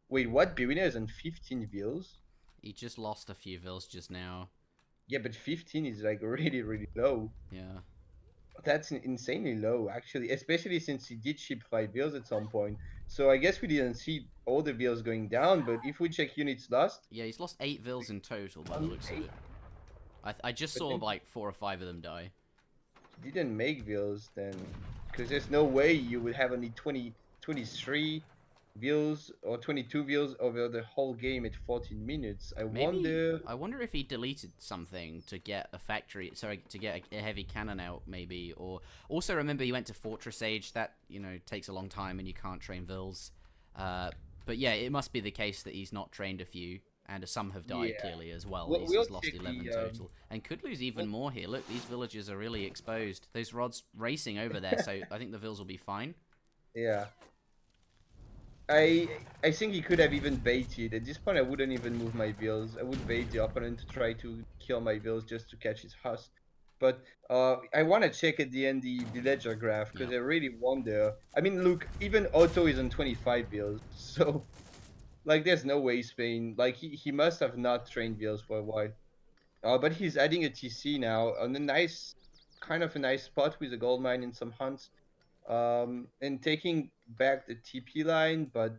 wait, what? Bwinner is on 15 vills? He just lost a few vills just now. Yeah, but 15 is like really, really low. Yeah. That's insanely low, actually, especially since he did ship 5 vills at some point. So I guess we didn't see all the vills going down, but if we check units lost, Yeah, he's lost 8 vills in total by the looks of it. I just saw then- like 4 or 5 of them die. didn't make vills then, because there's no way you would have only 23 vills or 22 vills over the whole game at 14 minutes. I wonder if he deleted something to get a factory, sorry, to get a heavy cannon out, maybe. Or also remember he went to Fortress Age. That, you know, takes a long time and you can't train vills. But yeah, it must be the case that he's not trained a few, and some have died Yeah. clearly as well. We'll He's lost check 11 the, total, and could lose even more here. Look, these villages are really exposed. Those rods racing over there, so I think the vills will be fine. Yeah. I think he could have even baited. At this point, I wouldn't even move my vills. I would bait the opponent to try to kill my vills just to catch his husk. But I want to check at the end the villager graph because I really wonder. I mean, look, even Otto is on 25 vills, so like there's no way Spain. Like he must have not trained vills for a while. But he's adding a TC now on a nice, kind of a nice spot with a gold mine and some hunts. And taking back the TP line, but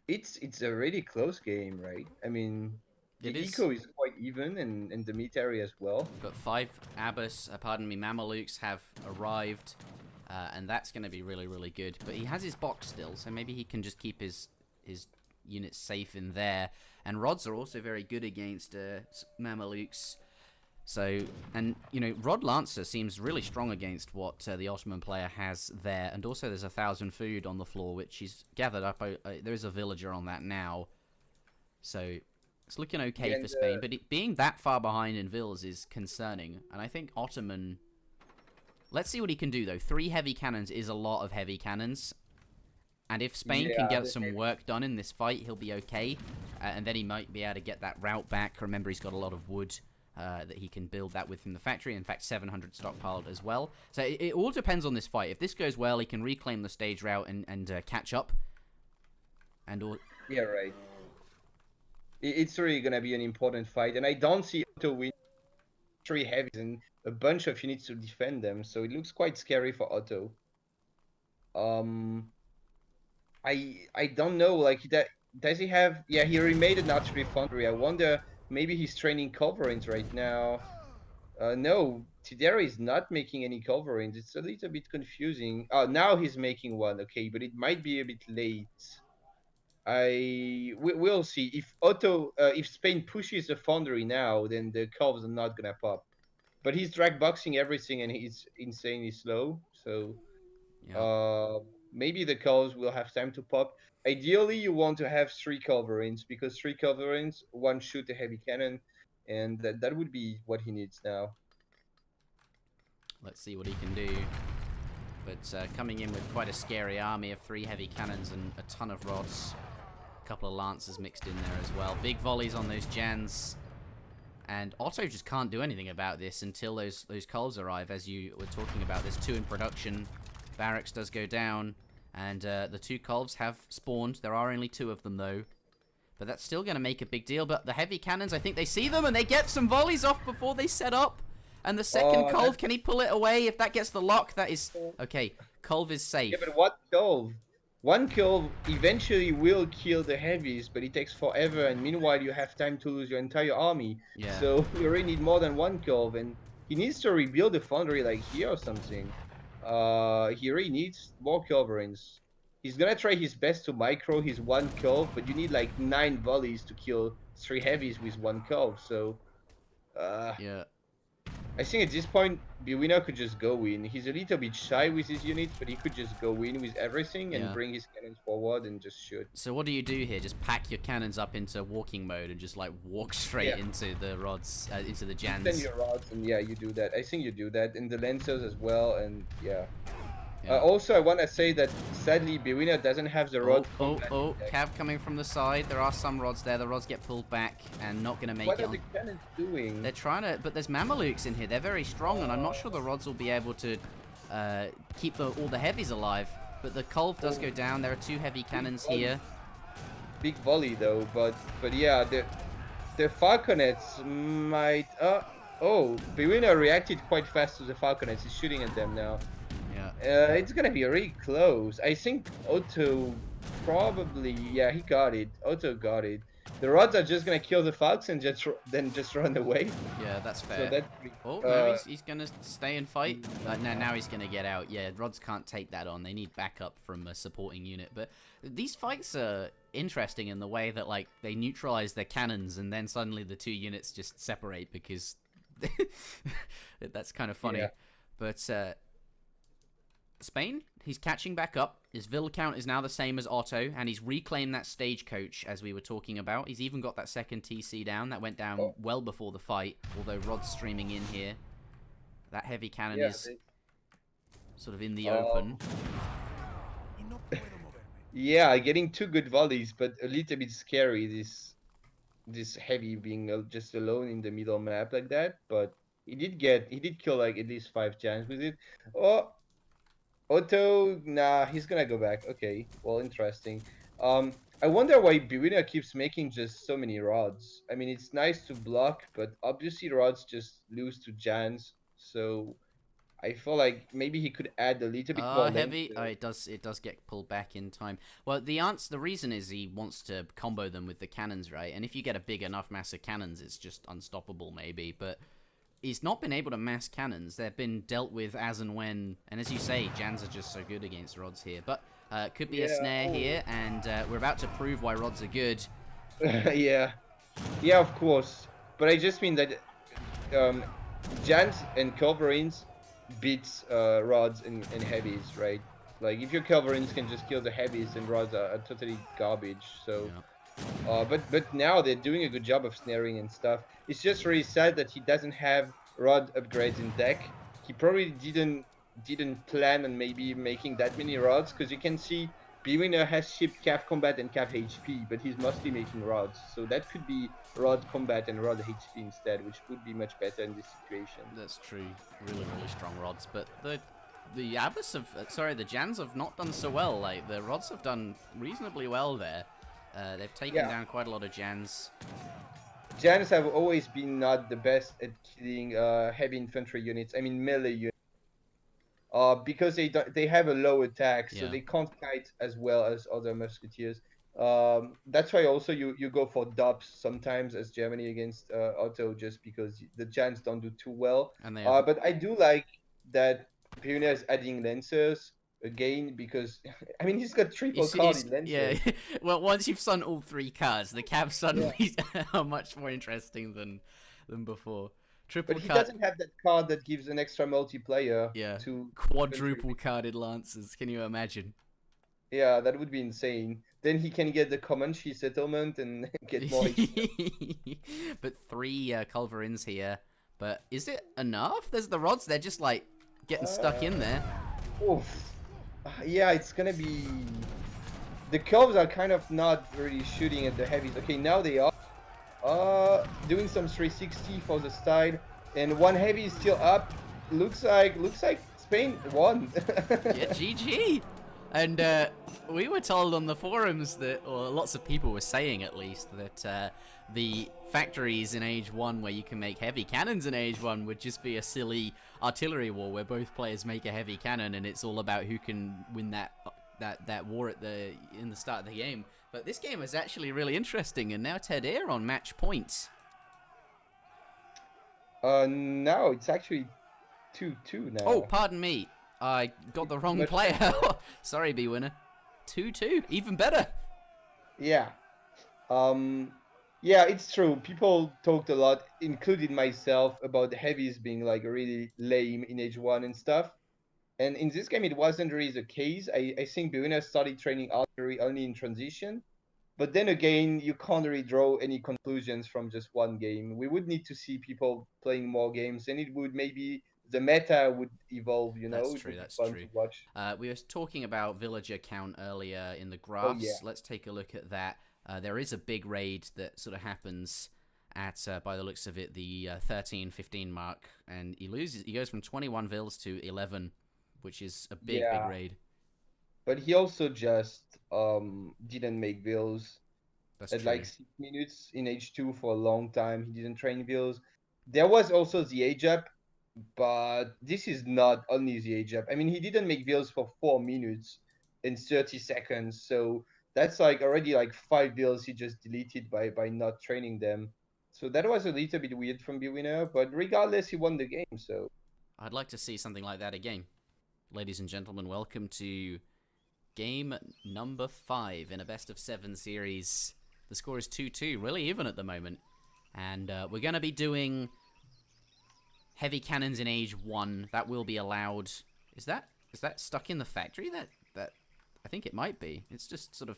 it's a really close game, right? I mean, the eco is quite even, and the military as well. But 5 Abbas, Mamelukes have arrived, and that's going to be really, really good. But he has his box still, so maybe he can just keep his units safe in there. And rods are also very good against Mamelukes. So, and, you know, Rod Lancer seems really strong against what the Ottoman player has there. And also there's 1,000 food on the floor, which he's gathered up. There is a villager on that now. So, it's looking okay for Spain. But being that far behind in vills is concerning. And I think Ottoman... Let's see what he can do, though. 3 heavy cannons is a lot of heavy cannons. And if Spain can get some work done in this fight, he'll be okay. And then he might be able to get that route back. Remember, he's got a lot of wood. That he can build that within the factory. In fact, 700 stockpiled as well. So it all depends on this fight. If this goes well, he can reclaim the stage route and catch up. Yeah, right. It's really gonna be an important fight, and I don't see Otto win 3 heavies and a bunch of units to defend them. So it looks quite scary for Otto. I don't know. Like does he have? Yeah, he remade an archery foundry. I wonder. Maybe he's training culverins right now. No, Tidera is not making any culverins. It's a little bit confusing. Oh, now he's making one. Okay, but it might be a bit late. We'll see. If Spain pushes a foundry now, then the curves are not gonna pop. But he's drag boxing everything, and he's insanely slow. So, maybe the curves will have time to pop. Ideally, you want to have 3 culverins, because 3 culverins, 1 shoot a heavy cannon, and that would be what he needs now. Let's see what he can do. But coming in with quite a scary army of 3 heavy cannons and a ton of rods. A couple of lancers mixed in there as well. Big volleys on those Jans. And Otto just can't do anything about this until those culls arrive, as you were talking about. There's 2 in production. Barracks does go down. And the 2 culves have spawned. There are only 2 of them, though. But that's still going to make a big deal. But the heavy cannons, I think they see them, and they get some volleys off before they set up. And the second culve, can he pull it away? If that gets the lock, that is... Okay, culve is safe. Yeah, but what culve? 1 culve eventually will kill the heavies, but it takes forever, and meanwhile you have time to lose your entire army. Yeah. So you really need more than 1 culve, and he needs to rebuild the foundry like here or something. He really needs more culverins. He's gonna try his best to micro his 1 culve, but you need like 9 volleys to kill 3 heavies with 1 culve. So, yeah. I think at this point, Bwinner could just go in. He's a little bit shy with his units, but he could just go in with everything and bring his cannons forward and just shoot. So what do you do here? Just pack your cannons up into walking mode and just like walk straight into the rods, into the Jans. Then your rods, and yeah, you do that. I think you do that, and the lancers as well, and yeah. Also, I want to say that sadly, Bwinner doesn't have the rod. Cav coming from the side. There are some rods there. The rods get pulled back and not going to make it. What are the cannons doing? They're trying to, but there's Mamelukes in here. They're very strong, and I'm not sure the rods will be able to keep all the heavies alive. But the culve does go down. There are 2 heavy cannons here. Big volley though, but yeah, the falconets might. Bwinner reacted quite fast to the falconets. He's shooting at them now. Yeah. It's gonna be really close. I think Otto probably, yeah, he got it. Otto got it. The rods are just gonna kill the falcons and then just run away. Yeah, that's fair. So that's no, he's gonna stay and fight. Now he's gonna get out. Yeah, rods can't take that on. They need backup from a supporting unit. But these fights are interesting in the way that like they neutralize their cannons and then suddenly the 2 units just separate because that's kind of funny. Yeah. But Spain, he's catching back up. His vill count is now the same as Otto, and he's reclaimed that stagecoach as we were talking about. He's even got that second TC down. That went down well before the fight, although Rod's streaming in here. That heavy cannon is sort of in the open. Yeah, getting 2 good volleys, but a little bit scary, this heavy being just alone in the middle map like that. But he did kill like at least 5 Jans with it. Otto, nah, he's gonna go back. Okay, well, interesting. I wonder why Bwinner keeps making just so many rods. I mean, it's nice to block, but obviously rods just lose to Jans. So I feel like maybe he could add a little bit more heavy. Oh, it does get pulled back in time. Well, the reason is he wants to combo them with the cannons, right? And if you get a big enough mass of cannons, it's just unstoppable, maybe. But he's not been able to mass cannons. They've been dealt with as and when. And as you say, Jans are just so good against rods here. But could be a snare here, and we're about to prove why rods are good. Yeah, of course. But I just mean that Giants and culverins beats rods and heavies, right? Like if your culverins can just kill the heavies, and rods are totally garbage. So, Yeah. but now they're doing a good job of snaring and stuff. It's just really sad that he doesn't have rod upgrades in deck. He probably didn't plan on maybe making that many rods, because you can see Bwinner has shipped calf combat and calf HP, but he's mostly making rods. So that could be rod combat and rod HP instead, which would be much better in this situation. That's true. Really, really strong rods. But the Abbas have, sorry, the Jans have not done so well. Like, the rods have done reasonably well there. They've taken down quite a lot of Jans. Jans have always been not the best at killing heavy infantry units. I mean melee units. Because they have a low attack, so Yeah. they can't kite as well as other musketeers. That's why also you go for dubs sometimes as Germany against Otto, just because the Jans don't do too well. And they have, But I do like that Bwinner is adding lancers again, because I mean he's got triple carded lancers. yeah. Well, once you've sung all 3 cards, the cabs suddenly are much more interesting than before. Triple But he card, doesn't have that card that gives an extra multiplayer yeah. to Quadruple carded lancers. Can you imagine? Yeah, that would be insane. Then he can get the Comanche settlement and get more HP. But 3 culverins here. But is it enough? There's the rods. They're just like getting stuck in there. Oof. Yeah, it's gonna be... The curves are kind of not really shooting at the heavies. Okay, now they are. Doing some 360 for the style. And one heavy is still up. Looks like Spain won. Yeah, GG. And we were told on the forums that, or lots of people were saying at least, that the factories in Age 1 where you can make heavy cannons in Age 1 would just be a silly artillery war where both players make a heavy cannon and it's all about who can win that war in the start of the game. But this game is actually really interesting, and now Tedder on match points. No, it's actually 2-2 now. Oh, pardon me. I got the wrong player. Sorry, Bwinner. 2-2. Even better. Yeah. Yeah, it's true. People talked a lot, including myself, about the heavies being like really lame in Age 1 and stuff. And in this game, it wasn't really the case. I think Bwinner started training artillery only in transition. But then again, you can't really draw any conclusions from just one game. We would need to see people playing more games, and it would maybe the meta would evolve, you know? That's true, that's true. To watch. We were talking about villager count earlier in the graphs. Oh, yeah. Let's take a look at that. There is a big raid that sort of happens at, by the looks of it, the 13-15 mark, and he goes from 21 vills to 11, which is a big raid. But he also just didn't make vills at true. like 6 minutes in H2 for a long time. He didn't train vills. There was also the age up, but this is not only the age up. I mean, he didn't make vills for 4 minutes and 30 seconds, so that's like already like 5 vills he just deleted by not training them. So that was a little bit weird from Bwinner, but regardless, he won the game. So I'd like to see something like that again. Ladies and gentlemen, welcome to game number 5 in a best of 7 series. The score is 2-2, really even at the moment. And we're going to be doing heavy cannons in Age 1. That will be allowed. Is that stuck in the factory? That I think it might be. It's just sort of,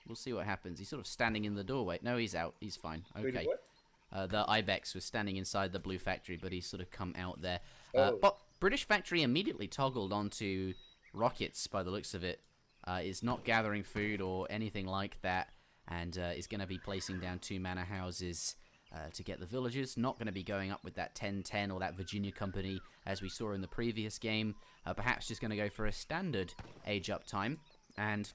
we'll see what happens. He's sort of standing in the doorway. No, he's out. He's fine. Okay. The Ibex was standing inside the blue factory, but he's sort of come out there. But British factory immediately toggled onto rockets by the looks of it. Is not gathering food or anything like that, and is going to be placing down 2 manor houses to get the villagers. Not going to be going up with that 10-10 or that Virginia company as we saw in the previous game. Perhaps just going to go for a standard age up time, and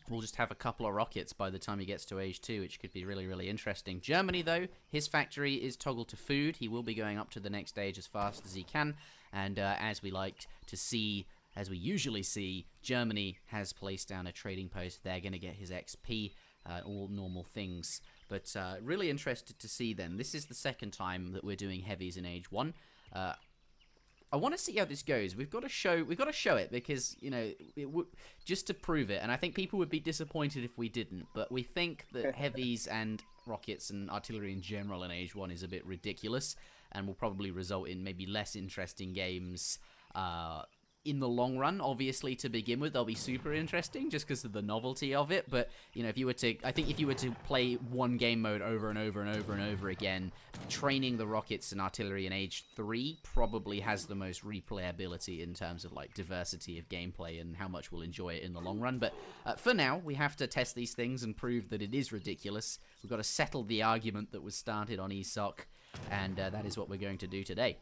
we'll just have a couple of rockets by the time he gets to Age 2, which could be really, really interesting. Germany, though, his factory is toggled to food. He will be going up to the next stage as fast as he can, and as we like to see, as we usually see, Germany has placed down a trading post. They're going to get his XP, all normal things. But really interested to see then. This is the second time that we're doing heavies in Age 1. I want to see how this goes. We've got to show it because, you know, just to prove it. And I think people would be disappointed if we didn't. But we think that heavies and rockets and artillery in general in Age 1 is a bit ridiculous. and will probably result in maybe less interesting games in the long run. Obviously, to begin with, they'll be super interesting just because of the novelty of it. But if you were to, I think if you were to play one game mode over and over and over and over again, training the rockets and artillery in Age 3 probably has the most replayability in terms of like diversity of gameplay and how much we'll enjoy it in the long run. But for now, we have to test these things and prove that it is ridiculous. We've got to settle the argument that was started on ESOC, and that is what we're going to do today.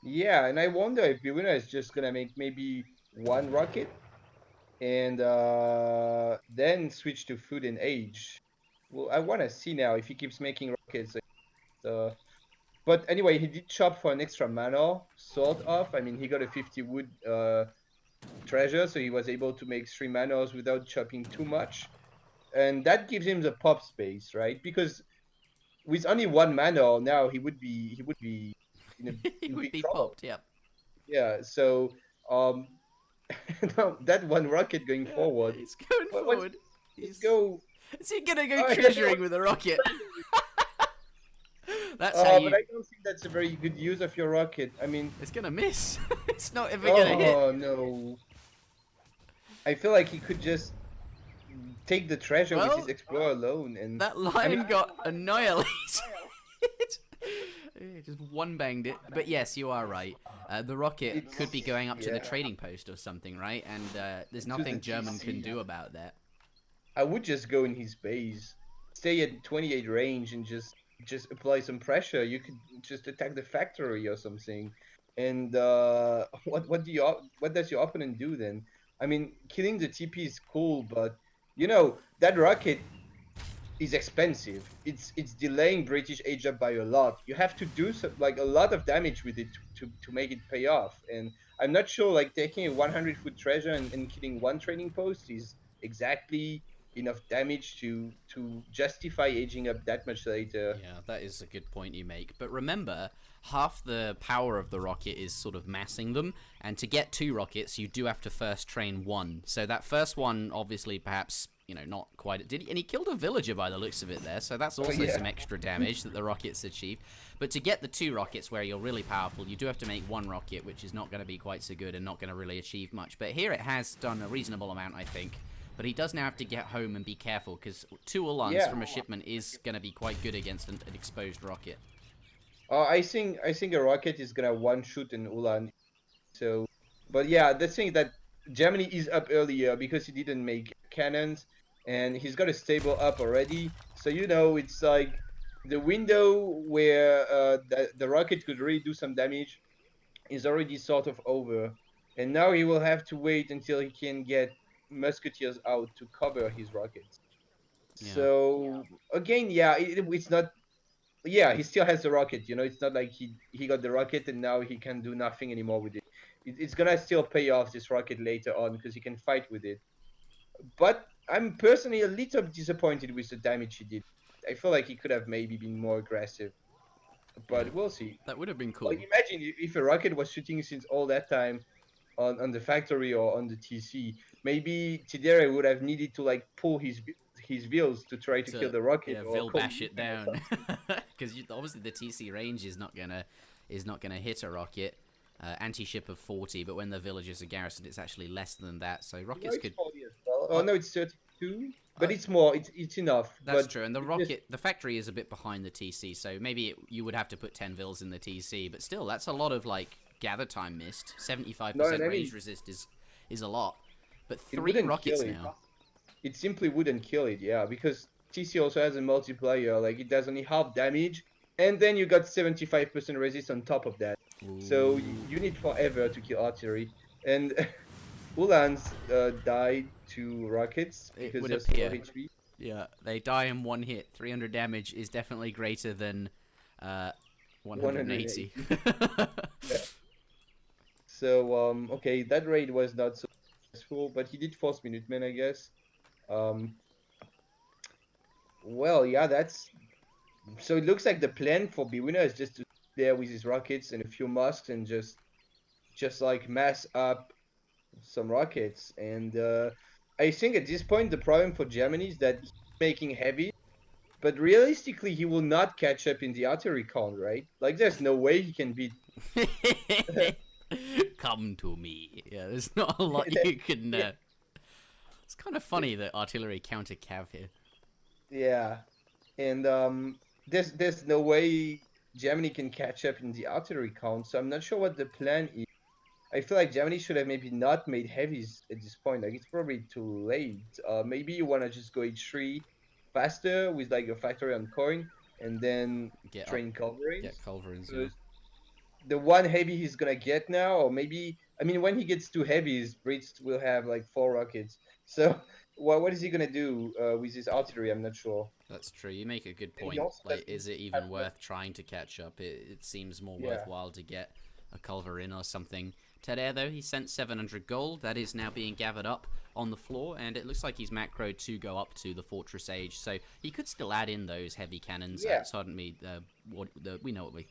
Yeah, and I wonder if Bwinner is just gonna make maybe one rocket and then switch to food and age. Well, I want to see now if he keeps making rockets. But anyway, he did chop for an extra mana, sort of. I mean, he got a 50 wood treasure, so he was able to make 3 manas without chopping too much. And that gives him the pop space, right? Because with only 1 mana now, he would be in He would big be trouble. popped, yep. Yeah, so no, that one rocket going forward. He's going forward. Let's go. Is he gonna go Oh, treasuring with a rocket? That's how you. But I don't think that's a very good use of your rocket. I mean, It's gonna miss. It's not ever gonna hit. oh no. I feel like he could just take the treasure with his explorer alone, and That line got annihilated. Just one banged it. But yes, you are right. The rocket could be going up to the trading post or something, right? And there's nothing German can do about that. I would just go in his base, stay at 28 range, and just apply some pressure. You could just attack the factory or something. And what does your opponent do then? I mean, killing the TP is cool, but that rocket is expensive. It's delaying British age up by a lot. You have to do a lot of damage with it to make it pay off. And I'm not sure like taking a 100 foot treasure and killing 1 training post is exactly enough damage to justify aging up that much later. Yeah, that is a good point you make. But remember, half the power of the rocket is sort of massing them, and to get 2 rockets, you do have to first train 1. So that first one, obviously, perhaps, not quite. And he killed a villager by the looks of it there, so that's also some extra damage that the rockets achieve. But to get the 2 rockets where you're really powerful, you do have to make 1 rocket, which is not going to be quite so good and not going to really achieve much. But here it has done a reasonable amount, I think. But he does now have to get home and be careful, because 2 Ulans from a shipment is going to be quite good against an exposed rocket. I think a rocket is gonna one-shoot an Ulan. So, but yeah, the thing that Germany is up earlier because he didn't make cannons, and he's got a stable up already. So it's like the window where the rocket could really do some damage is already sort of over, and now he will have to wait until he can get musketeers out to cover his rockets. Yeah. So again, it's not. Yeah, he still has the rocket. It's not like he got the rocket and now he can do nothing anymore with it. It's gonna still pay off this rocket later on because he can fight with it. But I'm personally a little disappointed with the damage he did. I feel like he could have maybe been more aggressive. But we'll see. That would have been cool. Like, imagine if a rocket was shooting since all that time on the factory or on the TC. Maybe Tidere would have needed to like pull his wheels to try to kill the rocket. Yeah, Vil bash it down. Because obviously the TC range is not gonna hit a rocket. Anti-ship of 40, but when the villages are garrisoned, it's actually less than that. So rockets could. 40 as well. Oh no, it's 32, but it's more. It's enough. That's true, and the factory is a bit behind the TC, so maybe you would have to put 10 Vils in the TC, but still, that's a lot of like gather time missed. 75% range resist is a lot, but 3 rockets now. It simply wouldn't kill it, yeah, because TC also has a multiplier. Like it does only half damage, and then you got 75% resist on top of that. Ooh. So you need forever to kill artillery, and Ulans died to rockets because they're slow HP. Yeah, they die in 1 hit. 300 damage is definitely greater than 180. Yeah. So okay, that raid was not so successful, but he did force Minutemen, I guess. Well, yeah, that's. So it looks like the plan for Bwinner is just to sit there with his rockets and a few mosques and just like mass up some rockets. And I think at this point the problem for Germany is that he's making heavy, but realistically, he will not catch up in the artillery count, right? Like, there's no way he can beat. Come to me. Yeah, there's not a lot you can. It's kind of funny that artillery counter cav here. Yeah, and there's no way Germany can catch up in the artillery count. So I'm not sure what the plan is. I feel like Germany should have maybe not made heavies at this point. Like, it's probably too late. Maybe you want to just go H3 faster with like a factory on coin and then Get up, train culverins. get culverins. Yeah. Because the one heavy he's gonna get now, or maybe, I mean, when he gets two heavies, Brits will have like 4 rockets. So what is he gonna do with his artillery? I'm not sure. That's true. You make a good And he point. also Like, doesn't is it have even worth trying to catch up? It seems more Yeah. worthwhile to get a culverin or something. Ted Air, though, he sent 700 gold. That is now being gathered up on the floor, and it looks like he's macroed to go up to the Fortress Age. So he could still add in those heavy cannons. Yeah. Pardon me, we know what we...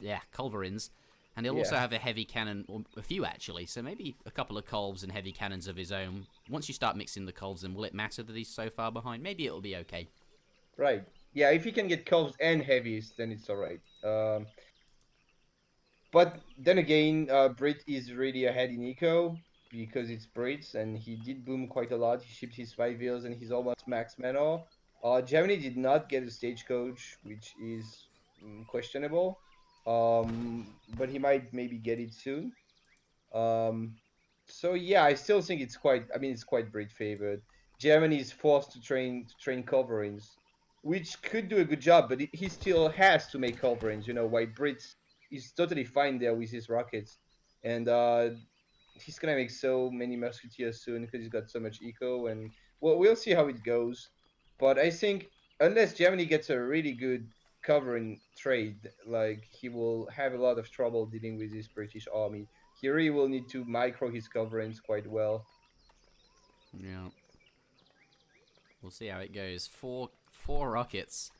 Yeah, culverins. And he'll also Yeah. have a heavy cannon, or a few actually, so maybe a couple of culves and heavy cannons of his own. Once you start mixing the culves, then will it matter that he's so far behind? Maybe it'll be okay. Right. Yeah, if he can get curves and heavies, then it's alright. But then again, Brit is really ahead in eco because it's Brits, and he did boom quite a lot. He shipped his 5 wheels and he's almost max mana. Germany did not get a stagecoach, which is questionable. But he might maybe get it soon. Um, so yeah, I still think it's quite. I mean, it's quite Brit favored. Germany is forced to train coverings, which could do a good job, but he still has to make coverings. You know, while Brits is totally fine there with his rockets, and he's gonna make so many musketeers soon because he's got so much eco, and well, we'll see how it goes. But I think unless Germany gets a really good covering trade, like he will have a lot of trouble dealing with this British army. He really will need to micro his coverings quite well. Yeah. We'll see how it goes. Four rockets.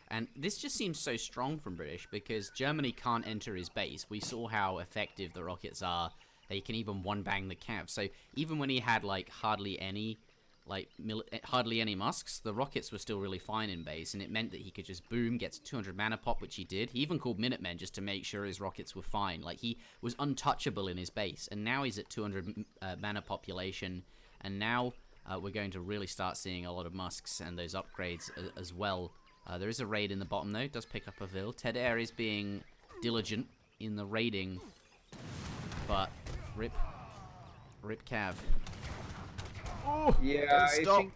And this just seems so strong from British because Germany can't enter his base. We saw how effective the rockets are. They can even one-bang the cav. So even when he had like hardly any musks, the rockets were still really fine in base, and it meant that he could just boom, gets 200 mana pop, which he did. He even called Minutemen just to make sure his rockets were fine. Like, he was untouchable in his base, and now he's at 200 mana population, and now we're going to really start seeing a lot of musks and those upgrades as well. There is a raid in the bottom, though. It does pick up a Vil. Ted Air is being diligent in the raiding, but rip Cav. Oh, Yeah, I think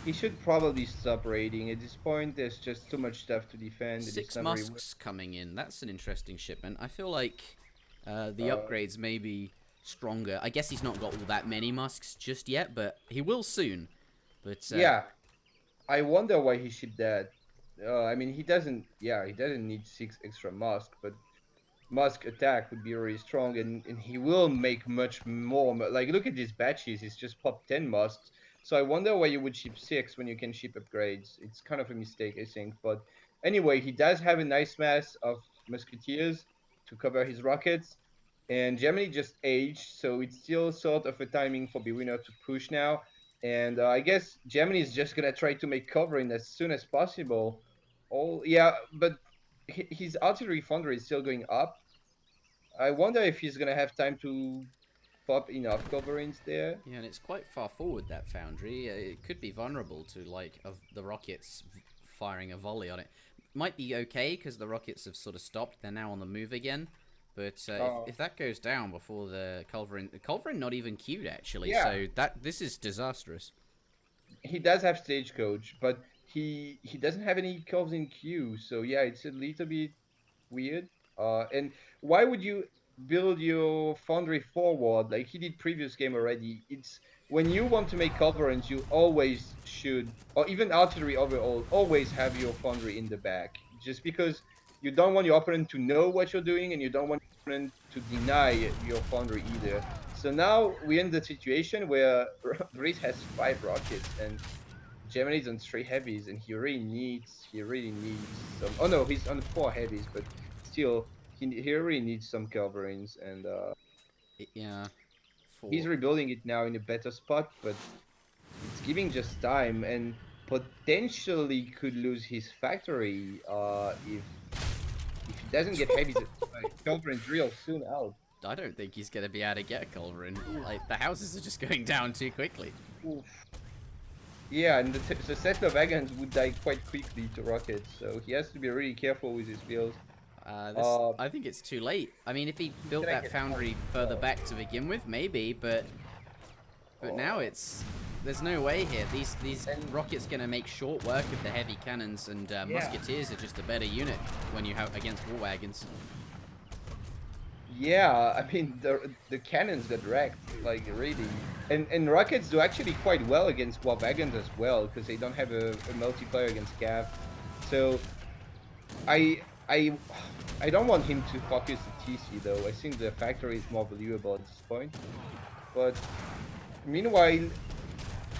he should probably stop raiding. At this point, there's just too much stuff to defend. 6 musks coming in. That's an interesting shipment. I feel like the upgrades may be stronger. I guess he's not got all that many musks just yet, but he will soon. But yeah, I wonder why he shipped that. I mean, he doesn't. Yeah, he doesn't need 6 extra musk, but musk attack would be really strong, and he will make much more. Like, look at these batches. He's just popped 10 musks. So I wonder why you would ship 6 when you can ship upgrades. It's kind of a mistake, I think. But anyway, he does have a nice mass of musketeers to cover his rockets. And Germany just aged, so it's still sort of a timing for Bwinner to push now. And I guess Germany is just gonna try to make covering as soon as possible. Yeah, but his artillery foundry is still going up. I wonder if he's gonna have time to pop enough coverings there. yeah, and it's quite far forward, that foundry. It could be vulnerable to like the rockets firing a volley on it. Might be okay because the rockets have sort of stopped. They're now on the move again. But if that goes down before the Culverin not even queued actually, Yeah. so this is disastrous. He does have stagecoach, but he doesn't have any curves in queue. So yeah, it's a little bit weird. And why would you build your foundry forward like he did previous game already? It's when you want to make coverings, you always should, or even artillery overall, always have your foundry in the back, just because you don't want your opponent to know what you're doing, and you don't want your opponent to deny your foundry either. So now we're in the situation where Brit has 5 rockets and Germany's on 3 heavies, and he really needs some. Oh no, he's on 4 heavies, but still, he really needs some coverings, and Yeah. he's rebuilding it now in a better spot, but it's giving just time. And potentially could lose his factory if he doesn't get heavy. Culverin's real soon out. I don't think he's going to be able to get a culverin. Like, the houses are just going down too quickly. Oof. Yeah, and the settler wagons would die quite quickly to rockets, so he has to be really careful with his builds. I think it's too late. I mean, if he built that foundry further back to begin with, maybe, but now there's no way here. These rockets gonna make short work of the heavy cannons, and musketeers are just a better unit when you have against war wagons. Yeah, I mean the cannons get wrecked, like really, and rockets do actually quite well against war wagons as well because they don't have a multiplayer against cav. So I don't want him to focus the TC though. I think the factory is more valuable at this point. But meanwhile,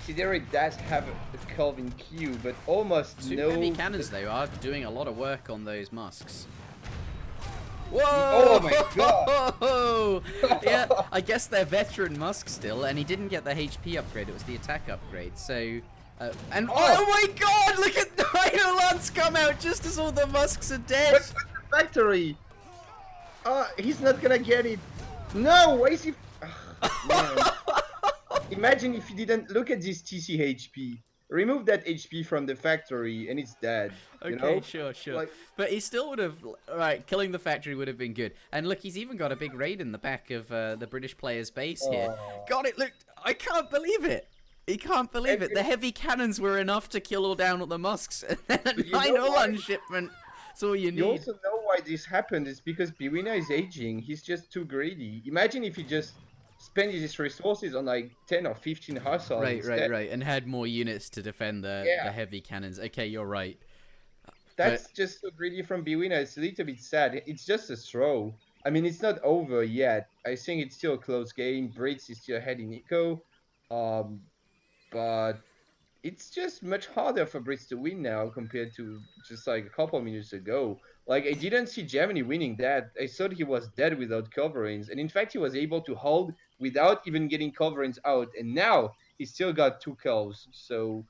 Tidere does have a Kelvin Q, but almost Two no heavy cannons though are doing a lot of work on those musks. Whoa! Oh my god! Yeah, I guess they're veteran Musk still, and he didn't get the HP upgrade. It was the attack upgrade. So, and oh my god! Look at the Rhino Lance come out just as all the Musks are dead. But the factory! He's not gonna get it. No, why is he? Imagine if you didn't look at this TC HP. Remove that HP from the factory and it's dead. Okay, you know? sure. Like, but he still would have, right, killing the factory would have been good. And look, he's even got a big raid in the back of the British player's base here. God, it looked, I can't believe it. He can't believe it. The heavy cannons were enough to kill all down all the Musks. And then a 901 shipment. That's all you need. You also know why this happened. It's because Bwinner is aging. He's just too greedy. Imagine if he just spend his resources on like 10 or 15 hussars. Right. And had more units to defend the heavy cannons. Okay, you're right. That's just so greedy from Bwinner. It's a little bit sad. It's just a throw. I mean, it's not over yet. I think it's still a close game. Brits is still ahead in eco. But it's just much harder for Brits to win now compared to just like a couple minutes ago. Like, I didn't see Germany winning that. I thought he was dead without coverings. And in fact, he was able to hold without even getting coverings out. And now he still got 2 curves. So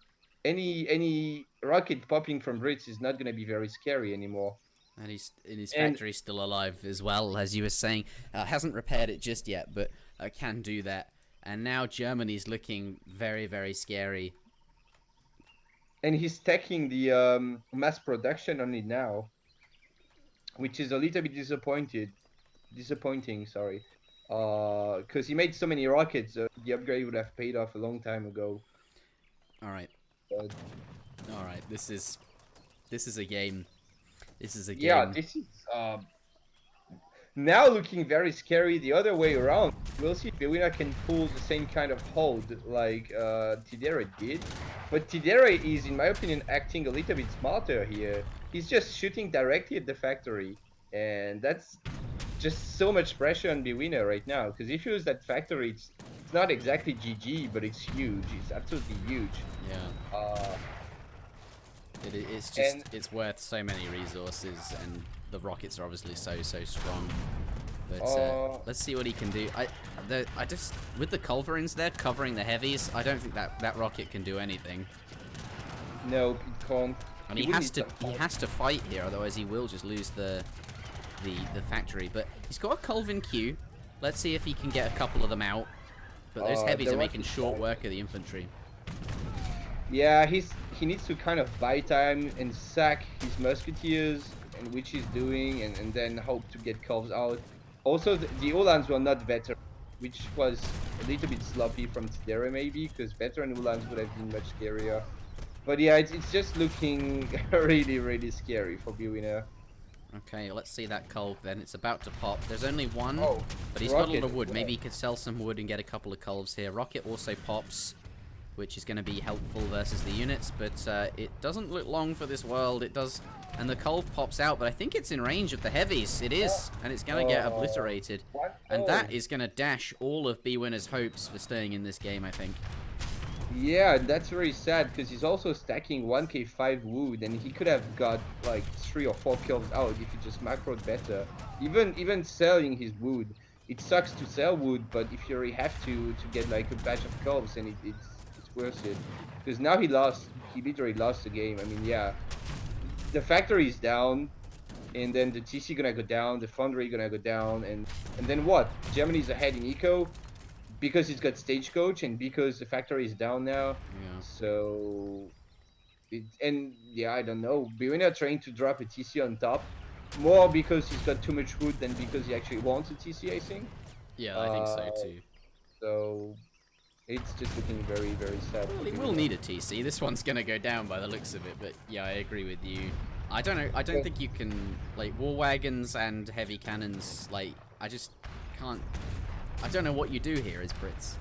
any rocket popping from Brits is not going to be very scary anymore. And his factory's still alive as well, as you were saying. Hasn't repaired it just yet, but can do that. And now Germany's looking very, very scary. And he's stacking the mass production on it now, which is a little bit disappointing, sorry. Because he made so many rockets, the upgrade would have paid off a long time ago. Alright. But... Alright, this is a game. This is a game. Yeah, this is now looking very scary the other way around. We'll see if Bwinner can pull the same kind of hold like Tidere did. But Tidere is, in my opinion, acting a little bit smarter here. He's just shooting directly at the factory. And that's just so much pressure on Bwinner right now. Because if you use that factory, it's not exactly GG, but it's huge. It's absolutely huge. Yeah. It's just, it's worth so many resources, and the rockets are obviously so strong. But let's see what he can do. I just, with the culverins there covering the heavies, I don't think that rocket can do anything. No, it can't. And he has to fight here, otherwise he will just lose the factory. But he's got a Culvin Q. Let's see if he can get a couple of them out. But those heavies are making short work of the infantry. Yeah, he needs to kind of buy time and sack his musketeers, and which he's doing, and then hope to get curves out. Also, the Uhlans were not veteran, which was a little bit sloppy from Tidere maybe, because veteran Uhlans would have been much scarier. But yeah, it's just looking really scary for Bwinner. Okay, let's see that culve then. It's about to pop. There's only one, but he's Rocket, got a lot of wood. Maybe he could sell some wood and get a couple of culves here. Rocket also pops, which is going to be helpful versus the units, but it doesn't look long for this world. It does, and the culve pops out, but I think it's in range of the heavies. It is, and it's going to get obliterated. And that is going to dash all of Bwinner's hopes for staying in this game, I think. Yeah, that's very sad, because he's also stacking 1k5 wood, and he could have got like 3 or 4 kills out if he just macroed better. Even selling his wood, it sucks to sell wood, but if you already have to get like a batch of kills, then it's worth it. Because now he lost. He literally lost the game. I mean, yeah, the factory is down, and then the TC gonna go down, the foundry gonna go down, and then what? Germany's ahead in eco because it's got stagecoach and because the factory is down now. Yeah. So, and yeah, I don't know. Bwinner trying to drop a TC on top, more because he's got too much wood than because he actually wants a TC. I think. Yeah, I think so too. So it's just looking very, very sad. Well, he will need a TC. This one's gonna go down by the looks of it, but yeah, I agree with you. I don't know. I don't think you can like war wagons and heavy cannons. Like, I just can't. I don't know what you do here as Brits.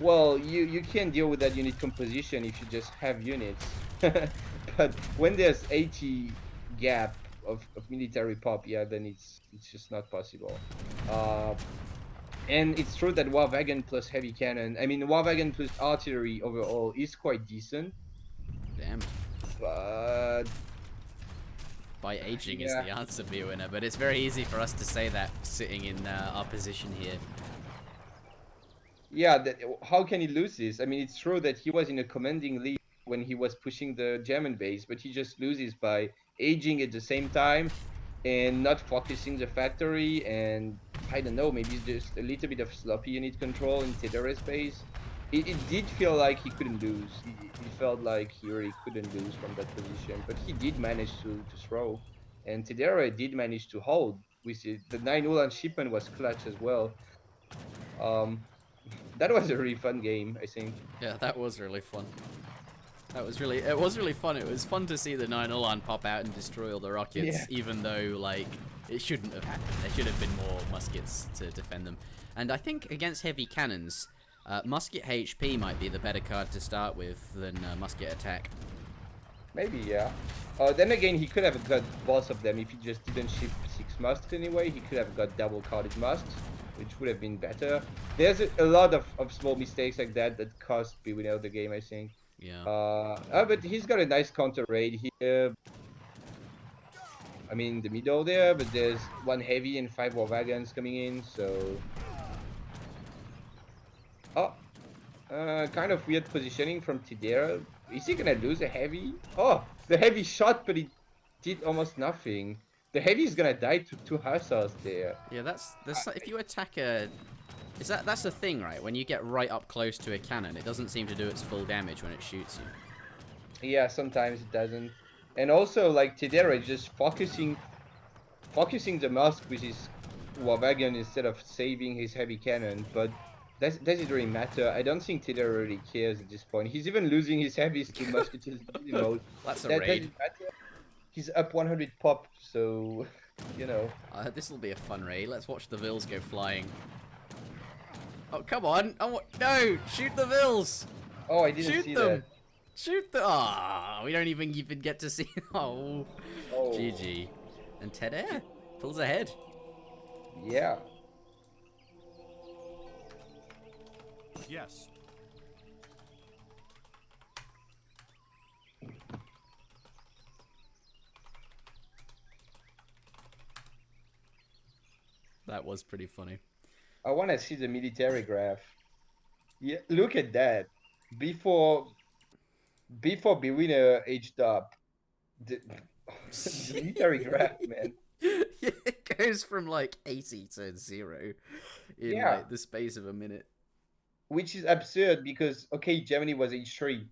Well, you can deal with that unit composition if you just have units. But when there's 80 gap of military pop, yeah, then it's just not possible. And it's true that war wagon plus heavy cannon, I mean war wagon plus artillery overall is quite decent. Damn. But By aging yeah. is the answer, Bwinner, but it's very easy for us to say that sitting in our position here. Yeah, how can he lose this? I mean, it's true that he was in a commanding lead when he was pushing the German base, but he just loses by aging at the same time and not focusing the factory, and I don't know, maybe just a little bit of sloppy unit control in Tedere's base. It did feel like he couldn't lose. He felt like he really couldn't lose from that position, but he did manage to throw, and Tedere did manage to hold. With the 9 Ulan shipment was clutch as well. That was a really fun game, I think. Yeah, that was really fun. It was really fun. It was fun to see the 9 Ulan pop out and destroy all the rockets, Yeah. even though, like, it shouldn't have happened. There should have been more muskets to defend them. And I think against heavy cannons, musket HP might be the better card to start with than musket attack. Maybe, yeah. Then again, he could have got both of them if he just didn't ship 6 masks anyway. He could have got double-carded masks, which would have been better. There's a lot of small mistakes like that cost Bwinner the game, I think. Yeah. But he's got a nice counter raid here. I mean, the middle there, but there's 1 heavy and 5 war wagons coming in, so... Oh, kind of weird positioning from Tidera. Is he gonna lose a heavy? Oh, the heavy shot, but it did almost nothing. The heavy is gonna die to 2 hussars there. Yeah, that's if you attack a... That's the thing, right? When you get right up close to a cannon, it doesn't seem to do its full damage when it shoots you. Yeah, sometimes it doesn't. And also, like, Tidera is just focusing the mask with his war wagon instead of saving his heavy cannon, but does it really matter? I don't think Tidera really cares at this point. He's even losing his heavies to musketeers mode. That's a That raid. doesn't matter. He's up 100 pop, so, you know. This will be a fun raid. Let's watch the Vils go flying. Oh, come on. No, shoot the Vils. Oh, I didn't Shoot see them. that. Shoot them. Ah, we don't even get to see. Oh, Oh. GG. And Ted Air pulls ahead. Yeah. Yes. That was pretty funny. I want to see the military graph. Yeah, look at that. Before Bwinner aged up, the military graph, man. It goes from like 80 to 0 in Yeah. like the space of a minute. Which is absurd because, okay, Germany was H3,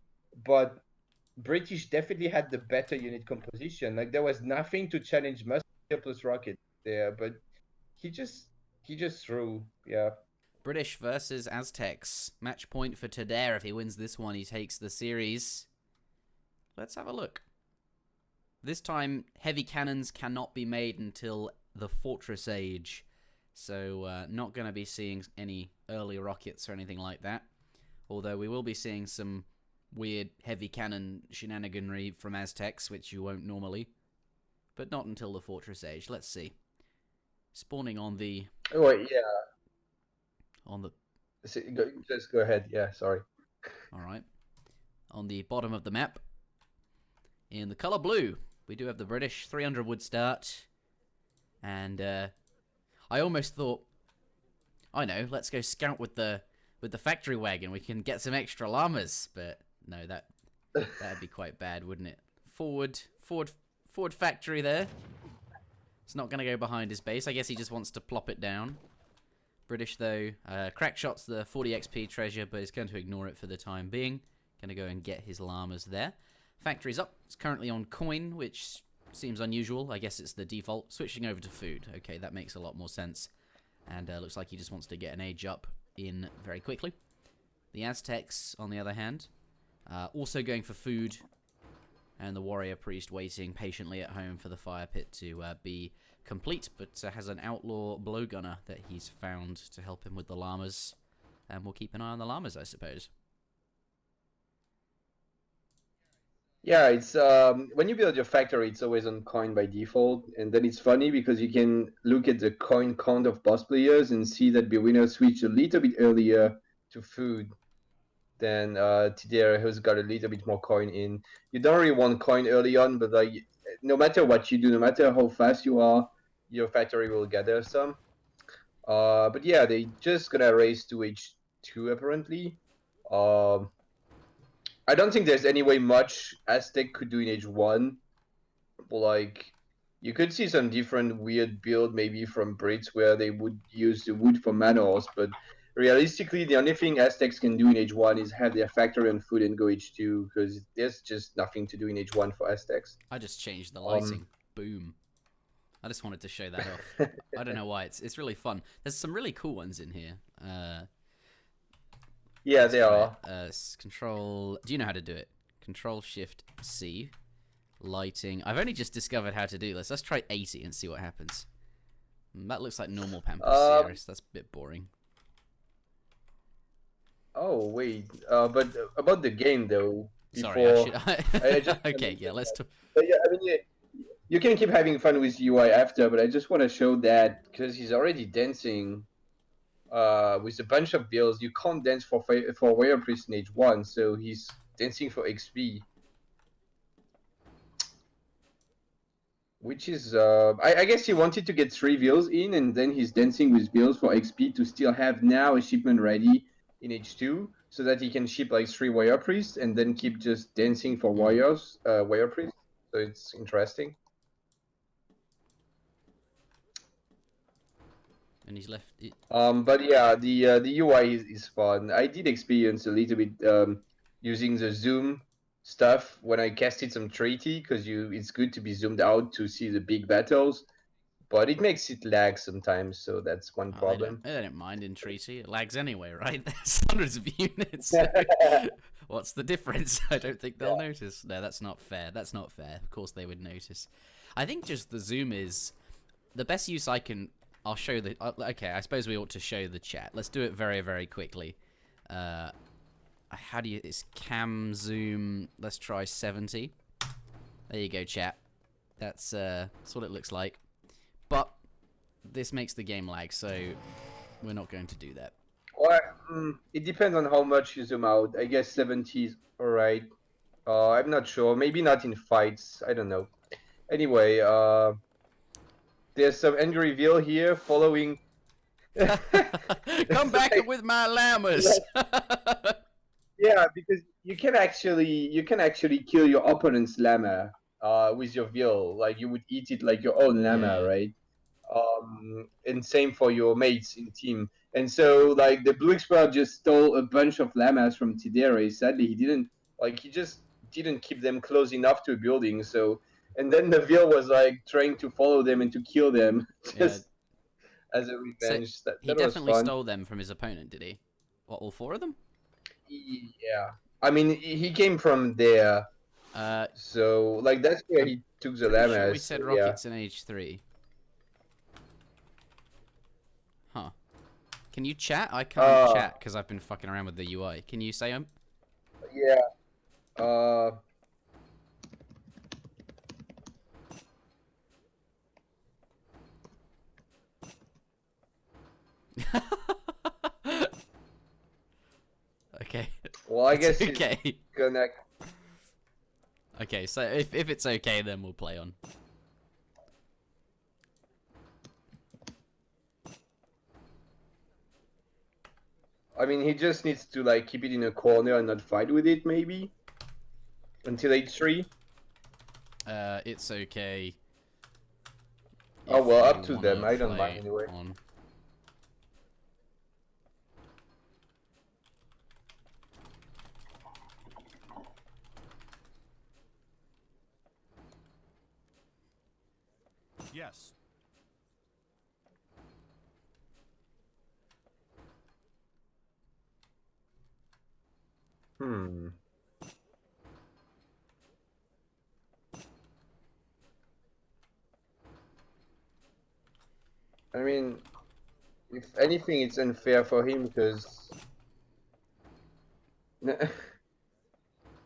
but British definitely had the better unit composition. Like, there was nothing to challenge Musketeer plus Rocket there, but he just threw, yeah. British versus Aztecs. Match point for Tadare. If he wins this one, he takes the series. Let's have a look. This time, heavy cannons cannot be made until the Fortress Age. So, not going to be seeing any early rockets or anything like that. Although we will be seeing some weird heavy cannon shenaniganry from Aztecs, which you won't normally. But not until the Fortress Age. Let's see. Spawning on the... Oh, yeah. On the... Just go ahead. Yeah, sorry. Alright. On the bottom of the map, in the colour blue, we do have the British 300 wood start. And I almost thought, I know, let's go scout with the with the factory wagon, we can get some extra llamas. But no, that'd be quite bad, wouldn't it? Forward factory there. It's not going to go behind his base. I guess he just wants to plop it down. British, though. Crack shot's the 40 XP treasure, but he's going to ignore it for the time being. Going to go and get his llamas there. Factory's up. It's currently on coin, which seems unusual. I guess it's the default. Switching over to food. Okay, that makes a lot more sense. And looks like he just wants to get an age up in very quickly. The Aztecs, on the other hand, also going for food. And the warrior priest waiting patiently at home for the fire pit to be complete, but has an outlaw blowgunner that he's found to help him with the llamas. And we'll keep an eye on the llamas, I suppose. Yeah, it's when you build your factory, it's always on coin by default, and then it's funny because you can look at the coin count of boss players and see that Bwinner switched a little bit earlier to food than Tidera, who's got a little bit more coin in. You don't really want coin early on, but like no matter what you do, no matter how fast you are, your factory will gather some. But yeah, they just gonna raise to H2 apparently. I don't think there's any way much Aztec could do in H1. Like, you could see some different weird build maybe from Brits where they would use the wood for manors, but realistically, the only thing Aztecs can do in H1 is have their factory on foot and go H2, because there's just nothing to do in H1 for Aztecs. I just changed the lighting. Boom. I just wanted to show that off. I don't know why. It's really fun. There's some really cool ones in here. Yeah, they are. Control... Do you know how to do it? Control-Shift-C. Lighting. I've only just discovered how to do this. Let's try 80 and see what happens. That looks like normal Pampas Sierres. That's a bit boring. Oh, wait. But about the game, though. Sorry, I should... Okay, yeah, let's talk... Yeah, I mean, you can keep having fun with UI after, but I just want to show that, because he's already dancing... with a bunch of builds. You can't dance for Warrior Priest in H1, so he's dancing for XP. Which is, I guess he wanted to get 3 builds in, and then he's dancing with builds for XP to still have now a shipment ready in H2, so that he can ship like 3 Warrior Priests, and then keep just dancing for Warrior Priests. So it's interesting. And he's left it. But yeah, the UI is fun. I did experience a little bit using the zoom stuff when I casted some treaty, because it's good to be zoomed out to see the big battles, but it makes it lag sometimes, so that's one problem. They don't mind in treaty. It lags anyway, right? There's hundreds of units. What's the difference? I don't think they'll notice. No, that's not fair. That's not fair. Of course they would notice. I think just the zoom is the best use I can. I'll show the... okay, I suppose we ought to show the chat. Let's do it very, very quickly. How do you... It's cam zoom... Let's try 70. There you go, chat. That's what it looks like. But this makes the game lag, so we're not going to do that. Well, it depends on how much you zoom out. I guess 70 is alright. I'm not sure. Maybe not in fights. I don't know. Anyway, there's some end reveal here following. Come back with my llamas. Yeah, because you can actually kill your opponent's llama with your veal. Like you would eat it like your own llama, right? And same for your mates in team. And so like the blue expert just stole a bunch of llamas from Tidere. Sadly, he just didn't keep them close enough to a building. So. And then the veal was like trying to follow them and to kill them just as a revenge. So he definitely stole them from his opponent, did he? What, all 4 of them? Yeah. I mean, he came from there. So, like, that's where he took the llamas. Sure we said rockets in H3. Huh. Can you chat? I can't chat because I've been fucking around with the UI. Can you say them? Yeah. Okay. Well, I guess okay. It's gonna... Okay, so if it's okay, then we'll play on. I mean, he just needs to like keep it in a corner and not fight with it, maybe until H3. It's okay. Oh if well, you up to them. wanna I don't mind play anyway. on. Yes. Hmm. I mean, if anything, it's unfair for him because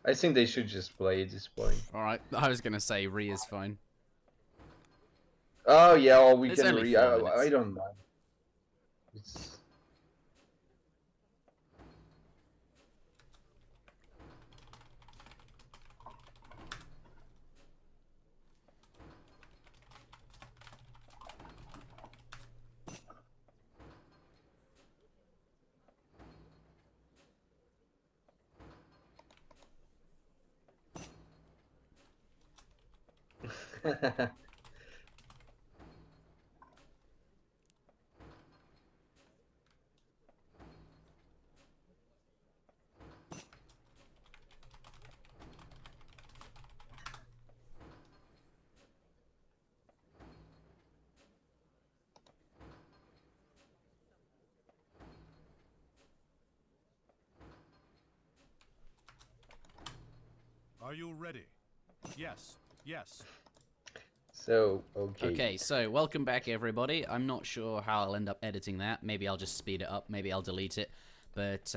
I think they should just play at this point. Alright, I was gonna say re is fine. Oh yeah, or we It's can only re. 4 I minutes. don't mind. It's Are you ready? Yes. Yes. so okay. Okay, so welcome back everybody. I'm not sure how I'll end up editing that. Maybe I'll just speed it up, maybe I'll delete it. But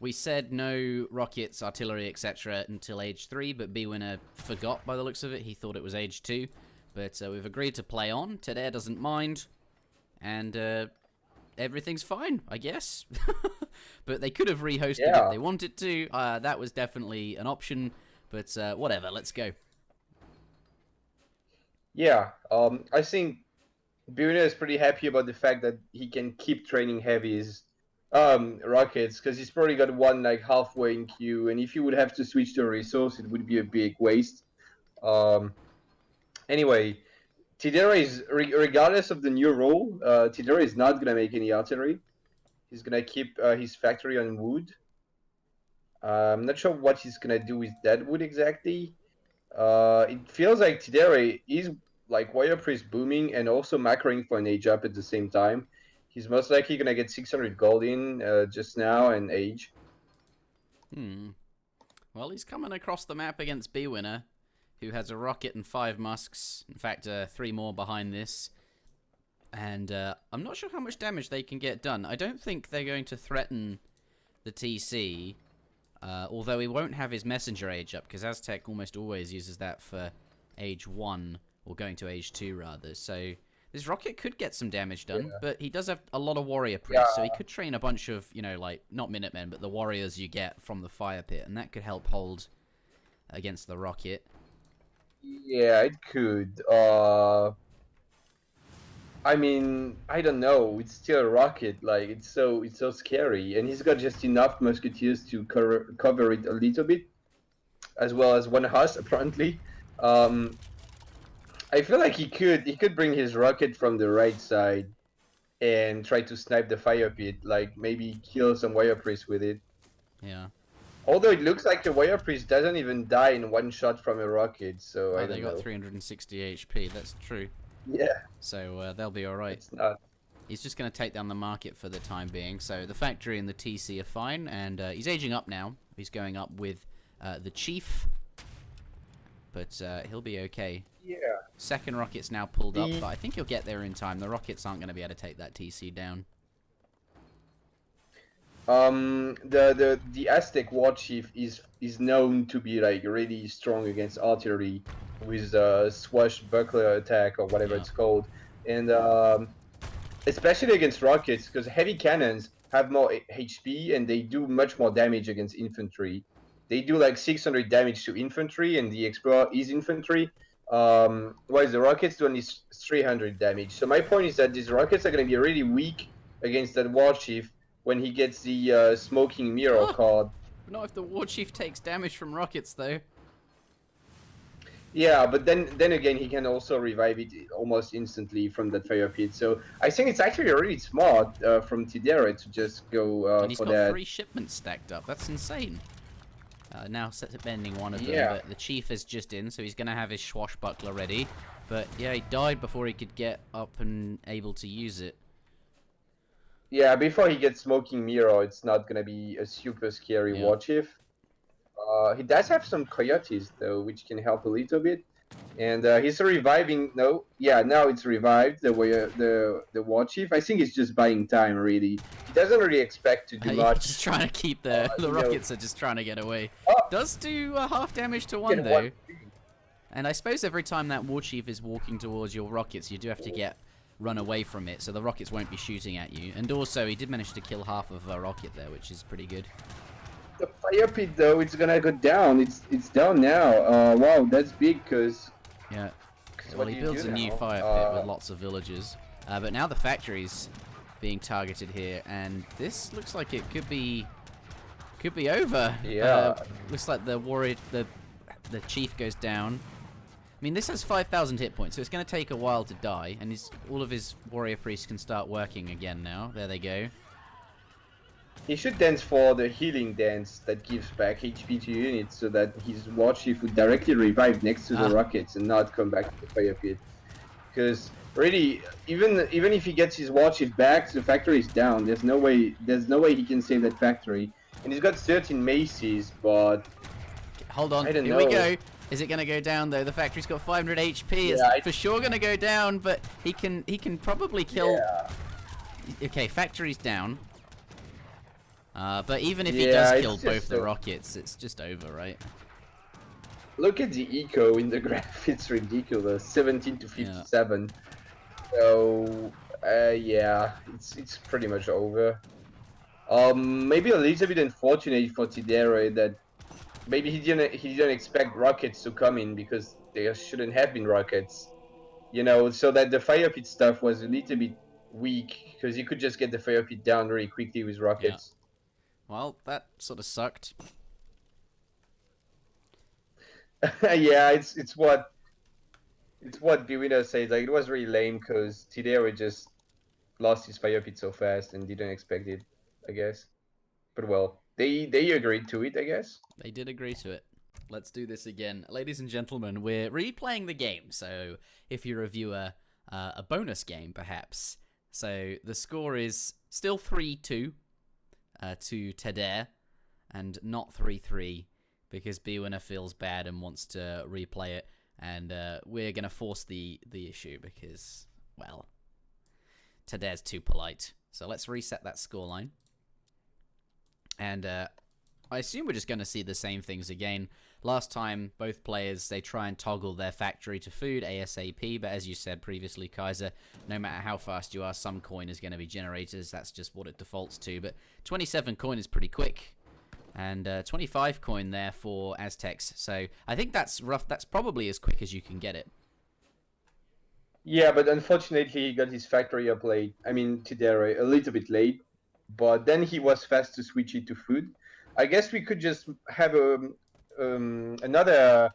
we said no rockets, artillery, etc. until age 3, but Bwinner forgot by the looks of it. He thought it was age 2. But we've agreed to play on. Tedare doesn't mind. And everything's fine, I guess. But they could have rehosted if Yeah. they wanted to. That was definitely an option. But whatever, let's go. Yeah. I think Bwinner is pretty happy about the fact that he can keep training heavies rockets because he's probably got one like halfway in queue, and if he would have to switch to a resource, it would be a big waste. Anyway, Tidera is regardless of the new rule, Tidera is not gonna make any artillery. He's gonna keep his factory on wood. I'm not sure what he's gonna do with that wood exactly. It feels like Tidera is like Warrior Priest booming and also macroing for an age up at the same time. He's most likely gonna get 600 gold in just now and age. Well, he's coming across the map against Bwinner, who has a rocket and 5 musks. In fact, 3 more behind this. And I'm not sure how much damage they can get done. I don't think they're going to threaten the TC, although he won't have his messenger age up, because Aztec almost always uses that for age 1, or going to age 2 rather. So this rocket could get some damage done, but he does have a lot of warrior priests, so he could train a bunch of, you know, like, not Minutemen, but the warriors you get from the fire pit, and that could help hold against the rocket. Yeah, it could. I mean, I don't know. It's still a rocket. Like it's so scary, and he's got just enough musketeers to cover it a little bit, as well as one horse apparently. I feel like he could bring his rocket from the right side and try to snipe the fire pit, like maybe kill some warrior priest with it. Yeah. Although it looks like the warrior priest doesn't even die in one shot from a rocket, so I Oh, they don't got know. 360 HP, that's true. Yeah, So they'll be alright. it's not. He's just going to take down the market for the time being. So the factory and the TC are fine, and he's aging up now. He's going up with the chief, but he'll be okay. Yeah. Second rocket's now pulled up, but I think he'll get there in time. The rockets aren't going to be able to take that TC down. The Aztec war chief is known to be like really strong against artillery with swashbuckler attack or whatever it's called, and especially against rockets because heavy cannons have more HP and they do much more damage against infantry. They do like 600 damage to infantry, and the Explorer is infantry. Whereas the rockets do only 300 damage. So my point is that these rockets are going to be really weak against that war chief. when he gets the smoking mirror card. Not if the war chief takes damage from rockets, though. Yeah, but then again, he can also revive it almost instantly from that fire pit. So I think it's actually really smart from Tidera to just go And he's for got that. 3 shipments stacked up. That's insane. Now set to bending one of them, Yeah. but the chief is just in, so he's going to have his swashbuckler ready. But yeah, he died before he could get up and able to use it. Yeah, before he gets smoking mirror, it's not gonna be a super scary Yeah. war chief. He does have some coyotes though, which can help a little bit. And he's reviving. No, yeah, now it's revived. The war chief. I think he's just buying time. Really, he doesn't really expect to do He's much. just trying to keep the you know. rockets are just trying to get away. Oh. Does do half damage to one Get though. one. And I suppose every time that war chief is walking towards your rockets, you do have to run away from it, so the rockets won't be shooting at you. And also, he did manage to kill half of a rocket there, which is pretty good. The fire pit though, it's gonna go down. It's down now. Wow, that's big, cause. Yeah. Cause Well, what he do you builds do a new now? fire pit with lots of villagers. But now the factory's being targeted here, and this looks like it could be over. Yeah. Looks like the warrior, the chief goes down. I mean, this has 5,000 hit points, so it's going to take a while to die, and all of his warrior priests can start working again now. There they go. He should dance for the healing dance that gives back HP to units, so that his war chief would directly revive next to the rockets and not come back to the fire pit. Because really, even if he gets his war chief back, the factory is down. There's no way he can save that factory. And he's got 13 maces, but hold on, I don't here know. we go. Is it going to go down though? The factory's got 500 HP. Yeah, It's for sure going to go down, but he can probably kill. Yeah. Okay, factory's down. But even if he Yeah, does it's kill both just the rockets, it's just over, right? Look at the eco in the graph. It's ridiculous. 17 to 57. So yeah, it's pretty much over. Maybe a little bit unfortunate for Tidere that maybe he didn't expect rockets to come in, because there shouldn't have been rockets. You know, so that the fire pit stuff was a little bit weak, because you could just get the fire pit down very quickly with rockets. Well, that sort of sucked. Yeah, it's what Bwinner says. Like, it was really lame because Tidere just lost his fire pit so fast and didn't expect it, I guess. But well, they agreed to it, I guess. They did agree to it. Let's do this again. Ladies and gentlemen, we're replaying the game, so if you review a bonus game, perhaps. So the score is still 3-2 to Teder, and not 3-3, because Bwinner feels bad and wants to replay it, and we're going to force the issue because, well, Teder's too polite. So let's reset that scoreline. And I assume we're just going to see the same things again. Last time, both players, they try and toggle their factory to food ASAP, but as you said previously, Kaiser, no matter how fast you are, some coin is going to be generated. That's just what it defaults to, but 27 coin is pretty quick, and 25 coin there for Aztecs, so I think that's rough. That's probably as quick as you can get it. Yeah, but unfortunately he got his factory up late. I mean, Tidere, a little bit late, but then he was fast to switch it to food. I guess we could just have another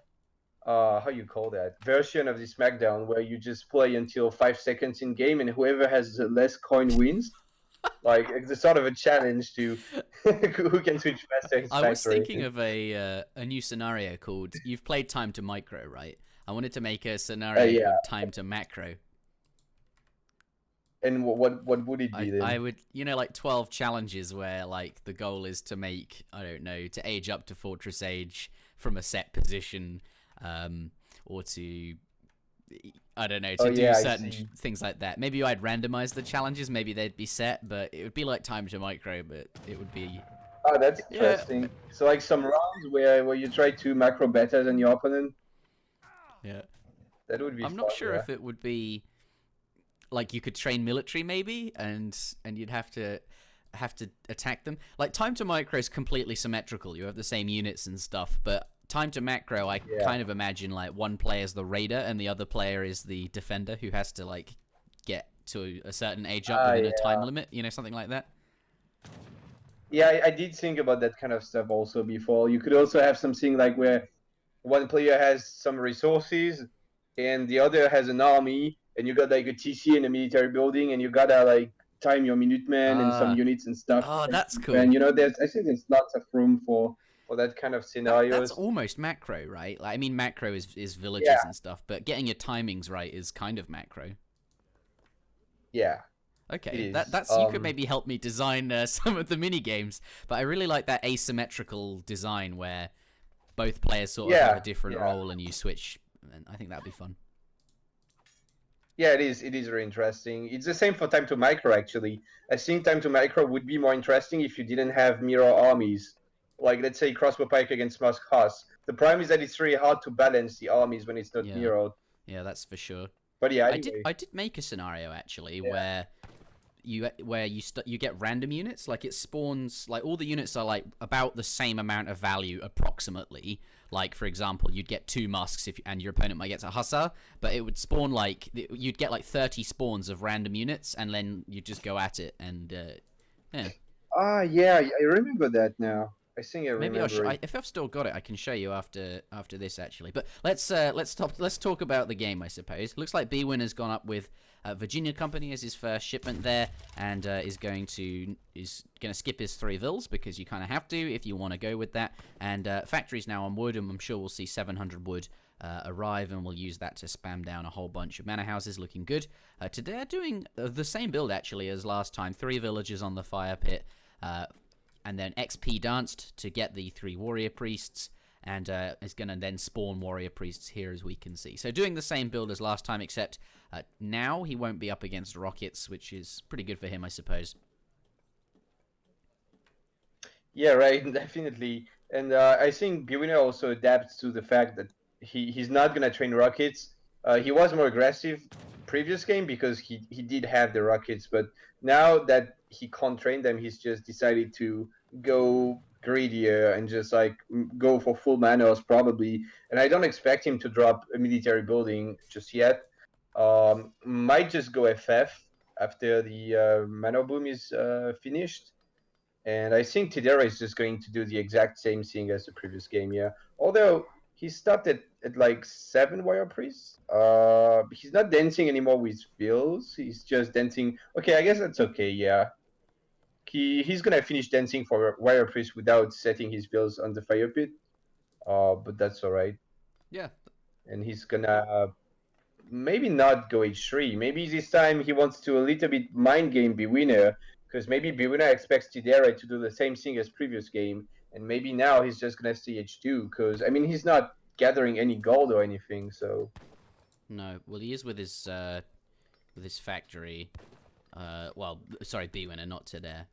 how you call that version of the SmackDown where you just play until 5 seconds in game and whoever has less coin wins. Like, it's a sort of a challenge to who can switch faster his factory. I was thinking of a new scenario called, you've played Time to Micro, right? I wanted to make a scenario called Time to Macro. And what would it be then? I would, like 12 challenges where, like, the goal is to make, I don't know, to age up to Fortress Age from a set position, or to, I don't know, to do certain things like that. Maybe I'd randomize the challenges, maybe they'd be set, but it would be like Time to Micro, but it would be... Oh, that's interesting. Yeah. So, like, some rounds where you try to macro better than your opponent? Yeah. That would be I'm not sure if it would be... Like, you could train military, maybe, and you'd have to attack them. Like, Time to Micro is completely symmetrical. You have the same units and stuff, but Time to Macro, I kind of imagine, like, one player is the raider and the other player is the defender who has to, like, get to a certain age up within a time limit, something like that. Yeah, I did think about that kind of stuff also before. You could also have something like where one player has some resources and the other has an army, and you got like a TC and a military building, and you gotta like time your Minutemen and some Ah, units and stuff. oh, that's And cool. you know, I think there's lots of room for that kind of That's scenarios. almost macro, right? Like, I mean, macro is Yeah, villages and stuff, but getting your timings right is kind of macro. yeah, it Okay, is. that's you could maybe help me design some of the mini games, but I really like that asymmetrical design where both players sort of have a Yeah, different yeah. role and you switch, and I think that'd be fun. Yeah, it is. It is very interesting. It's the same for time to micro, actually. I think time to micro would be more interesting if you didn't have mirror armies. Like, let's say crossbow pike against Musk Hoss. The problem is that it's really hard to balance the armies when it's not Yeah, mirrored. yeah, that's for sure. But yeah, I did anyway. I did make a scenario actually Yeah. where you get random units, like it spawns, like all the units are like about the same amount of value approximately. Like for example, you'd get 2 musks and your opponent might get a hussar, but it would spawn like you'd get like 30 spawns of random units, and then you just go at it, and yeah. Ah, yeah, I remember that now. I think I Maybe remember it. if I've still got it, I can show you after this actually. But let's talk about the game, I suppose. Looks like Bwinner's gone up with Virginia Company as his first shipment there, and is going to skip his 3 vills because you kind of have to if you want to go with that. And factory's now on wood, and I'm sure we'll see 700 wood arrive, and we'll use that to spam down a whole bunch of manor houses. Looking good. Today they're doing the same build actually as last time. 3 villagers on the fire pit. And then XP danced to get the 3 warrior priests, and is going to then spawn warrior priests here, as we can see. So doing the same build as last time, except now he won't be up against rockets, which is pretty good for him, I suppose. Yeah, right, definitely. And I think Bwinner also adapts to the fact that he's not gonna train rockets. He was more aggressive previous game because he did have the rockets, but now that he can't train them, he's just decided to go greedier and just like go for full manos probably. And I don't expect him to drop a military building just yet. Might just go FF after the mana boom is finished. And I think Tidera is just going to do the exact same thing as the previous game, yeah. Although he stopped at like 7 warrior priests. He's not dancing anymore with bills. He's just dancing. Okay, I guess that's okay, yeah. He's gonna finish dancing for warrior priest without setting his bills on the fire pit. But that's alright. Yeah. And he's gonna maybe not go H3. Maybe this time he wants to a little bit mind game Bwinner, because maybe Bwinner expects Tidera to do the same thing as previous game, and maybe now he's just gonna stay H2, because I mean he's not gathering any gold or anything, so No, well he is with his factory. Well, sorry, Bwinner, not Tidera.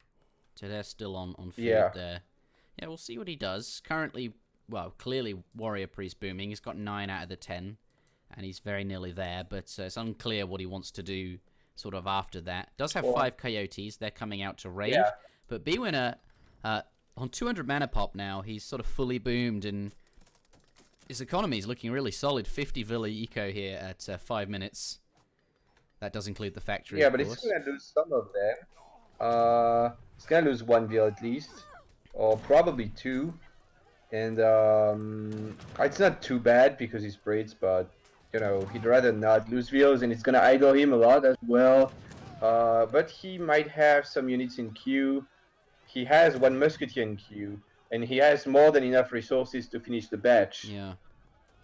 Tidera's still on food yeah. there. Yeah, we'll see what he does. Currently, well, clearly warrior priest booming. He's got 9 out of the 10. And he's very nearly there, but it's unclear what he wants to do sort of after that. Does have 5 coyotes. They're coming out to raid. Yeah. But Bwinner, on 200 mana pop now, he's sort of fully boomed, and his economy is looking really solid. 50 villa eco here at 5 minutes. That does include the factory, Yeah, of but course. it's gonna lose some of them. It's gonna lose 1 bill at least, or probably 2. And it's not too bad because he's braids, but you know, he'd rather not lose wheels, and it's gonna idle him a lot as well. But he might have some units in queue. He has 1 musketeer in queue, and he has more than enough resources to finish the batch. Yeah.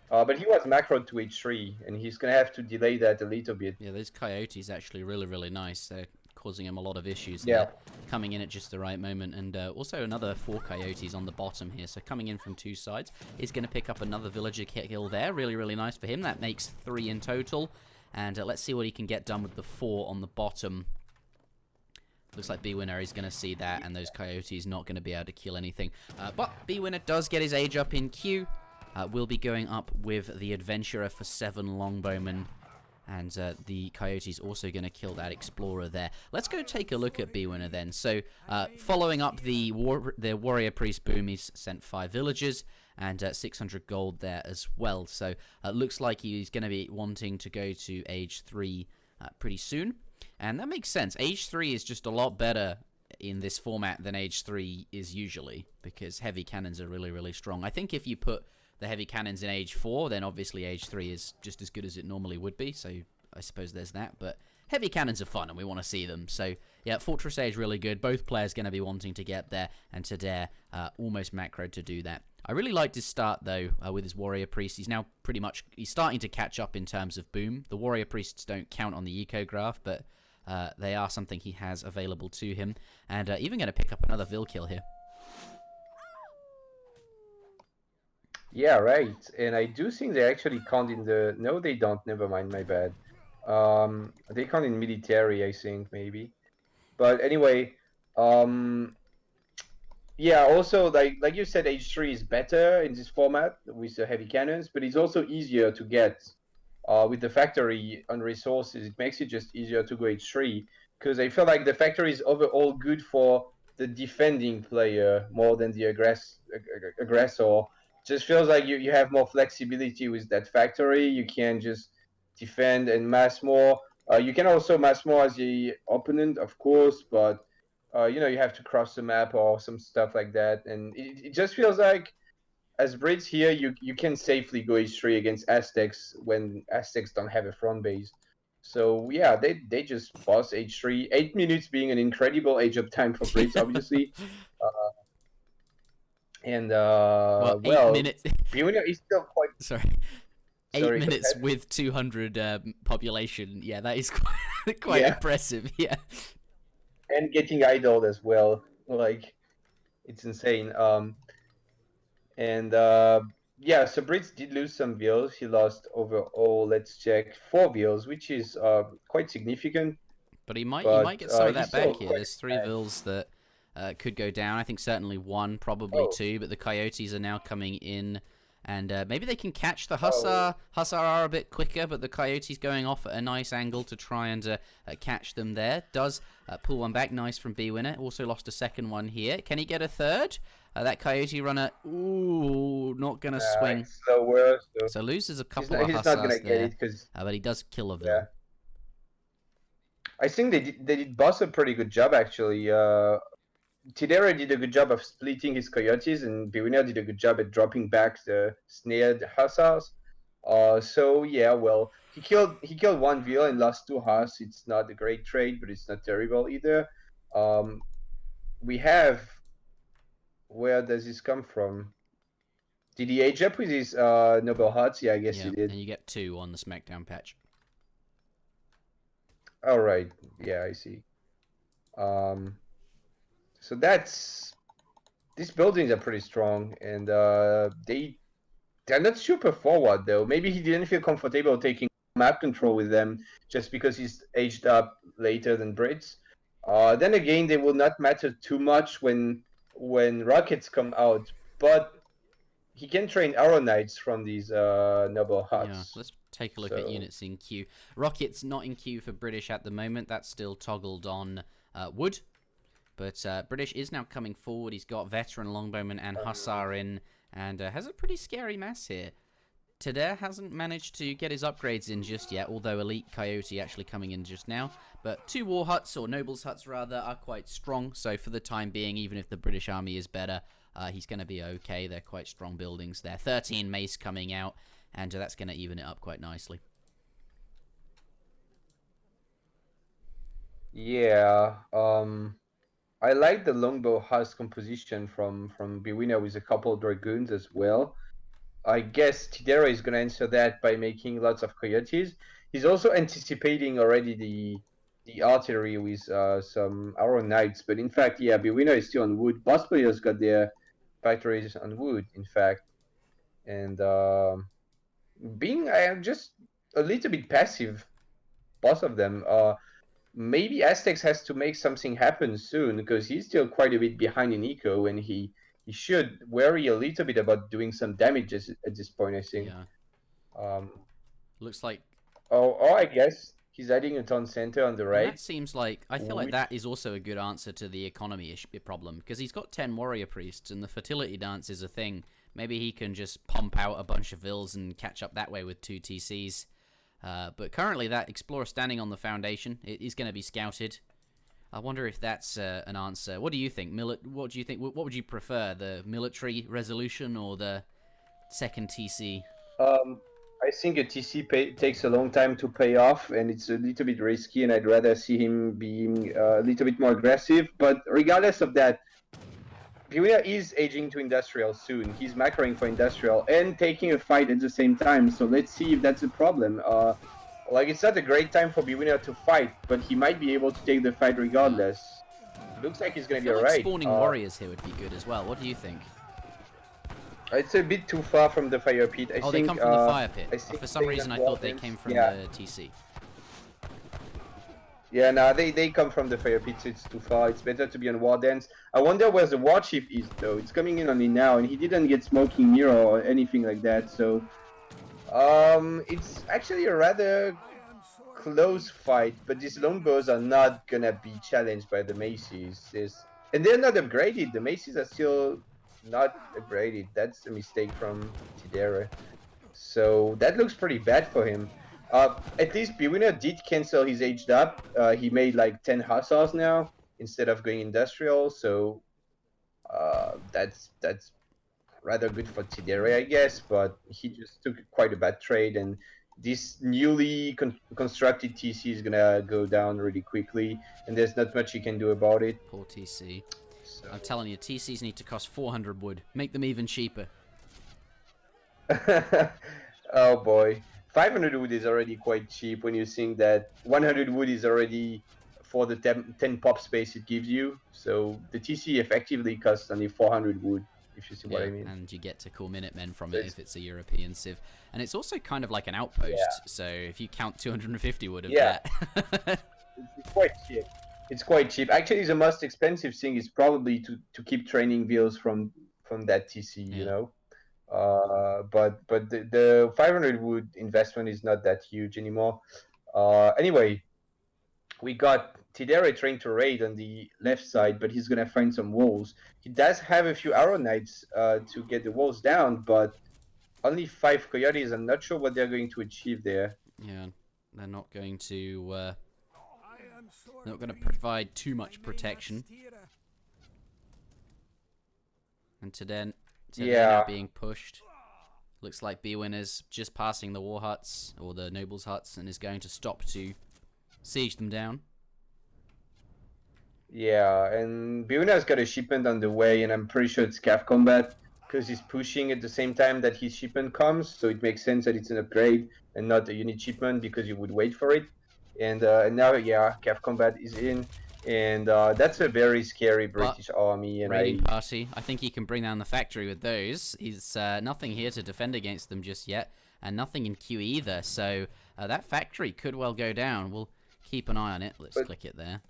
But he was macroed to H3, and he's gonna have to delay that a little bit. Yeah, those coyotes actually really, really nice. They're causing him a lot of issues. Yeah. There. Coming in at just the right moment, and also another 4 coyotes on the bottom here, so coming in from 2 sides. He's going to pick up another villager kill there. Really, really nice for him. That makes 3 in total, and let's see what he can get done with the 4 on the bottom. Looks like Bwinner is going to see that, and those coyotes not going to be able to kill anything. But Bwinner does get his age up in queue. We'll be going up with the adventurer for 7 longbowmen. And the coyote's also going to kill that explorer there. Let's go take a look at Bwinner then. So, following up the warrior priest boom, he's sent 5 villagers and 600 gold there as well. So, looks like he's going to be wanting to go to age 3 pretty soon. And that makes sense. Age 3 is just a lot better in this format than Age 3 is usually, because heavy cannons are really, really strong. I think if you put the heavy cannons in Age 4, then obviously Age 3 is just as good as it normally would be, so I suppose there's that, but heavy cannons are fun and we want to see them. So yeah, Fortress Age really good. Both players going to be wanting to get there, and Tadare almost macroed to do that. I really liked his start though with his Warrior Priest. He's now he's starting to catch up in terms of boom. The Warrior Priests don't count on the eco graph, but they are something he has available to him, and even going to pick up another Vil kill here. Yeah, right. And I do think they actually count in the... No, they don't. Never mind. My bad. They count in military, I think, maybe. But anyway, yeah, also, like you said, H3 is better in this format with the heavy cannons, but it's also easier to get with the factory on resources. It makes it just easier to go H3, because I feel like the factory is overall good for the defending player more than the aggressor. Just feels like you have more flexibility with that factory. You can just defend and mass more. You can also mass more as the opponent, of course, but you know, you have to cross the map or some stuff like that. And it just feels like as Brits here, you can safely go H3 against Aztecs when Aztecs don't have a front base. So yeah, they just boss H3. 8 minutes being an incredible age of time for Brits, obviously. Well, 8 minutes. Bwinner is still quite... Sorry. 8 minutes with 200 population. Yeah, that is quite impressive. Yeah. And getting idled as well. Like, it's insane. Yeah, so Brits did lose some Vils. He lost overall, let's check, 4 Vils, which is quite significant. But he might get some of that back here. There's 3 Vils that could go down. I think certainly 1, probably 2, but the Coyotes are now coming in, and maybe they can catch the Hussar. Hussar are a bit quicker, but the Coyotes going off at a nice angle to try and catch them there. Does pull one back, nice from Bwinner. Also lost a second one here. Can he get a third? That Coyote runner, ooh, not going to swing. So loses a couple of Hussars there, but he does kill a Vil. Yeah. I think they did boss a pretty good job, actually. Tadare did a good job of splitting his Coyotes, and Bwinner did a good job at dropping back the snared Hussars. So yeah, well, he killed 1 Vil and lost 2 Huss. It's not a great trade, but it's not terrible either. We have... Where does this come from? Did he age up with his Noble Huts? Yeah, I guess he did. And you get 2 on the SmackDown patch. All right. Yeah, I see. So these buildings are pretty strong, and they're not super forward though. Maybe he didn't feel comfortable taking map control with them just because he's aged up later than Brits. Then again, they will not matter too much when rockets come out, but he can train Arrow Knights from these Noble Huts. Yeah, let's take a look at units in queue. Rockets not in queue for British at the moment. That's still toggled on wood. But British is now coming forward. He's got Veteran, Longbowman, and Hussar in, and has a pretty scary mass here. Tadare hasn't managed to get his upgrades in just yet, although Elite Coyote actually coming in just now. But 2 War Huts, or Nobles Huts rather, are quite strong. So for the time being, even if the British army is better, he's going to be okay. They're quite strong buildings there. 13 mace coming out, and that's going to even it up quite nicely. Yeah, I like the Longbow Huss composition from Bwinner with a couple of Dragoons as well. I guess Tadare is going to answer that by making lots of Coyotes. He's also anticipating already the artillery with some Arrow Knights, but in fact, yeah, Bwinner is still on wood. Boss players got their factories on wood, in fact. And I am just a little bit passive, both of them. Maybe Aztecs has to make something happen soon, because he's still quite a bit behind in eco, and he should worry a little bit about doing some damages at this point, I think. Yeah. Looks like... Oh, I guess he's adding a town center on the right. And that seems like... I feel like that is also a good answer to the economy problem, because he's got 10 Warrior Priests, and the Fertility Dance is a thing. Maybe he can just pump out a bunch of Vils and catch up that way with 2 TCs. But currently that Explorer standing on the foundation, it is going to be scouted. I wonder if that's an answer. What do you think? What do you think? What would you prefer, the military resolution or the second TC? I think a TC takes a long time to pay off, and it's a little bit risky, and I'd rather see him being a little bit more aggressive. But regardless of that, Bwinner is aging to industrial soon. He's macroing for industrial and taking a fight at the same time. So let's see if that's a problem. Like, it's not a great time for Bwinner to fight, but he might be able to take the fight regardless. Looks like he's gonna be I feel alright. like spawning warriors here would be good as well. What do you think? It's a bit too far from the fire pit. I think, they come from the fire pit. I think For some reason, I thought they came from the TC. Yeah, no, they come from the fire pit, so it's too far. It's better to be on war dance. I wonder where the war chief is, though. It's coming in only now, and he didn't get smoking mirror or anything like that. So, it's actually a rather close fight. But these longbows are not gonna be challenged by the maces. And they're not upgraded. The maces are still not upgraded. That's a mistake from Tidere. So that looks pretty bad for him. At least Bwinner did cancel his aged up. He made like 10 hussars now instead of going industrial. So that's rather good for Tidere, I guess. But he just took quite a bad trade, and this newly constructed TC is gonna go down really quickly, and there's not much you can do about it. Poor TC. So. I'm telling you, TCs need to cost 400 wood. Make them even cheaper. Oh boy. 500 wood is already quite cheap when you think that 100 wood is already for the 10 pop space it gives you. So the TC effectively costs only 400 wood, if you see what I mean. And you get to call Minutemen from it if it's a European civ. And it's also kind of like an outpost, so if you count 250 wood of that... It's quite cheap. It's quite cheap. Actually, the most expensive thing is probably to keep training wheels from that TC, you know? But the 500 wood investment is not that huge anymore. Anyway, we got Tidere trying to raid on the left side, but he's gonna find some walls. He does have a few arrow knights to get the walls down, but only 5 coyotes. I'm not sure what they're going to achieve there. Yeah, they're not going to provide too much protection. And Tidere now being pushed. Looks like Bwinner's just passing the war huts, or the nobles' huts, and is going to stop to siege them down. Yeah, and Bwinner's got a shipment on the way, and I'm pretty sure it's calf combat, because he's pushing at the same time that his shipment comes, so it makes sense that it's an upgrade and not a unit shipment, because you would wait for it. And now, yeah, calf combat is in. And that's a very scary British army. And raiding party. I think he can bring down the factory with those. He's nothing here to defend against them just yet, and nothing in Q either. So that factory could well go down. We'll keep an eye on it. Let's click it there.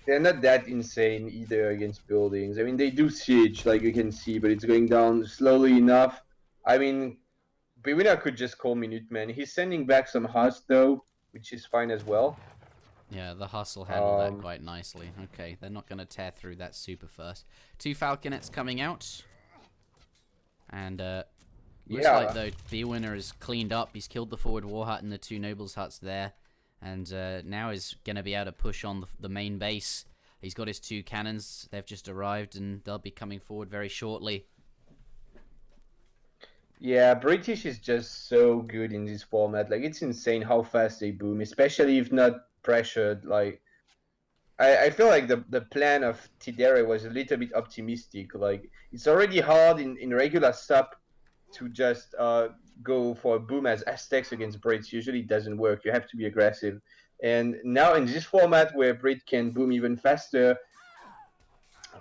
They're not that insane either against buildings. I mean, they do siege, like you can see, but it's going down slowly enough. I mean, Bwinner could just call Minutemen. He's sending back some Huss, though, which is fine as well. Yeah, the Huss will handle that quite nicely. Okay, they're not going to tear through that super first. 2 Falconets coming out. And looks like, though, Bwinner is cleaned up. He's killed the forward war hut and the 2 nobles' huts there. And now is going to be able to push on the main base. He's got his 2 cannons. They've just arrived, and they'll be coming forward very shortly. Yeah, British is just so good in this format. Like, it's insane how fast they boom, especially if not pressured. Like, I feel like the plan of Tidere was a little bit optimistic. Like, it's already hard in regular sup to just go for a boom as Aztecs against Brits. Usually it doesn't work. You have to be aggressive. And now in this format where Brit can boom even faster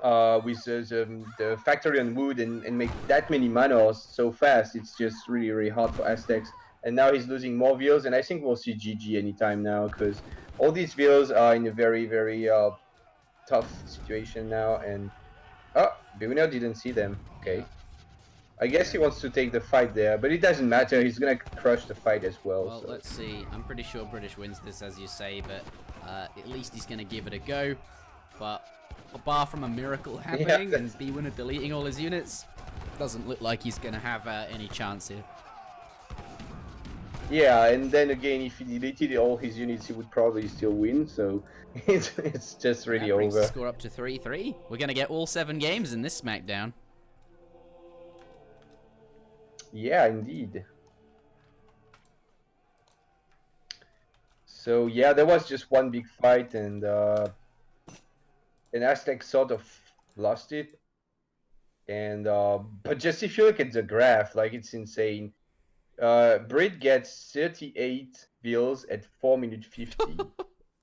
with the factory on wood and make that many manors so fast, it's just really, really hard for Aztecs. And now he's losing more wheels, and I think we'll see GG anytime now, because all these wheels are in a very, very tough situation now. And Bwinner didn't see them. Okay. I guess he wants to take the fight there, but it doesn't matter. He's gonna crush the fight as well. Well, let's see. I'm pretty sure British wins this, as you say, but at least he's gonna give it a go. But bar from a miracle happening and Bwinner deleting all his units, doesn't look like he's gonna have any chance here. Yeah, and then again, if he deleted all his units, he would probably still win. So it's just really That brings the over. score up to 3-3. We're going to get all 7 games in this SmackDown. Yeah, indeed. So yeah, there was just one big fight, and Aztec sort of lost it. And but just if you look at the graph, like it's insane. Brit gets 38 bills at 4 minutes 50.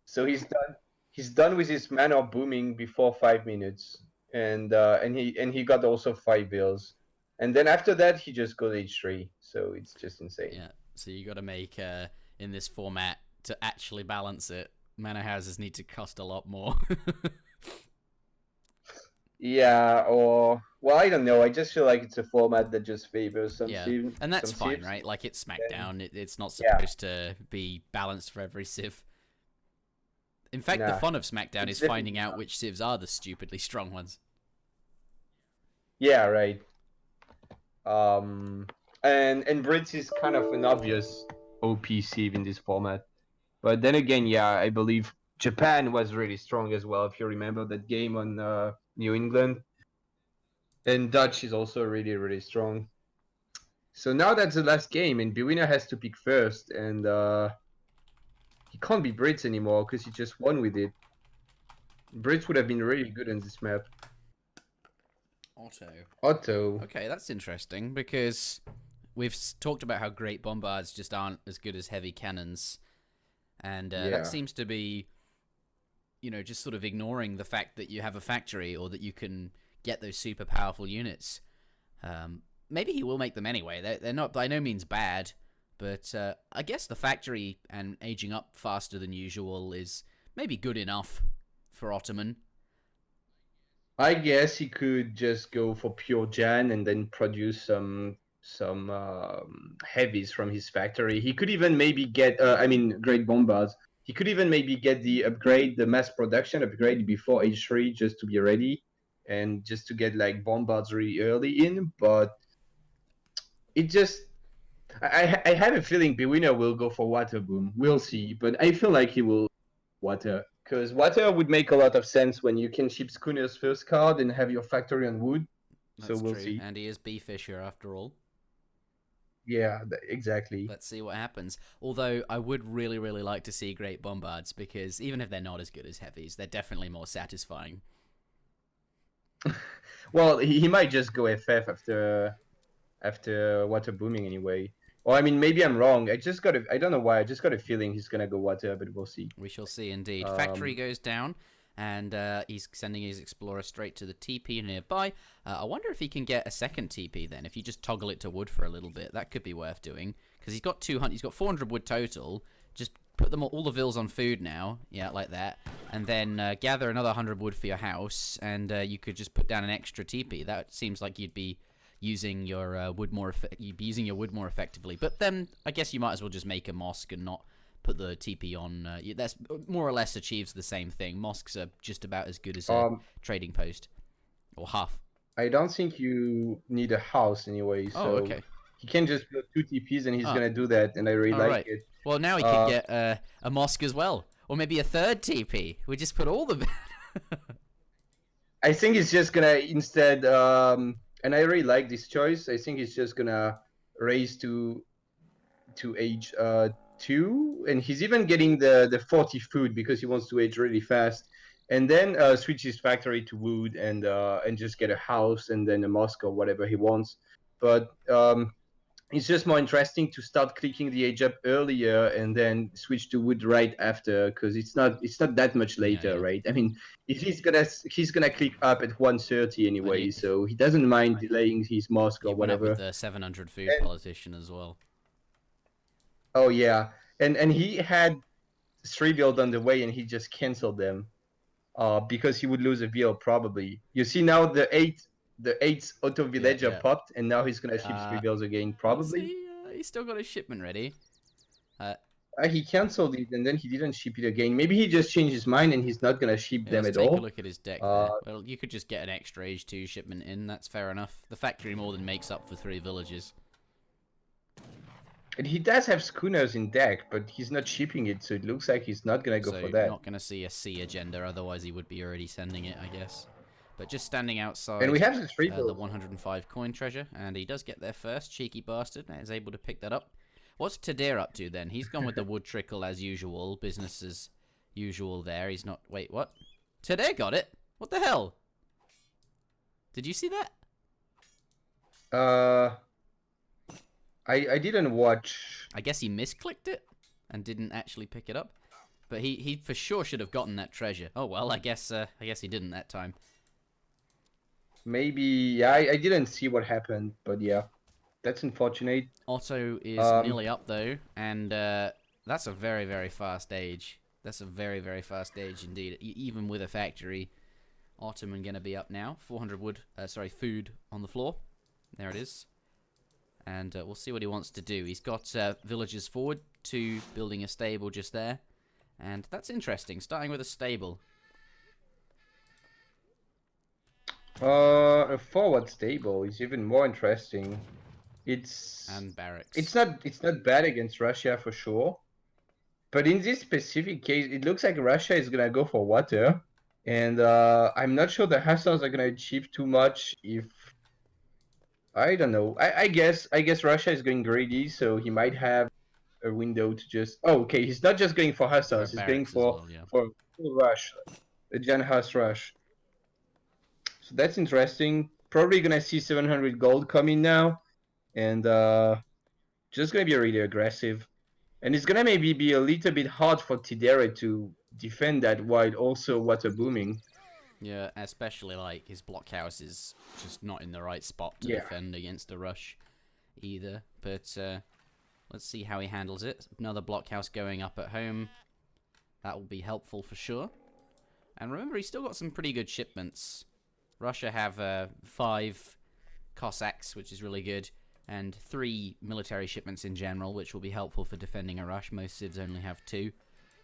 So he's done. He's done with his manor booming before 5 minutes, and he got also 5 bills, and then after that he just got H3. So it's just insane. Yeah, so you got to make, in this format, to actually balance it, manor houses need to cost a lot more. Yeah, or well, I don't know. I just feel like it's a format that just favors some Yeah, civ. and that's some fine, civs. right? Like, it's SmackDown. It's not Yeah. supposed to be balanced for every civ. In fact, the Nah, fun of SmackDown it's is finding definitely out not. which civs are the stupidly strong ones. Yeah, right. And Brits is kind of an obvious OP civ in this format. But then again, yeah, I believe Japan was really strong as well. If you remember that game on New England, and Dutch is also really really strong. So now that's the last game, and Bwinner has to pick first, and he can't be Brits anymore because he just won with it. Brits would have been really good on this map. Otto. Otto. Okay, that's interesting, because we've talked about how great bombards just aren't as good as heavy cannons. And Yeah. that seems to be, you know, just sort of ignoring the fact that you have a factory or that you can get those super powerful units. Maybe he will make them anyway. They're not by no means bad, but I guess the factory and aging up faster than usual is maybe good enough for Ottoman. I guess he could just go for pure Jan and then produce some heavies from his factory. He could even maybe get, great bombards. He could even maybe get the upgrade, the mass production upgrade before H3 just to be ready and just to get like bombards really early in. But it just, I have a feeling Bwinner will go for water boom. We'll see, but I feel like he will water. Because water would make a lot of sense when you can ship Schooner's first card and have your factory on wood. That's So we'll true. see. And he is B Fisher after all. Yeah, exactly. Let's see what happens. Although I would really, really like to see great bombards, because even if they're not as good as heavies, they're definitely more satisfying. Well, he might just go FF after water booming anyway. Or I mean, maybe I'm wrong. I don't know why. I just got a feeling he's gonna go water, but we'll see. We shall see indeed. Factory goes down, and he's sending his explorer straight to the TP nearby. I wonder if he can get a second TP then. If you just toggle it to wood for a little bit, that could be worth doing, because he's got 200. He's got 400 wood total. Just put them all the vills on food now, yeah, like that, and then gather another 100 wood for your house, and you could just put down an extra TP. That seems like you'd be using your wood more effectively. But then I guess you might as well just make a mosque and not put the TP on. That's more or less achieves the same thing. Mosques are just about as good as a trading post, or half. I don't think you need a house anyway. So Oh, okay. he can just build 2 TPs and he's gonna do that, and I really like it. Well, now he could get a mosque as well, or maybe a third TP. We just put all the. I think he's just gonna instead, and I really like this choice. I think he's just gonna raise to age 2, and he's even getting the 40 food because he wants to age really fast, and then switch his factory to wood and just get a house and then a mosque or whatever he wants. But it's just more interesting to start clicking the age up earlier and then switch to wood right after, because it's not that much later, Yeah. right? I mean, if he's gonna click up at 1:30 anyway, you- so he doesn't mind delaying his mosque or You went up whatever. with the 700 food politician as well. Oh yeah, and he had 3 build on the way and he just canceled them, because he would lose a VL probably. You see now the 8th auto villager yeah. popped, and now he's gonna ship 3 builds again probably. See, he's still got his shipment ready. He canceled it and then he didn't ship it again. Maybe he just changed his mind and he's not gonna ship them Let's at take all. a look at his deck there. Well, you could just get an extra age 2 shipment in. That's fair enough. The factory more than makes up for 3 villages. And he does have schooners in deck, but he's not shipping it, so it looks like he's not gonna go So for that. not going to see a sea agenda, otherwise he would be already sending it, I guess. But just standing And outside we have the three the builds. 105 coin treasure, and he does get there first, cheeky bastard, and is able to pick that up. What's Tadare up to then? He's gone with the wood trickle as usual, business as usual there. He's not... Wait, what? Tadare got it? What the hell? Did you see that? I didn't watch. I guess he misclicked it and didn't actually pick it up. But he for sure should have gotten that treasure. Oh well, I guess he didn't that time. Maybe, yeah, I didn't see what happened, but yeah, that's unfortunate. Otto is nearly up though, and that's a very, very fast age. That's a very, very fast age indeed. Even with a factory, Ottoman gonna be up now. 400 food on the floor. There it is. And we'll see what he wants to do. He's got villagers forward to building a stable just there. And that's interesting, starting with a stable. A forward stable is even more interesting. And barracks. It's not bad against Russia for sure. But in this specific case, it looks like Russia is gonna go for water. And I'm not sure the Hussars are gonna achieve too much if I don't know. I guess Russia is going greedy, so he might have a window to just. Oh, okay. He's not just going for Hussars. He's going for for full rush, a Jan Huss rush. So that's interesting. Probably gonna see 700 gold coming now, and just gonna be really aggressive. And it's gonna maybe be a little bit hard for Tidere to defend that while also water booming. Yeah, especially like his blockhouse is just not in the right spot to defend against a rush either. But let's see how he handles it. Another blockhouse going up at home. That will be helpful for sure. And remember, he's still got some pretty good shipments. Russia have 5 Cossacks, which is really good, and 3 military shipments in general, which will be helpful for defending a rush. Most civs only have 2.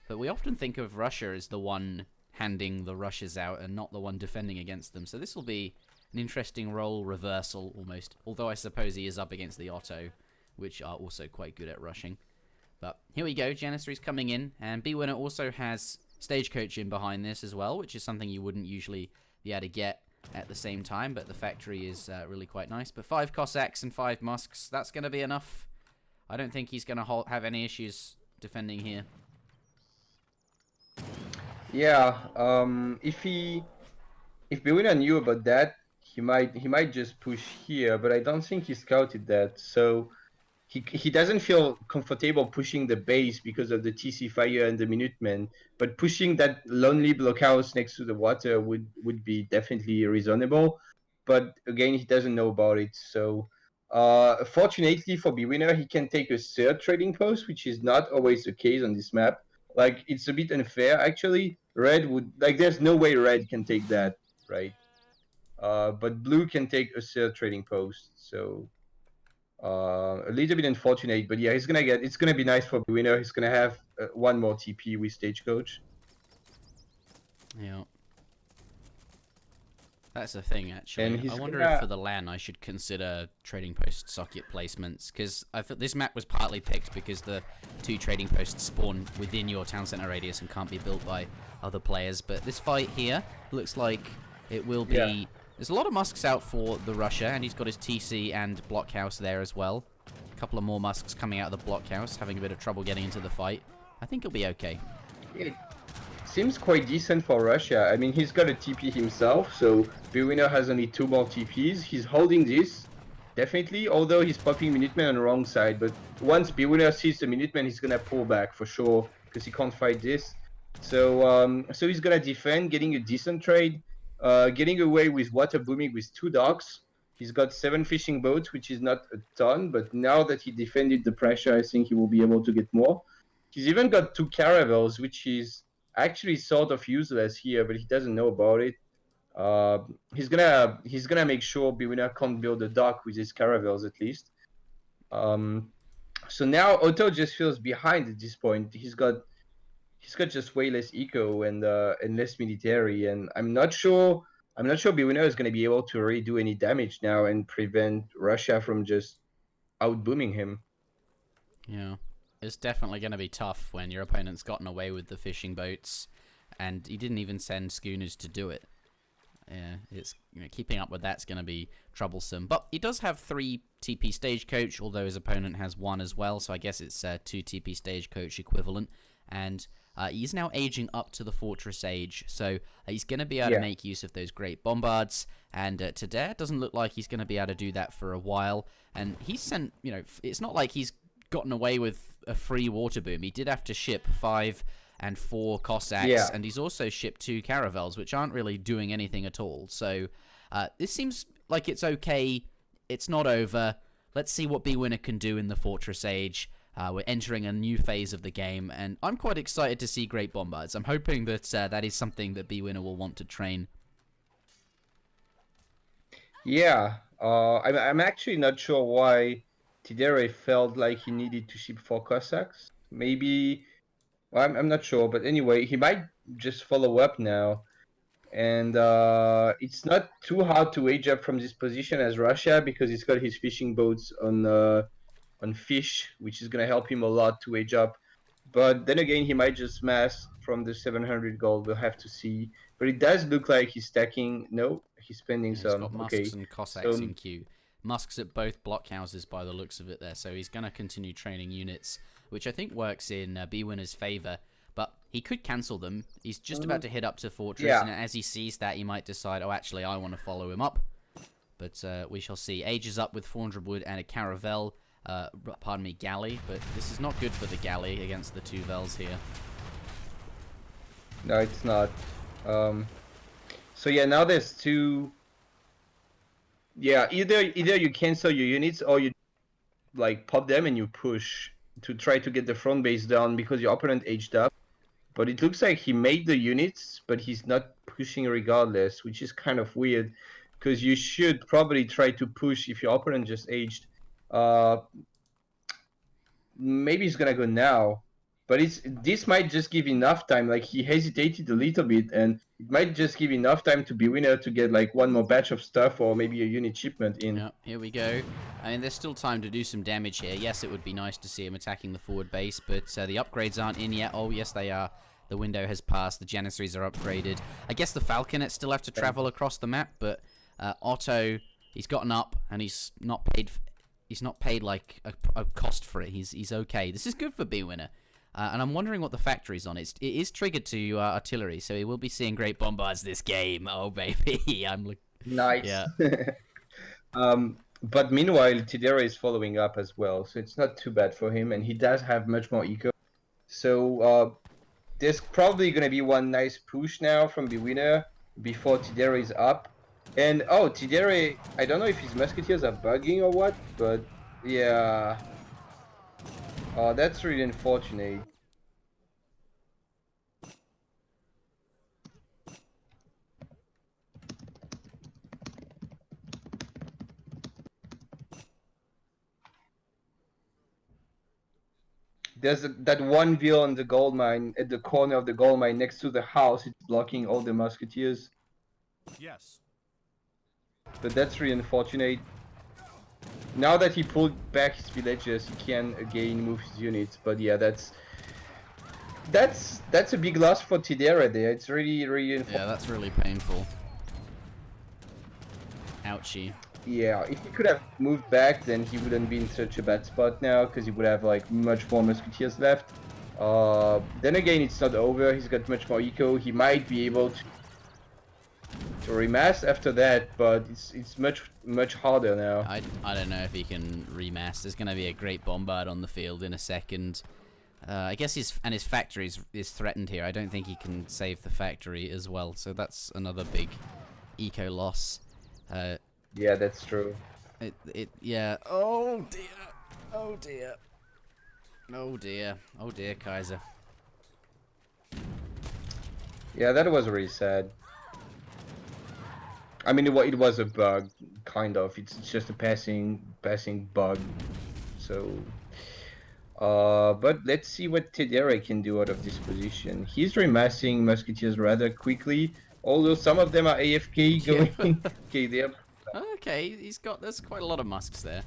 But we often think of Russia as the one handing the rushes out and not the one defending against them. So this will be an interesting role reversal almost. Although I suppose he is up against the Otto, which are also quite good at rushing. But here we go, Janissary's coming in, and Bwinner also has Stagecoach in behind this as well, which is something you wouldn't usually be able to get at the same time, but the factory is really quite nice. But 5 Cossacks and 5 Musks, that's going to be enough. I don't think he's going to have any issues defending here. Yeah, if Bwinner knew about that, he might just push here, but I don't think he scouted that. So he doesn't feel comfortable pushing the base because of the TC fire and the Minutemen, but pushing that lonely blockhouse next to the water would be definitely reasonable. But again, he doesn't know about it. So fortunately for Bwinner, he can take a 3rd trading post, which is not always the case on this map. Like, it's a bit unfair actually. Red would, like, there's no way red can take that, right? But blue can take a 3rd trading post, so a little bit unfortunate, but yeah, it's gonna be nice for Bwinner. He's gonna have 1 more TP with Stagecoach. Yeah. That's the thing, actually. And I wonder if for the LAN I should consider trading post socket placements, because I thought this map was partly picked because the 2 trading posts spawn within your town center radius and can't be built by other players. But this fight here looks like it will be... Yeah. There's a lot of Musks out for the Russia, and he's got his TC and blockhouse there as well. A couple of more Musks coming out of the blockhouse, having a bit of trouble getting into the fight. I think he'll be okay. Yeah. Seems quite decent for Russia. I mean, he's got a TP himself, so Bwinner has only 2 more TPs. He's holding this, definitely, although he's popping Minutemen on the wrong side. But once Bwinner sees the Minutemen, he's gonna pull back for sure, because he can't fight this. So so he's gonna defend, getting a decent trade, getting away with water booming with 2 docks. He's got 7 fishing boats, which is not a ton, but now that he defended the pressure, I think he will be able to get more. He's even got 2 caravels, which is actually sort of useless here, but he doesn't know about it. He's gonna make sure Bwinner can't build a dock with his caravels at least. So now Otto just feels behind at this point. He's got just way less eco and less military, and I'm not sure Bwinner is gonna be able to really do any damage now and prevent Russia from just out booming him. Yeah. It's definitely going to be tough when your opponent's gotten away with the fishing boats, and he didn't even send schooners to do it. Yeah, it's keeping up with that's going to be troublesome. But he does have 3 TP Stagecoach, although his opponent has 1 as well, so I guess it's 2 TP Stagecoach equivalent. And he's now aging up to the Fortress Age, so he's going to be able to make use of those great bombards. And Thar doesn't look like he's going to be able to do that for a while. And he's sent, it's not like he's gotten away with a free water boom. He did have to ship 5 and 4 Cossacks, and he's also shipped 2 Caravels, which aren't really doing anything at all. So this seems like it's okay. It's not over. Let's see what Bwinner can do in the Fortress Age. We're entering a new phase of the game, and I'm quite excited to see Great Bombards. I'm hoping that that is something that Bwinner will want to train. Yeah, I'm actually not sure why Thar felt like he needed to ship 4 Cossacks. Maybe, well, I'm not sure, but anyway, he might just follow up now. And it's not too hard to age up from this position as Russia, because he's got his fishing boats on fish, which is going to help him a lot to age up. But then again, he might just mass from the 700 gold. We'll have to see. But it does look like he's stacking. No, he's spending some. He's got Musks and Cossacks in queue. Musks at both blockhouses by the looks of it there. So he's going to continue training units, which I think works in Bwinner's favor. But he could cancel them. He's just about to head up to Fortress, and as he sees that, he might decide, oh, actually, I want to follow him up. But we shall see. Ages up with 400 wood and a Caravel. Pardon me, galley, but this is not good for the galley against the 2 Vels here. No, it's not. So yeah, now there's 2. Yeah, either you cancel your units or you like pop them and you push to try to get the front base down because your opponent aged up. But it looks like he made the units, but he's not pushing regardless, which is kind of weird, because you should probably try to push if your opponent just aged. Maybe he's gonna go now, but this might just give enough time. Like, he hesitated a little bit, and it might just give enough time to Bwinner to get like 1 more batch of stuff or maybe a unit shipment in. Yep, here we go. I mean, there's still time to do some damage here. Yes, it would be nice to see him attacking the forward base, but the upgrades aren't in yet. Oh, yes, they are. The window has passed. The Janissaries are upgraded. I guess the Falconets still have to travel across the map, but Otto, he's gotten up, and he's not paid. He's not paid like a cost for it. He's okay. This is good for Bwinner. And I'm wondering what the factory's on. It is triggered to artillery, so he will be seeing Great Bombards this game. Oh, baby. Nice. Yeah. But meanwhile, Thar is following up as well, so it's not too bad for him, and he does have much more eco. So there's probably going to be one nice push now from Bwinner before Thar is up. And, oh, Thar, I don't know if his musketeers are bugging or what, but yeah. Oh, that's really unfortunate. There's that one wheel on the gold mine, at the corner of the gold mine next to the house. It's blocking all the musketeers. Yes. But that's really unfortunate. Now that he pulled back his villages, he can again move his units. But yeah, that's a big loss for Thar there. It's really unfortunate. Yeah, that's really painful. Ouchie. Yeah, if he could have moved back, then he wouldn't be in such a bad spot now, because he would have like much more musketeers left. Then again, it's not over. He's got much more eco. He might be able to remass after that, but it's much harder now. I don't know if he can remass. There's going to be a Great Bombard on the field in a second. I guess his factory is threatened here. I don't think he can save the factory as well, so that's another big eco loss. Yeah, that's true. Yeah. Oh dear. Oh dear. Oh dear. Oh dear, Kaiser. Yeah, that was really sad. I mean, it was a bug, kind of. It's just a passing bug. So, but let's see what Thar can do out of this position. He's remassing musketeers rather quickly, although some of them are AFK going. Okay, they're. Okay, there's quite a lot of musks there.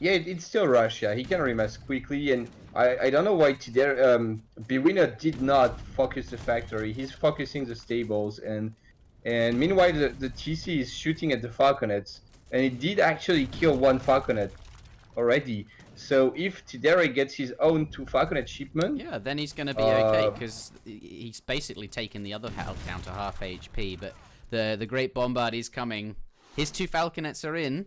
Yeah, it's still Russia. He can remass quickly, and I don't know why Bwinner did not focus the factory. He's focusing the stables, and meanwhile the TC is shooting at the falconets, and it did actually kill one falconet already. So if Tidere gets his own 2 falconet shipment, Yeah, then he's going to be okay, because he's basically taken the other health down to half HP, but the Great Bombard is coming. His 2 falconets are in.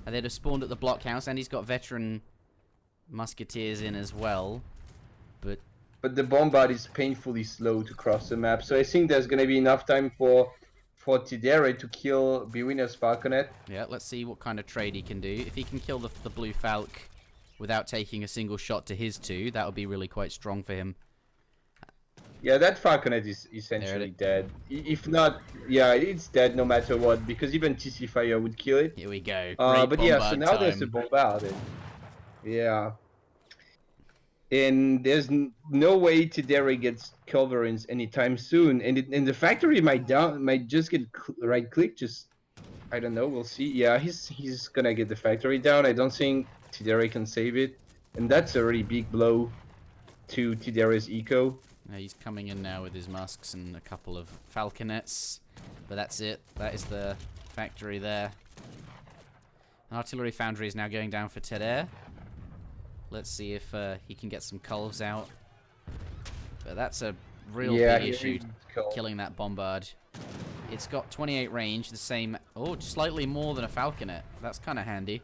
And they'd have spawned at the blockhouse, and he's got veteran musketeers in as well. But the bombard is painfully slow to cross the map, so I think there's gonna be enough time for Tidere to kill Bwinner's falconet. yeah, let's see what kind of trade he can do. If he can kill the blue falc without taking a single shot to his 2, that would be really quite strong for him. Yeah, that falconet is essentially dead. If not, yeah, it's dead no matter what, because even TC Fire would kill it. Here we go. But yeah, so now time. there's a bombard. Yeah. And there's no way Tidere gets culverins anytime soon, and the factory might just get right click. Just I don't know. We'll see. Yeah, he's gonna get the factory down. I don't think Tidere can save it, and that's a really big blow to Tidere's eco. He's coming in now with his musks and a couple of falconets, but that's it. That is the factory there. An artillery foundry is now going down for Tidere. Let's see if he can get some culves out. But that's a real big issue, killing that bombard. It's got 28 range, the same... Oh, slightly more than a falconet. That's kind of handy.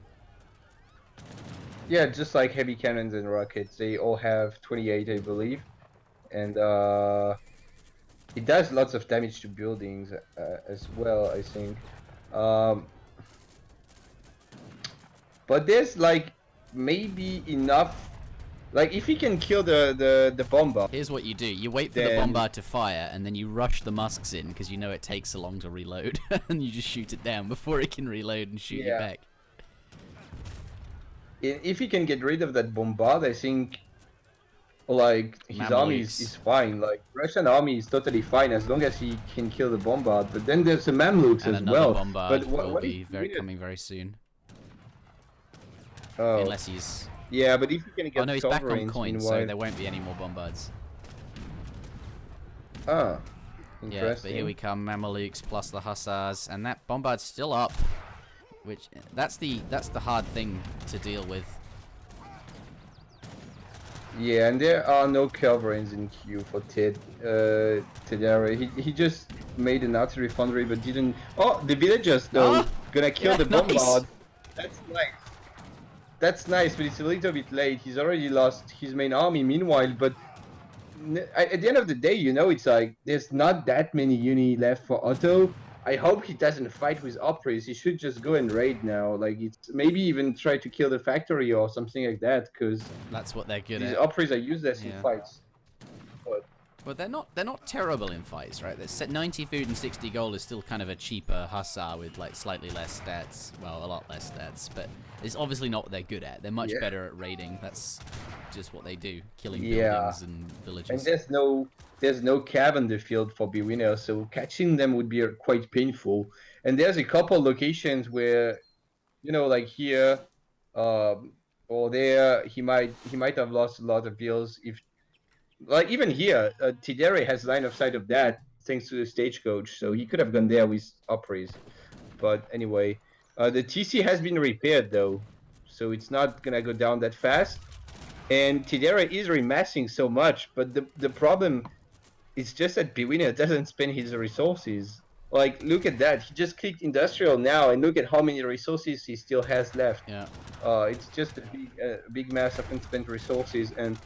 Yeah, just like heavy cannons and rockets. They all have 28, I believe. And it does lots of damage to buildings as well, I think. But there's like maybe enough, like if he can kill the bombard. Here's what you do: you wait for the bombard to fire, and then you rush the musks in because you know it takes so long to reload, and you just shoot it down before it can reload and shoot you back. If he can get rid of that bombard, I think like his army is fine. Like Russian army is totally fine as long as he can kill the bombard. But then there's the Mamluks as well. Bombard but will be coming very soon. Oh. Unless he's... Yeah, but if you can get... Oh no, he's back on coins, so there won't be any more bombards. Ah, interesting. Yeah, but here we come, Mamelukes plus the Hussars, and that bombard's still up. Which that's the hard thing to deal with. Yeah, and there are no culverins in queue for Tidere. He just made an artillery foundry, but didn't... Oh, the villagers though gonna kill the bombard. Nice. That's nice. That's nice, but it's a little bit late. He's already lost his main army meanwhile, but at the end of the day, you know, it's like there's not that many uni left for Otto. I hope he doesn't fight with Opries. He should just go and raid now. Like, it's maybe even try to kill the factory or something like that, because that's what they're good at. These Opries are useless in fights. But they're not terrible in fights, right? They're 90 food and 60 gold is still kind of a cheaper Hussar with like slightly less stats. Well, a lot less stats, but it's obviously not what they're good at. They're much better at raiding. That's just what they do, killing buildings and villages. And there's no cab on the field for Bwinner, so catching them would be quite painful. And there's a couple locations where, you know, like here, or there, he might have lost a lot of bills if. Like, even here, Tidere has line of sight of that, thanks to the stagecoach, so he could have gone there with Opries. But anyway, the TC has been repaired, though, so it's not gonna go down that fast. And Tidere is remassing so much, but the problem is just that Bwinner doesn't spend his resources. Like, look at that, he just clicked industrial now, and look at how many resources he still has left. Yeah. It's just a big mass of unspent resources, and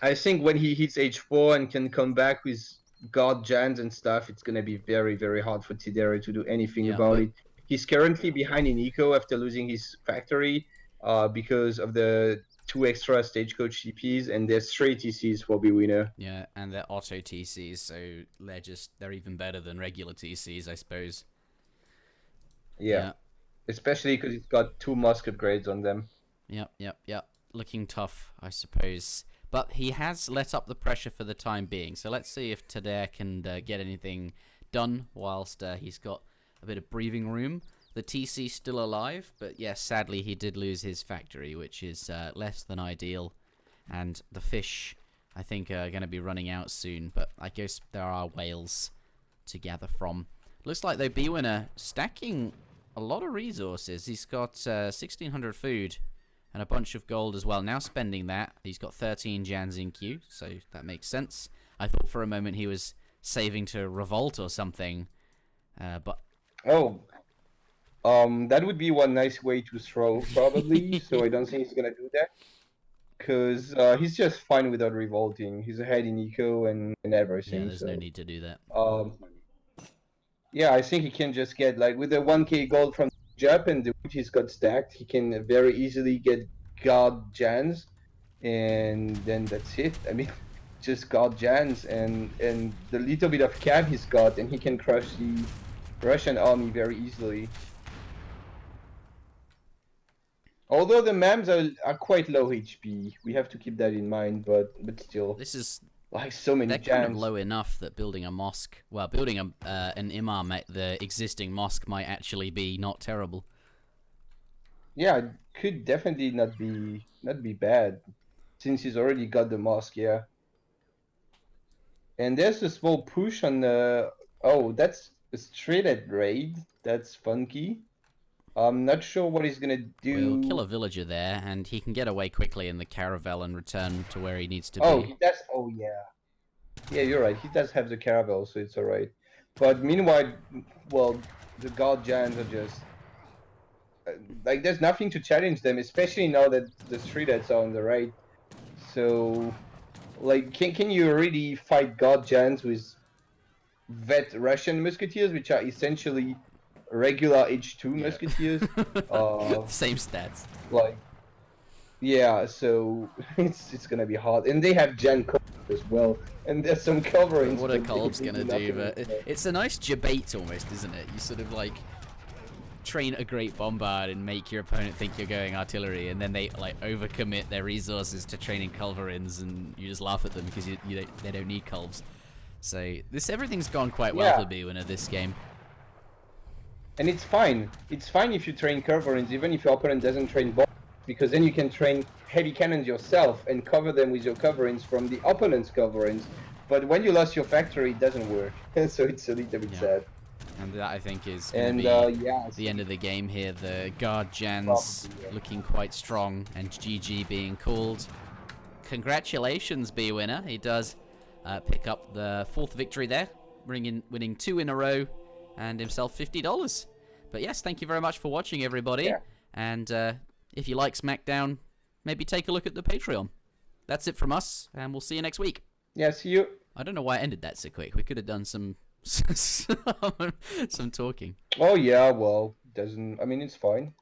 I think when he hits H4 and can come back with God Jans and stuff, it's going to be very, very hard for Tidere to do anything about it. He's currently behind in eco after losing his factory because of the 2 extra stagecoach TPs, and there's 3 TCs for Bwinner. Yeah, and they're auto TCs, so they're even better than regular TCs, I suppose. Yeah. Especially because it's got 2 musket grades on them. Yep. Looking tough, I suppose. But he has let up the pressure for the time being. So let's see if Tidere can get anything done whilst he's got a bit of breathing room. the TC still alive, but yes, sadly he did lose his factory, which is less than ideal. And the fish, I think, are going to be running out soon, but I guess there are whales to gather from. Looks like though Bwinner stacking a lot of resources. He's got 1,600 food and a bunch of gold as well. Now spending that, he's got 13 Jans in queue, so that makes sense. I thought for a moment he was saving to revolt or something, but... Oh, that would be one nice way to throw, probably, so I don't think he's gonna do that. Because he's just fine without revolting. He's ahead in eco and everything. Yeah, there's so. no need to do that. Yeah, I think he can just get, like, with the 1k gold from Jap and the wood he's got stacked, he can very easily get guard Jans, and then that's it. I mean, just guard Jans and the little bit of cav he's got, and he can crush the Russian army very easily. Although the Mams are quite low HP, we have to keep that in mind, but still. This is... like so many They're Jans. kind of low enough that building a mosque... Well, building an imam at the existing mosque might actually be not terrible. Yeah, it could definitely not be bad, since he's already got the mosque, yeah. And there's a small push on the... Oh, that's a straight-at raid. That's funky. I'm not sure what he's gonna do. We'll kill a villager there, and he can get away quickly in the caravel and return to where he needs to Oh, be. he does. Oh, yeah. Yeah, you're right. He does have the caravel, so it's alright. But meanwhile, well, the guard giants are just... like, there's nothing to challenge them, especially now that the streetlets are on the right. So, like, can you really fight guard giants with vet Russian musketeers, which are essentially regular H2 musketeers? Same stats. Like, yeah, so it's gonna be hard, and they have Jan cover as well, and there's some covering. What a Kolb's gonna do, but it's a nice debate almost, isn't it? You sort of like train a great bombard and make your opponent think you're going artillery, and then they like overcommit their resources to training culverins, and you just laugh at them because they don't need culvs. So everything's gone quite well for Bwinner this game. And it's fine. It's fine if you train culverins, even if your opponent doesn't train bombs, because then you can train heavy cannons yourself and cover them with your culverins from the opponent's culverins. But when you lost your factory, it doesn't work. So it's a little bit sad. And that, I think, is going to be yeah, the end of the game here. The guard Jans looking quite strong, and GG being called. Congratulations, Bwinner. He does pick up the 4th victory there, winning 2 in a row, and himself $50. But yes, thank you very much for watching, everybody. Yeah. And if you like SmackDown, maybe take a look at the Patreon. That's it from us, and we'll see you next week. Yeah, see you. I don't know why I ended that so quick. We could have done some some talking. Oh yeah, well, doesn't. I mean, it's fine.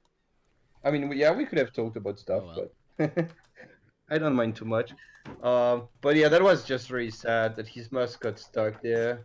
I mean, yeah, we could have talked about stuff, but I don't mind too much. But yeah, that was just really sad that his must got stuck there.